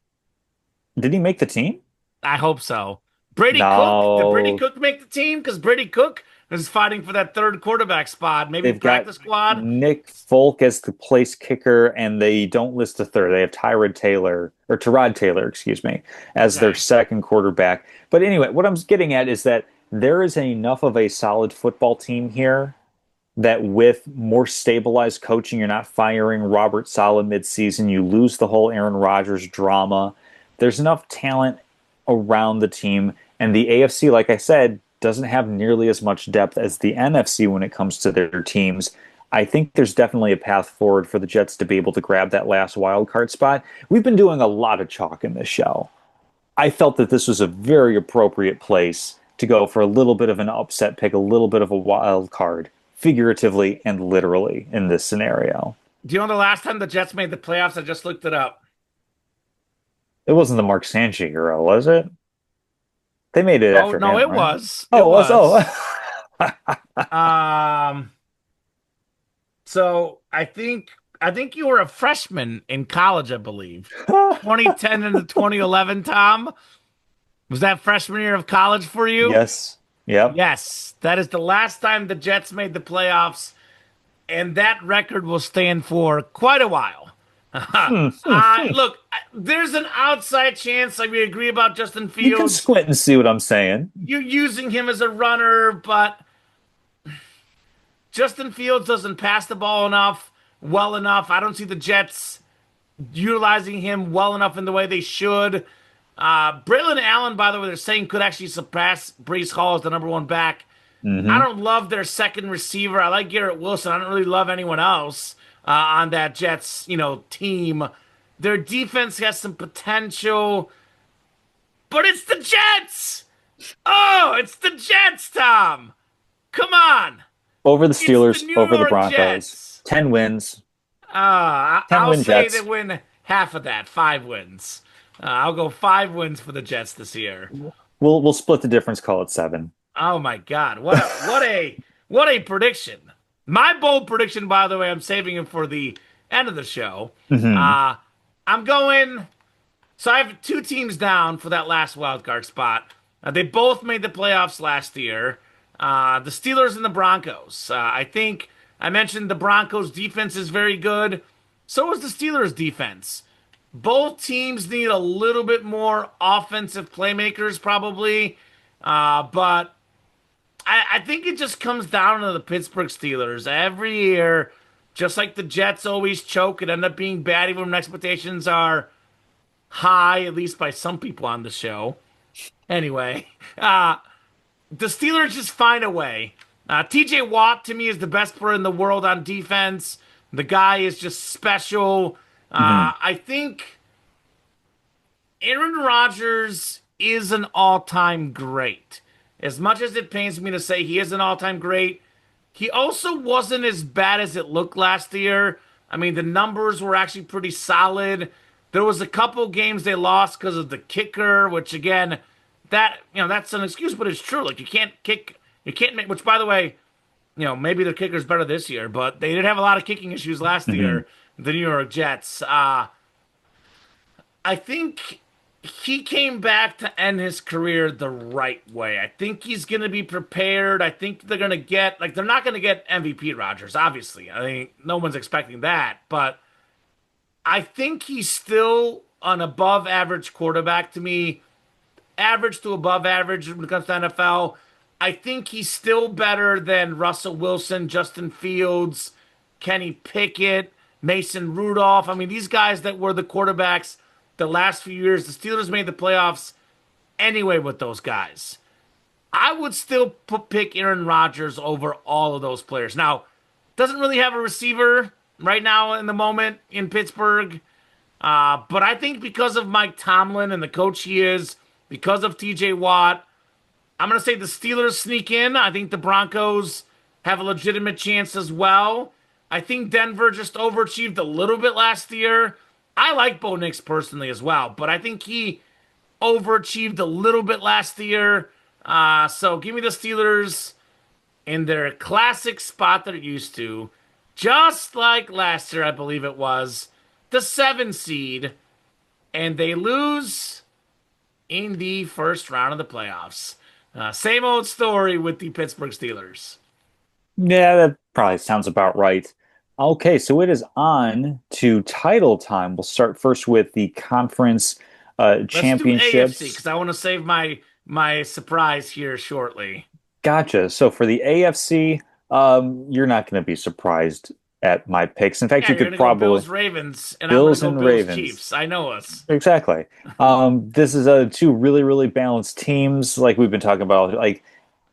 Speaker 2: did he make the team?
Speaker 1: I hope so. Brady Cook. Did Brady
Speaker 2: No,
Speaker 1: Cook make the team? Because Brady Cook is fighting for that third quarterback spot. Maybe
Speaker 2: they've got
Speaker 1: practice squad.
Speaker 2: Nick Folk as the place kicker, and they don't list a third. They have Tyrod Taylor, excuse me, as their
Speaker 1: Okay.
Speaker 2: second quarterback. But anyway, what I'm getting at is that there is enough of a solid football team here that with more stabilized coaching, you're not firing Robert Saleh midseason. You lose the whole Aaron Rodgers drama. There's enough talent around the team. And the AFC, like I said, doesn't have nearly as much depth as the NFC when it comes to their teams. I think there's definitely a path forward for the Jets to be able to grab that last wild card spot. We've been doing a lot of chalk in this show. I felt that this was a very appropriate place to go for a little bit of an upset pick, a little bit of a wild card, figuratively and literally in this scenario.
Speaker 1: Do you know the last time the Jets made the playoffs? I just looked it up.
Speaker 2: It wasn't the Mark Sanchez era, was it? They made it
Speaker 1: Oh
Speaker 2: after
Speaker 1: no,
Speaker 2: him,
Speaker 1: it
Speaker 2: right?
Speaker 1: was.
Speaker 2: Oh,
Speaker 1: It
Speaker 2: it was.
Speaker 1: was.
Speaker 2: Oh.
Speaker 1: Um. So I think you were a freshman in college, I believe. 2010 into 2011, Tom. Was that freshman year of college for you?
Speaker 2: Yes. Yep.
Speaker 1: Yes, that is the last time the Jets made the playoffs, and that record will stand for quite a while. Look, there's an outside chance like we agree about Justin
Speaker 2: You can
Speaker 1: Fields.
Speaker 2: squint and see what I'm saying.
Speaker 1: You're using him as a runner, but Justin Fields doesn't pass the ball well enough. I don't see the Jets utilizing him well enough in the way they should. Braylon Allen, by the way, they're saying could actually surpass Brees Hall as the number one back. I
Speaker 2: Hmm.
Speaker 1: don't love their second receiver. I like Garrett Wilson. I don't really love anyone else on that Jets, team. Their defense has some potential, but it's the Jets. Oh, it's the Jets, Tom. Come on.
Speaker 2: Over the
Speaker 1: It's the
Speaker 2: Steelers,
Speaker 1: New
Speaker 2: over the
Speaker 1: York
Speaker 2: Broncos.
Speaker 1: Jets.
Speaker 2: 10 wins. 10
Speaker 1: I'll
Speaker 2: win
Speaker 1: say they
Speaker 2: Jets.
Speaker 1: win half of that, 5 wins. I'll go 5 wins for the Jets this year.
Speaker 2: We'll split the difference, call it 7.
Speaker 1: Oh my God! What a prediction! My bold prediction, by the way, I'm saving it for the end of the show.
Speaker 2: Hmm.
Speaker 1: Uh, I'm going. So I have two teams down for that last wild card spot. They both made the playoffs last year. The Steelers and the Broncos. I think I mentioned the Broncos' defense is very good. So is the Steelers' defense. Both teams need a little bit more offensive playmakers, probably. But I think it just comes down to the Pittsburgh Steelers. Every year, just like the Jets always choke and end up being bad even when expectations are high, at least by some people on the show. Anyway, the Steelers just find a way. TJ Watt to me is the best player in the world on defense. The guy is just special.
Speaker 2: Hmm.
Speaker 1: I think Aaron Rodgers is an all-time great. As much as it pains me to say he is an all-time great, he also wasn't as bad as it looked last year. I mean, the numbers were actually pretty solid. There was a couple games they lost because of the kicker, which again, that's an excuse, but it's true. Like you can't make. Which, by the way, maybe their kicker's better this year, but they did have a lot of kicking issues last
Speaker 2: Hmm.
Speaker 1: year. The New York Jets. I think he came back to end his career the right way. I think he's going to be prepared. I think they're going to get, like, they're not going to get MVP Rodgers, obviously. I mean, no one's expecting that. But I think he's still an above average quarterback to me, average to above average when it comes to NFL. I think he's still better than Russell Wilson, Justin Fields, Kenny Pickett, Mason Rudolph. I mean, these guys that were the quarterbacks the last few years, the Steelers made the playoffs anyway with those guys. I would still pick Aaron Rodgers over all of those players. Now, doesn't really have a receiver right now in the moment in Pittsburgh, but I think because of Mike Tomlin and the coach he is, because of TJ Watt, I'm going to say the Steelers sneak in. I think the Broncos have a legitimate chance as well. I think Denver just overachieved a little bit last year. I like Bo Nix personally as well, but I think he overachieved a little bit last year. So give me the Steelers in their classic spot they're used to, just like last year, I believe it was, the 7 seed, and they lose in the first round of the playoffs. Same old story with the Pittsburgh Steelers.
Speaker 2: Yeah, that probably sounds about right. Okay, so it is on to title time. We'll start first with the conference
Speaker 1: Let's do AFC
Speaker 2: championships.
Speaker 1: because I want to save my surprise here shortly.
Speaker 2: Gotcha. So for the AFC, you're not going to be surprised at my picks. In fact,
Speaker 1: Yeah,
Speaker 2: you
Speaker 1: you're
Speaker 2: could
Speaker 1: gonna go
Speaker 2: probably
Speaker 1: Bills Ravens, and I'm gonna
Speaker 2: Bills
Speaker 1: go
Speaker 2: and
Speaker 1: Bills
Speaker 2: Ravens.
Speaker 1: Chiefs. I know us.
Speaker 2: Exactly. This is two really, really balanced teams, like we've been talking about. Like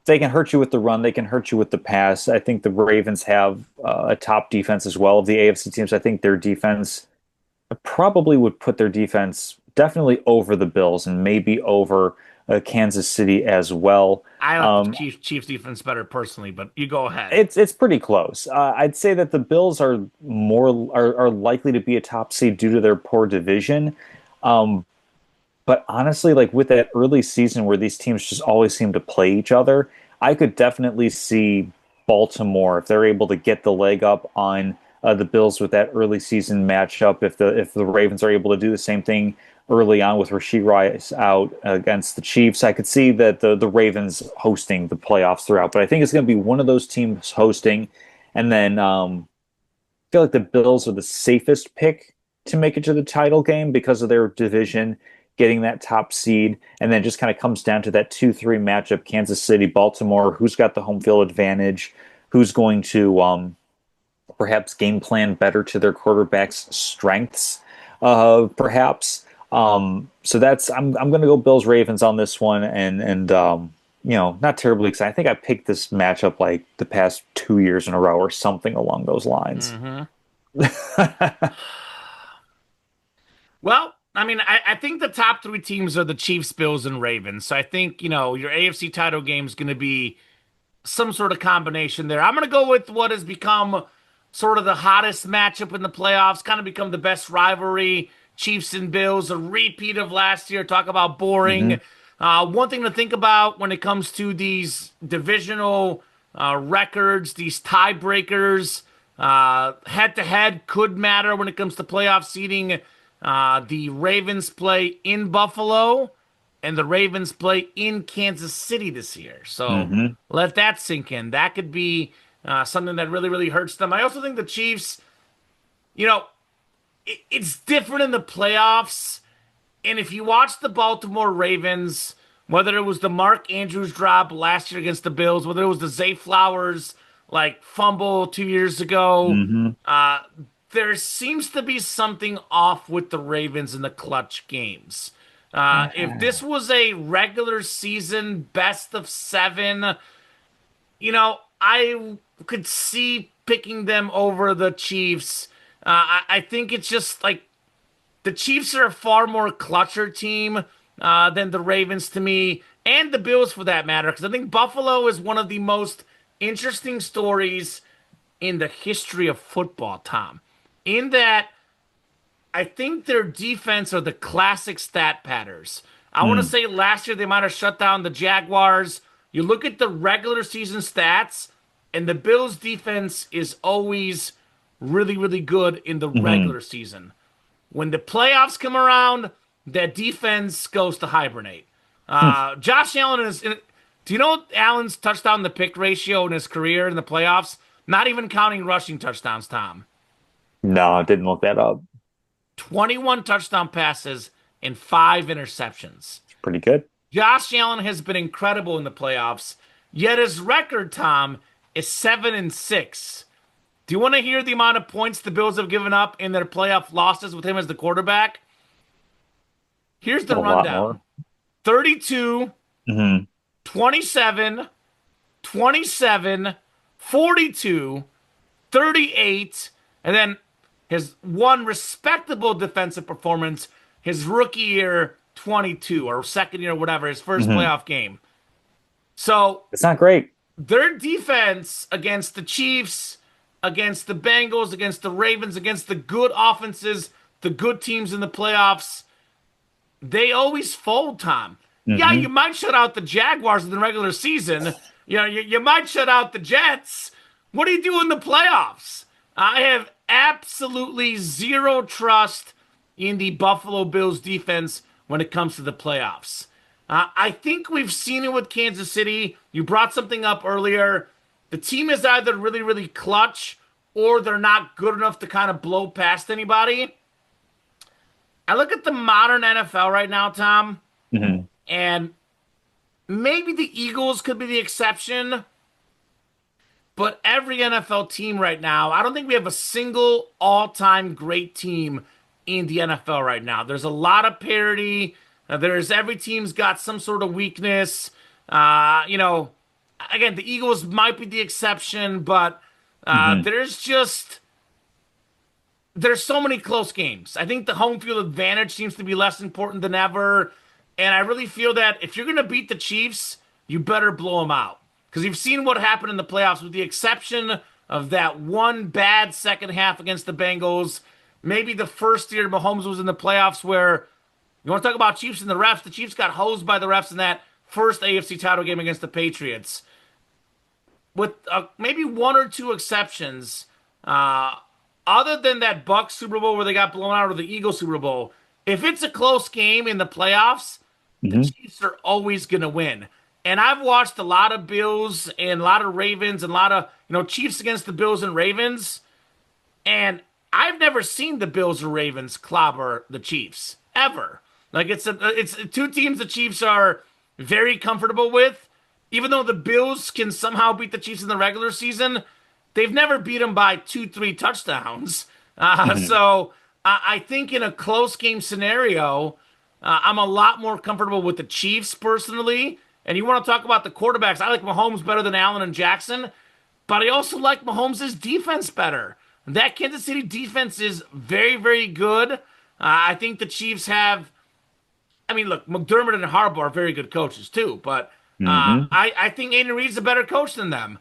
Speaker 2: they can hurt you with the run, they can hurt you with the pass. I think the Ravens have a top defense as well of the AFC teams. I think their defense probably would put their defense definitely over the Bills and maybe over Kansas City as well.
Speaker 1: I like the
Speaker 2: Um,
Speaker 1: Chiefs defense better personally, but you go ahead.
Speaker 2: it's pretty close. I'd say that the Bills are likely to be a top seed due to their poor division. Um, but honestly, like with that early season where these teams just always seem to play each other, I could definitely see Baltimore if they're able to get the leg up on the Bills with that early season matchup. If the Ravens are able to do the same thing early on with Rasheed Rice out against the Chiefs, I could see that the Ravens hosting the playoffs throughout. But I think it's going to be one of those teams hosting, and then I feel like the Bills are the safest pick to make it to the title game because of their division, getting that top seed, and then just kind of comes down to that 2-3 matchup: Kansas City, Baltimore. Who's got the home field advantage? who's going to perhaps game plan better to their quarterback's strengths, perhaps. So that's I'm going to go Bills Ravens on this one, and not terribly excited. I think I picked this matchup like the past 2 years in a row or something along those lines.
Speaker 1: Hmm. Well, I mean, I think the top three teams are the Chiefs, Bills, and Ravens. So I think, your AFC title game is going to be some sort of combination there. I'm going to go with what has become sort of the hottest matchup in the playoffs, kind of become the best rivalry. Chiefs and Bills, a repeat of last year. Talk about boring.
Speaker 2: Hmm.
Speaker 1: One thing to think about when it comes to these divisional records, these tiebreakers, head to head could matter when it comes to playoff seeding. The Ravens play in Buffalo and the Ravens play in Kansas City this year. So
Speaker 2: Hmm.
Speaker 1: let that sink in. That could be something that really, really hurts them. I also think the Chiefs, you know, it's different in the playoffs. And if you watch the Baltimore Ravens, whether it was the Mark Andrews drop last year against the Bills, whether it was the Zay Flowers like fumble 2 years ago,
Speaker 2: Hmm.
Speaker 1: uh, there seems to be something off with the Ravens in the clutch games. If this was a regular season best of seven, I could see picking them over the Chiefs. I think it's just like the Chiefs are a far more clutcher team than the Ravens to me, and the Bills for that matter, because I think Buffalo is one of the most interesting stories in the history of football, Tom. In that, I think their defense are the classic stat patterns. I want to
Speaker 2: Mm.
Speaker 1: say last year they might have shut down the Jaguars. You look at the regular season stats, and the Bills' defense is always really, really good in the
Speaker 2: Hmm.
Speaker 1: regular season. When the playoffs come around, that defense goes to hibernate. Josh Allen is. Do you know Allen's touchdown to pick ratio in his career in the playoffs? Not even counting rushing touchdowns, Tom.
Speaker 2: No, I didn't look that up.
Speaker 1: 21 touchdown passes and 5 interceptions.
Speaker 2: It's pretty good.
Speaker 1: Josh Allen has been incredible in the playoffs, yet his record, Tom, is 7-6. Do you want to hear the amount of points the Bills have given up in their playoff losses with him as the quarterback? Here's the
Speaker 2: A lot
Speaker 1: rundown:
Speaker 2: more.
Speaker 1: 32,
Speaker 2: Hmm.
Speaker 1: 27, 27, 42, 38, and then his one respectable defensive performance, his rookie year, 22, or second year, whatever, his first
Speaker 2: Hmm.
Speaker 1: playoff game. So
Speaker 2: It's not great.
Speaker 1: their defense against the Chiefs, against the Bengals, against the Ravens, against the good offenses, the good teams in the playoffs, they always fold, Tom. Yeah, you
Speaker 2: Hmm.
Speaker 1: might shut out the Jaguars in the regular season. You might shut out the Jets. What do you do in the playoffs? I have absolutely zero trust in the Buffalo Bills defense when it comes to the playoffs. I think we've seen it with Kansas City. You brought something up earlier. The team is either really, really clutch or they're not good enough to kind of blow past anybody. I look at the modern NFL right now, Tom,
Speaker 2: Hmm.
Speaker 1: and maybe the Eagles could be the exception, but every NFL team right now, I don't think we have a single all-time great team in the NFL right now. There's a lot of parity. There's every team's got some sort of weakness. Again, the Eagles might be the exception, but
Speaker 2: Hmm.
Speaker 1: there's so many close games. I think the home field advantage seems to be less important than ever. And I really feel that if you're going to beat the Chiefs, you better blow them out. Because you've seen what happened in the playoffs, with the exception of that one bad second half against the Bengals. Maybe the first year Mahomes was in the playoffs, where you want to talk about Chiefs and the refs. The Chiefs got hosed by the refs in that first AFC title game against the Patriots. With maybe one or two exceptions, uh, other than that Bucks Super Bowl where they got blown out, or the Eagles Super Bowl, if it's a close game in the playoffs, the
Speaker 2: Hmm.
Speaker 1: Chiefs are always going to win. And I've watched a lot of Bills and a lot of Ravens and a lot of, Chiefs against the Bills and Ravens. And I've never seen the Bills or Ravens clobber the Chiefs ever. Like it's two teams the Chiefs are very comfortable with. even though the Bills can somehow beat the Chiefs in the regular season, they've never beat them by 2, 3 touchdowns.
Speaker 2: Mhm.
Speaker 1: So I think in a close game scenario, I'm a lot more comfortable with the Chiefs personally. And you want to talk about the quarterbacks? I like Mahomes better than Allen and Jackson, but I also like Mahomes' defense better. That Kansas City defense is very, very good. I think the Chiefs have. I mean, look, McDermott and Harbaugh are very good coaches too, but
Speaker 2: Hmm.
Speaker 1: I think Aiden Reid's a better coach than them.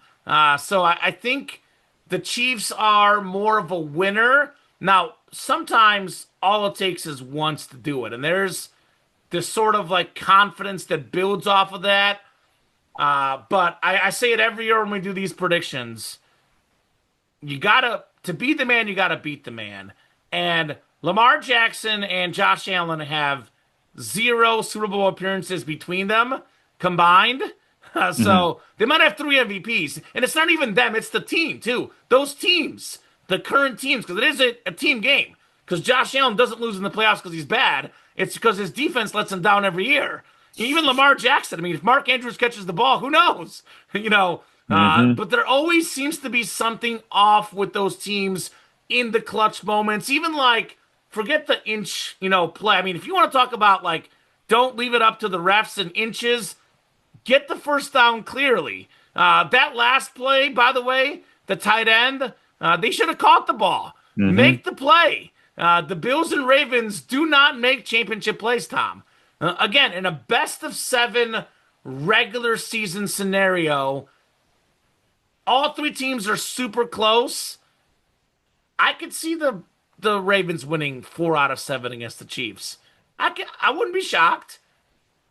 Speaker 1: So I think the Chiefs are more of a winner. Now, sometimes all it takes is once to do it, and there's this sort of like confidence that builds off of that. But I say it every year when we do these predictions. You gotta to beat the man, you gotta beat the man. And Lamar Jackson and Josh Allen have zero Super Bowl appearances between them combined.
Speaker 2: Hmm.
Speaker 1: So they might have three MVPs, and it's not even them; it's the team too. Those teams, the current teams, because it is a team game. Because Josh Allen doesn't lose in the playoffs because he's bad. It's because his defense lets him down every year. Even Lamar Jackson. I mean, if Mark Andrews catches the ball, who knows? You know,
Speaker 2: Hmm.
Speaker 1: but there always seems to be something off with those teams in the clutch moments. Even like, forget the inch, play. I mean, if you want to talk about like, don't leave it up to the refs and inches, get the first down clearly. That last play, by the way, the tight end, they should have caught the ball.
Speaker 2: Hmm.
Speaker 1: Make the play. The Bills and Ravens do not make championship plays, Tom. Again, in a best of seven regular season scenario, all three teams are super close. I could see the Ravens winning 4 out of 7 against the Chiefs. I wouldn't be shocked.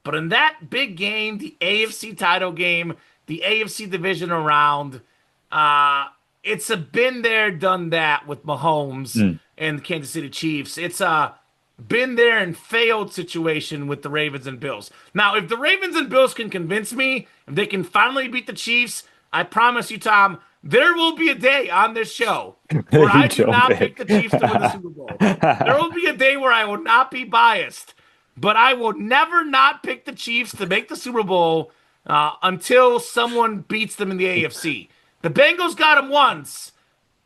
Speaker 1: But in that big game, the AFC title game, the AFC divisional round, it's a been there, done that with Mahomes and the Kansas City Chiefs. It's a been there and failed situation with the Ravens and Bills. Now, if the Ravens and Bills can convince me, if they can finally beat the Chiefs, I promise you, Tom, there will be a day on this show where
Speaker 2: You
Speaker 1: I do
Speaker 2: don't
Speaker 1: not pick the
Speaker 2: pick.
Speaker 1: Chiefs to win the Super Bowl. There will be a day where I will not be biased, but I will never not pick the Chiefs to make the Super Bowl until someone beats them in the AFC. The Bengals got them once.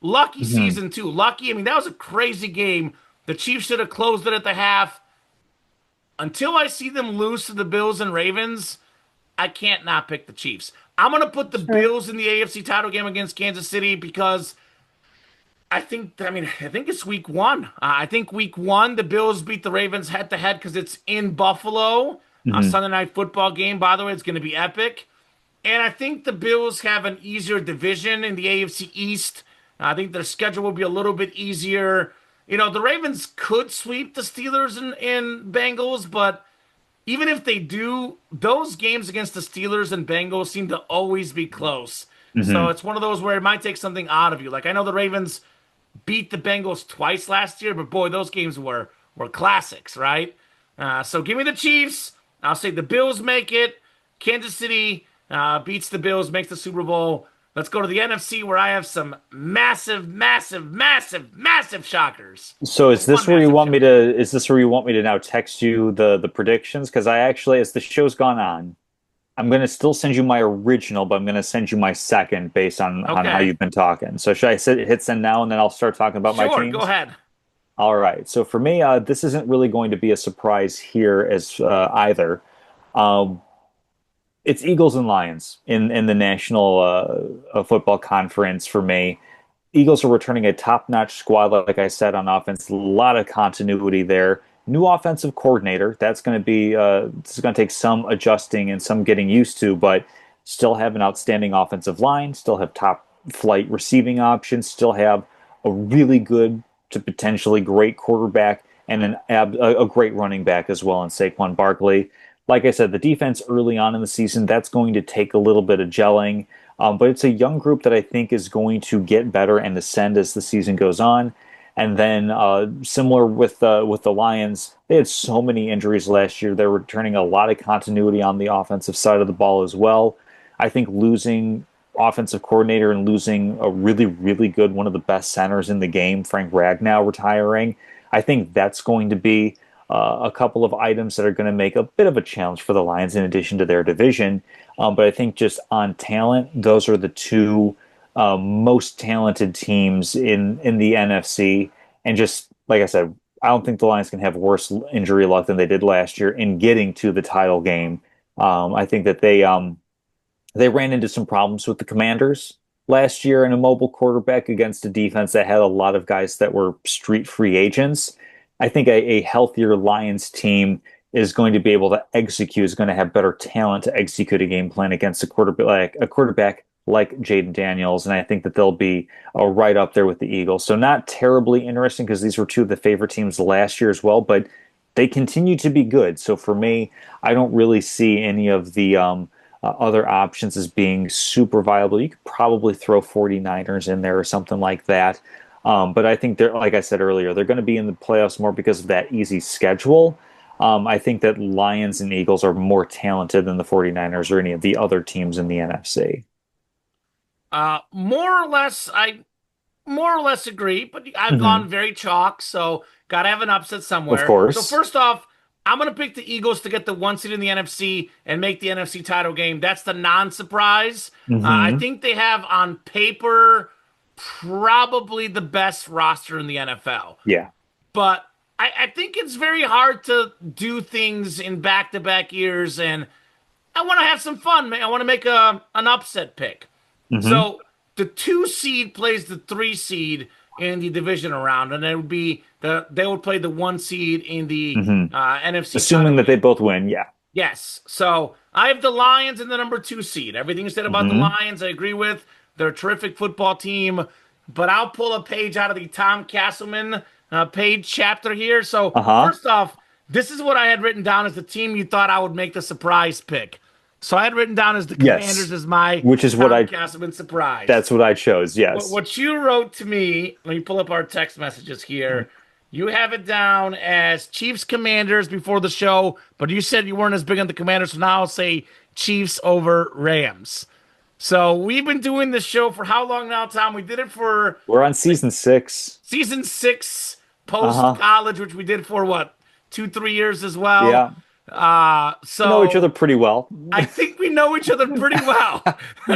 Speaker 1: Lucky
Speaker 2: Mhm.
Speaker 1: season two. Lucky. I mean, that was a crazy game. The Chiefs should have closed it at the half. Until I see them lose to the Bills and Ravens, I can't not pick the Chiefs. I'm going to put the
Speaker 2: Sure.
Speaker 1: Bills in the AFC title game against Kansas City because I think it's week one. I think week one, the Bills beat the Ravens head to head because it's in Buffalo.
Speaker 2: Hmm.
Speaker 1: Sunday night football game, by the way, it's going to be epic. And I think the Bills have an easier division in the AFC East. I think their schedule will be a little bit easier. The Ravens could sweep the Steelers and Bengals, but even if they do, those games against the Steelers and Bengals seem to always be close. So
Speaker 2: Hmm.
Speaker 1: it's one of those where it might take something out of you. Like I know the Ravens beat the Bengals twice last year, but boy, those games were classics, right? So give me the Chiefs. I'll say the Bills make it. Kansas City beats the Bills, makes the Super Bowl. Let's go to the NFC where I have some massive, massive, massive, massive shockers.
Speaker 2: So
Speaker 1: Well,
Speaker 2: is
Speaker 1: one
Speaker 2: this where you
Speaker 1: massive
Speaker 2: want me
Speaker 1: shocker.
Speaker 2: to is this where you want me to now text you the predictions? Because I actually, as the show's gone on, I'm gonna still send you my original, but I'm gonna send you my second based on how
Speaker 1: Okay,
Speaker 2: you've been talking. So should I hit send now and then I'll start talking about my
Speaker 1: sure, go
Speaker 2: teams?
Speaker 1: ahead.
Speaker 2: All right. So for me, this isn't really going to be a surprise here as either. Um, it's Eagles and Lions in the National Football Conference for me. Eagles are returning a top-notch squad, like I said, on offense. A lot of continuity there. New offensive coordinator. That's going to be this is going to take some adjusting and some getting used to, but still have an outstanding offensive line. Still have top flight receiving options. Still have a really good to potentially great quarterback and a great running back as well in Saquon Barkley. Like I said, the defense early on in the season, that's going to take a little bit of gelling. But it's a young group that I think is going to get better and ascend as the season goes on. And then similar with the Lions, they had so many injuries last year. They're returning a lot of continuity on the offensive side of the ball as well. I think losing offensive coordinator and losing a really, really good one of the best centers in the game, Frank Ragnow, retiring. I think that's going to be a couple of items that are going to make a bit of a challenge for the Lions in addition to their division. But I think just on talent, those are the two most talented teams in the NFC. And just like I said, I don't think the Lions can have worse injury luck than they did last year in getting to the title game. I think that they ran into some problems with the Commanders last year in a mobile quarterback against a defense that had a lot of guys that were street free agents. I think a healthier Lions team is going to be able to execute, is going to have better talent to execute a game plan against a quarterback like Jaden Daniels, and I think that they'll be right up there with the Eagles. So not terribly interesting because these were two of the favorite teams last year as well, but they continue to be good. So for me, I don't really see any of the other options as being super viable. You could probably throw 49ers in there or something like that. But I think they're, like I said earlier, they're going to be in the playoffs more because of that easy schedule. I think that Lions and Eagles are more talented than the 49ers or any of the other teams in the NFC.
Speaker 1: More or less, I more or less agree, but I've
Speaker 2: Hmm.
Speaker 1: gone very chalk, so gotta have an upset
Speaker 2: Of
Speaker 1: somewhere. So
Speaker 2: course.
Speaker 1: first off, I'm gonna pick the Eagles to get the one seed in the NFC and make the NFC title game. That's the non-surprise. I
Speaker 2: Hmm.
Speaker 1: think they have on paper probably the best roster in the NFL,
Speaker 2: Yeah.
Speaker 1: but I think it's very hard to do things in back-to-back years, and I want to have some fun, man. I want to make an upset pick.
Speaker 2: Hmm.
Speaker 1: So the two seed plays the three seed in the division round, and it would be they would play the one seed in the
Speaker 2: Hmm.
Speaker 1: NFC
Speaker 2: Assuming
Speaker 1: title
Speaker 2: that they
Speaker 1: game.
Speaker 2: both win, yeah.
Speaker 1: Yes. So I have the Lions in the number two seed. Everything you said about the
Speaker 2: Hmm.
Speaker 1: Lions, I agree with. They're a terrific football team, but I'll pull a page out of the Tom Casselman page chapter here. So
Speaker 2: Uh-huh.
Speaker 1: first off, this is what I had written down as the team you thought I would make the surprise pick. So I had written down as the Commanders
Speaker 2: Yes.
Speaker 1: as my
Speaker 2: Which is what
Speaker 1: Tom
Speaker 2: I
Speaker 1: Casselman surprise.
Speaker 2: That's what I chose.
Speaker 1: What
Speaker 2: Yes.
Speaker 1: what you wrote to me, let me pull up our text messages here. You have it down as Chiefs Commanders before the show, but you said you weren't as big on the Commanders, so now I'll say Chiefs over Rams. So we've been doing this show for how long now, Tom? We did it for
Speaker 2: We're on
Speaker 1: like
Speaker 2: season 6.
Speaker 1: season six post
Speaker 2: Uh-huh.
Speaker 1: college, which we did for what, 2, 3 years as well.
Speaker 2: Yeah. We know each other
Speaker 1: So
Speaker 2: pretty well.
Speaker 1: I think we know each other pretty well.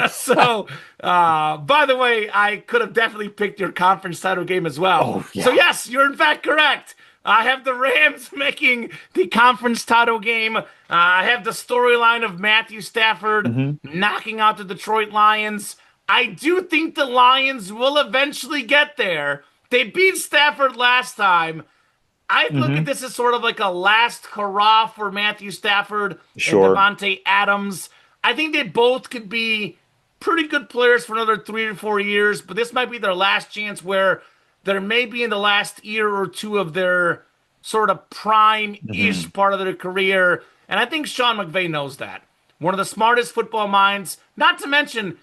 Speaker 1: So, by the way, I could have definitely picked your conference title game as well.
Speaker 2: Oh,
Speaker 1: So,
Speaker 2: yeah.
Speaker 1: yes, you're in fact correct. I have the Rams making the conference title game. I have the storyline of Matthew Stafford
Speaker 2: Hmm.
Speaker 1: knocking out the Detroit Lions. I do think the Lions will eventually get there. They beat Stafford last time. I look at
Speaker 2: Hmm.
Speaker 1: this as sort of like a last hurrah for Matthew Stafford and
Speaker 2: Sure.
Speaker 1: Devontae Adams. I think they both could be pretty good players for another 3 to 4 years, but this might be their last chance where they're maybe in the last year or two of their sort of
Speaker 2: Hmm.
Speaker 1: prime-ish part of their career. And I think Sean McVay knows that. One of the smartest football minds, not to mention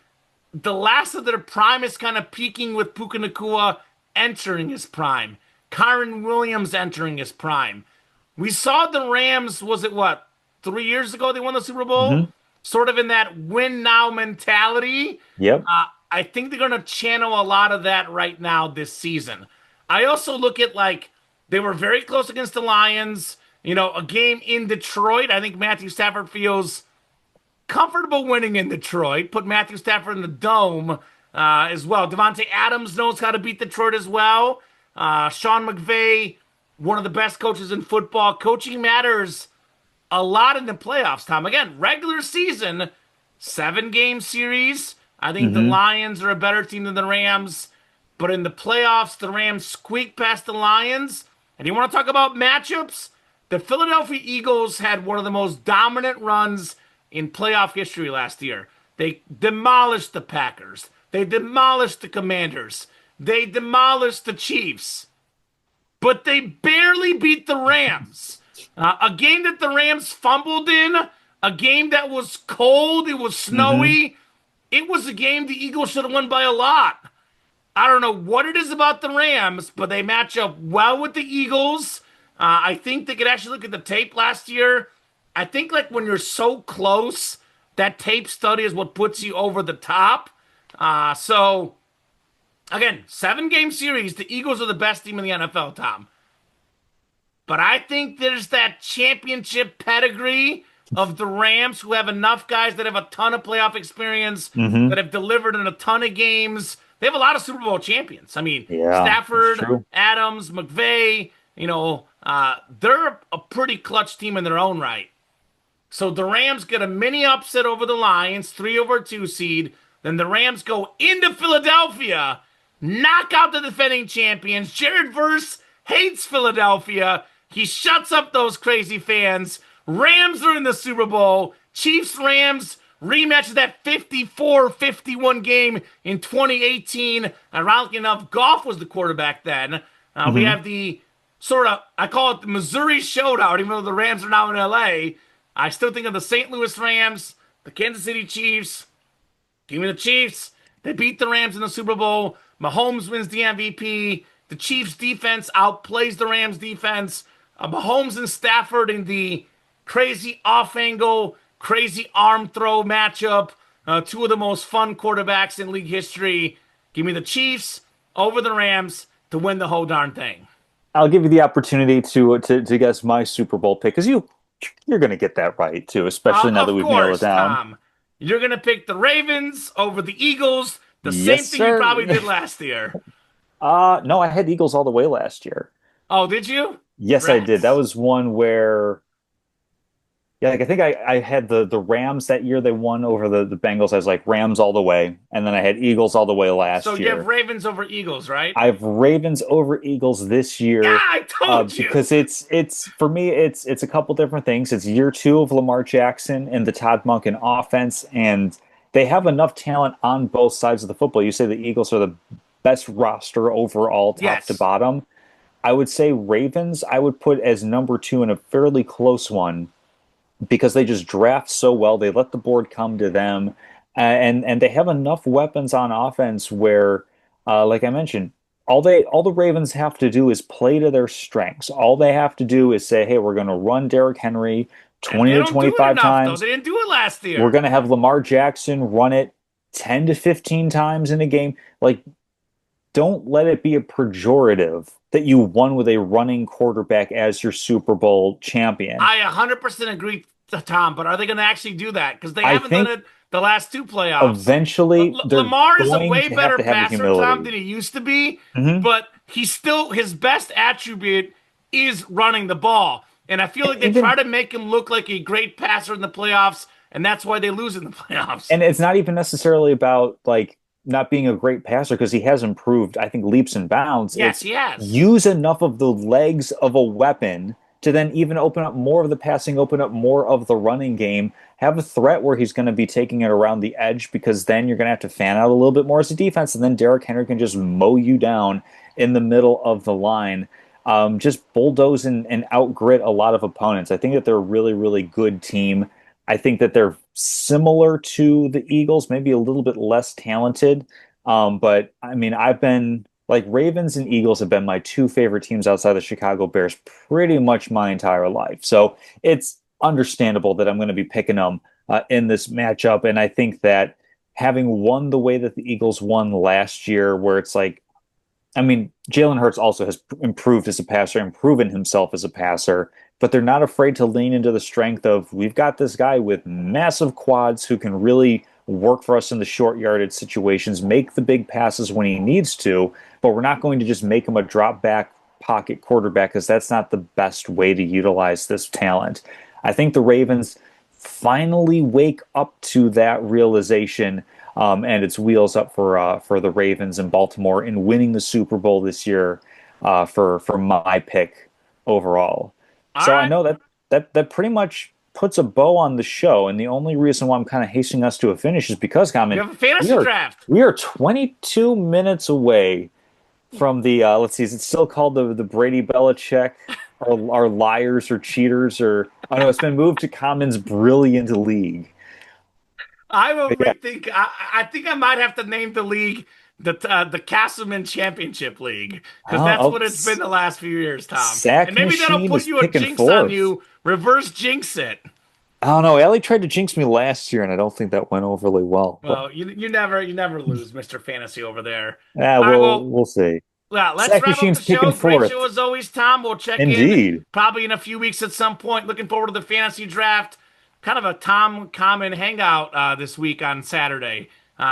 Speaker 1: the last of their prime is kind of peaking with Puka Nacua entering his prime. Kyron Williams entering his prime. We saw the Rams, was it what, 3 years ago they won the Super Bowl?
Speaker 2: Hmm.
Speaker 1: Sort of in that win now mentality.
Speaker 2: Yep.
Speaker 1: I think they're going to channel a lot of that right now this season. I also look at like they were very close against the Lions. You know, a game in Detroit. I think Matthew Stafford feels comfortable winning in Detroit. Put Matthew Stafford in the dome as well. Devontae Adams knows how to beat Detroit as well. Sean McVay, one of the best coaches in football. Coaching matters a lot in the playoffs, Tom. Again, regular season, 7 game series. I think the
Speaker 2: Hmm.
Speaker 1: Lions are a better team than the Rams. But in the playoffs, the Rams squeak past the Lions. And you want to talk about matchups? The Philadelphia Eagles had one of the most dominant runs in playoff history last year. They demolished the Packers. They demolished the Commanders. They demolished the Chiefs. But they barely beat the Rams. A game that the Rams fumbled in, a game that was cold, it was
Speaker 2: Hmm.
Speaker 1: snowy. It was a game the Eagles should have won by a lot. I don't know what it is about the Rams, but they match up well with the Eagles. I think they could actually look at the tape last year. I think like when you're so close, that tape study is what puts you over the top. So again, 7 game series. The Eagles are the best team in the NFL, Tom. but I think there's that championship pedigree of the Rams who have enough guys that have a ton of playoff experience,
Speaker 2: Hmm.
Speaker 1: that have delivered in a ton of games. They have a lot of Super Bowl champions. I mean,
Speaker 2: Yeah, that's
Speaker 1: Stafford,
Speaker 2: true.
Speaker 1: Adams, McVay, they're a pretty clutch team in their own right. So the Rams get a mini upset over the Lions, 3/2 seed. Then the Rams go into Philadelphia, knock out the defending champions. Jared Verse hates Philadelphia. He shuts up those crazy fans. Rams are in the Super Bowl. Chiefs Rams rematch of that 54-51 game in 2018. Ironically enough, Goff was the quarterback then. We
Speaker 2: Hmm.
Speaker 1: have the sort of, I call it the Missouri Showdown, even though the Rams are now in LA. I still think of the St. Louis Rams, the Kansas City Chiefs. Give me the Chiefs. They beat the Rams in the Super Bowl. Mahomes wins the MVP. The Chiefs defense outplays the Rams defense. Mahomes and Stafford in the crazy off angle, crazy arm throw matchup. Two of the most fun quarterbacks in league history. Give me the Chiefs over the Rams to win the whole darn thing.
Speaker 2: I'll give you the opportunity to guess my Super Bowl pick because you're going to get that right too, especially now that
Speaker 1: Of
Speaker 2: we've nailed it
Speaker 1: course,
Speaker 2: down.
Speaker 1: Tom. You're going to pick the Ravens over the Eagles. The same
Speaker 2: Yes,
Speaker 1: thing you probably
Speaker 2: sir.
Speaker 1: did last year.
Speaker 2: No, I had the Eagles all the way last year.
Speaker 1: Oh, did you?
Speaker 2: Yes, I did. That
Speaker 1: Rats.
Speaker 2: was one where, yeah, like I think I had the Rams that year. They won over the Bengals. I was like Rams all the way, and then I had Eagles all the way
Speaker 1: So
Speaker 2: last
Speaker 1: you have
Speaker 2: year.
Speaker 1: Ravens over Eagles, right?
Speaker 2: I have Ravens over Eagles this
Speaker 1: Yeah,
Speaker 2: year
Speaker 1: I told you.
Speaker 2: because it's for me it's a couple different things. It's year two of Lamar Jackson and the Todd Monken offense, and they have enough talent on both sides of the football. You say the Eagles are the best roster overall, top to
Speaker 1: Yes.
Speaker 2: bottom. I would say Ravens, I would put as number two in a fairly close one because they just draft so well. They let the board come to them, and they have enough weapons on offense where, like I mentioned, all the Ravens have to do is play to their strengths. All they have to do is say, "Hey, we're going to run Derrick Henry
Speaker 1: And
Speaker 2: 20
Speaker 1: they
Speaker 2: to
Speaker 1: don't do it
Speaker 2: 25
Speaker 1: enough, though.
Speaker 2: times.
Speaker 1: They didn't do it last
Speaker 2: We're
Speaker 1: year.
Speaker 2: going to have Lamar Jackson run it 10 to 15 times in a game." Like, don't let it be a pejorative that you won with a running quarterback as your Super Bowl champion.
Speaker 1: I 100% agree, Tom, but are they going to actually do that? Because they
Speaker 2: I
Speaker 1: haven't done
Speaker 2: think
Speaker 1: it the last two playoffs.
Speaker 2: eventually they're
Speaker 1: Lamar is a
Speaker 2: going
Speaker 1: way
Speaker 2: to
Speaker 1: better
Speaker 2: have the
Speaker 1: passer, Tom,
Speaker 2: humility.
Speaker 1: than he used to be,
Speaker 2: Hmm.
Speaker 1: but he's still, his best attribute is running the ball. And I feel
Speaker 2: And
Speaker 1: like they try
Speaker 2: even
Speaker 1: to make him look like a great passer in the playoffs, and that's why they lose in the playoffs.
Speaker 2: and it's not even necessarily about like not being a great passer because he has improved, I think, leaps and bounds.
Speaker 1: Yes,
Speaker 2: It's
Speaker 1: he has.
Speaker 2: use enough of the legs of a weapon to then even open up more of the passing, open up more of the running game, have a threat where he's going to be taking it around the edge because then you're going to have to fan out a little bit more as a defense, and then Derrick Henry can just mow you down in the middle of the line. Just bulldoze and outgrit a lot of opponents. I think that they're a really, really good team. I think that they're similar to the Eagles, maybe a little bit less talented. But I mean, I've been like Ravens and Eagles have been my two favorite teams outside the Chicago Bears pretty much my entire life. So it's understandable that I'm going to be picking them in this matchup. And I think that having won the way that the Eagles won last year, where it's like, I mean, Jalen Hurts also has improved as a passer and proven himself as a passer, but they're not afraid to lean into the strength of we've got this guy with massive quads who can really work for us in the short yardage situations, make the big passes when he needs to, but we're not going to just make him a drop back pocket quarterback because that's not the best way to utilize this talent. I think the Ravens finally wake up to that realization, and it's wheels up for the Ravens in Baltimore in winning the Super Bowl this year for my pick overall.
Speaker 1: All
Speaker 2: So I
Speaker 1: right.
Speaker 2: know that pretty much puts a bow on the show, and the only reason why I'm kind of hastening us to a finish is because,
Speaker 1: You
Speaker 2: Common,
Speaker 1: have a
Speaker 2: we
Speaker 1: fantasy
Speaker 2: are
Speaker 1: draft.
Speaker 2: we are 22 minutes away from the let's see, is it still called the Brady Belichick or liars or cheaters or oh no, it's been moved to Common's Brilliant League.
Speaker 1: I will
Speaker 2: But yeah,
Speaker 1: rethink. I think I might have to name the league the Casselman Championship League because that's
Speaker 2: oh,
Speaker 1: what it's been the last few years, Tom. And
Speaker 2: Sack
Speaker 1: maybe that'll
Speaker 2: Machine
Speaker 1: put
Speaker 2: is
Speaker 1: you a
Speaker 2: picking
Speaker 1: jinx on
Speaker 2: fourth.
Speaker 1: you. Reverse jinx it.
Speaker 2: I don't know. Ellie tried to jinx me last year, and I don't think that went overly well. But
Speaker 1: Well, you never lose, Mr. Fantasy over there.
Speaker 2: yeah,
Speaker 1: All right,
Speaker 2: we'll
Speaker 1: well,
Speaker 2: we'll see.
Speaker 1: Yeah, let's
Speaker 2: Sack
Speaker 1: wrap up the
Speaker 2: Machine's picking
Speaker 1: show. Great
Speaker 2: fourth.
Speaker 1: show as always, Tom. We'll check in
Speaker 2: Indeed.
Speaker 1: probably in a few weeks at some point. Looking forward to the fantasy draft. Kind of a Tom Kamen hangout this week on Saturday.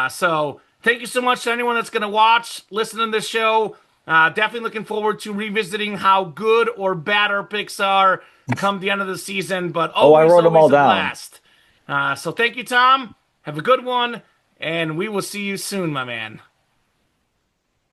Speaker 1: So thank you so much to anyone that's going to watch, listen to this show. Definitely looking forward to revisiting how good or bad our picks are come the end of the season, but
Speaker 2: Oh, I
Speaker 1: always,
Speaker 2: wrote them all
Speaker 1: always a
Speaker 2: down.
Speaker 1: blast. So thank you, Tom. Have a good one, and we will see you soon, my man.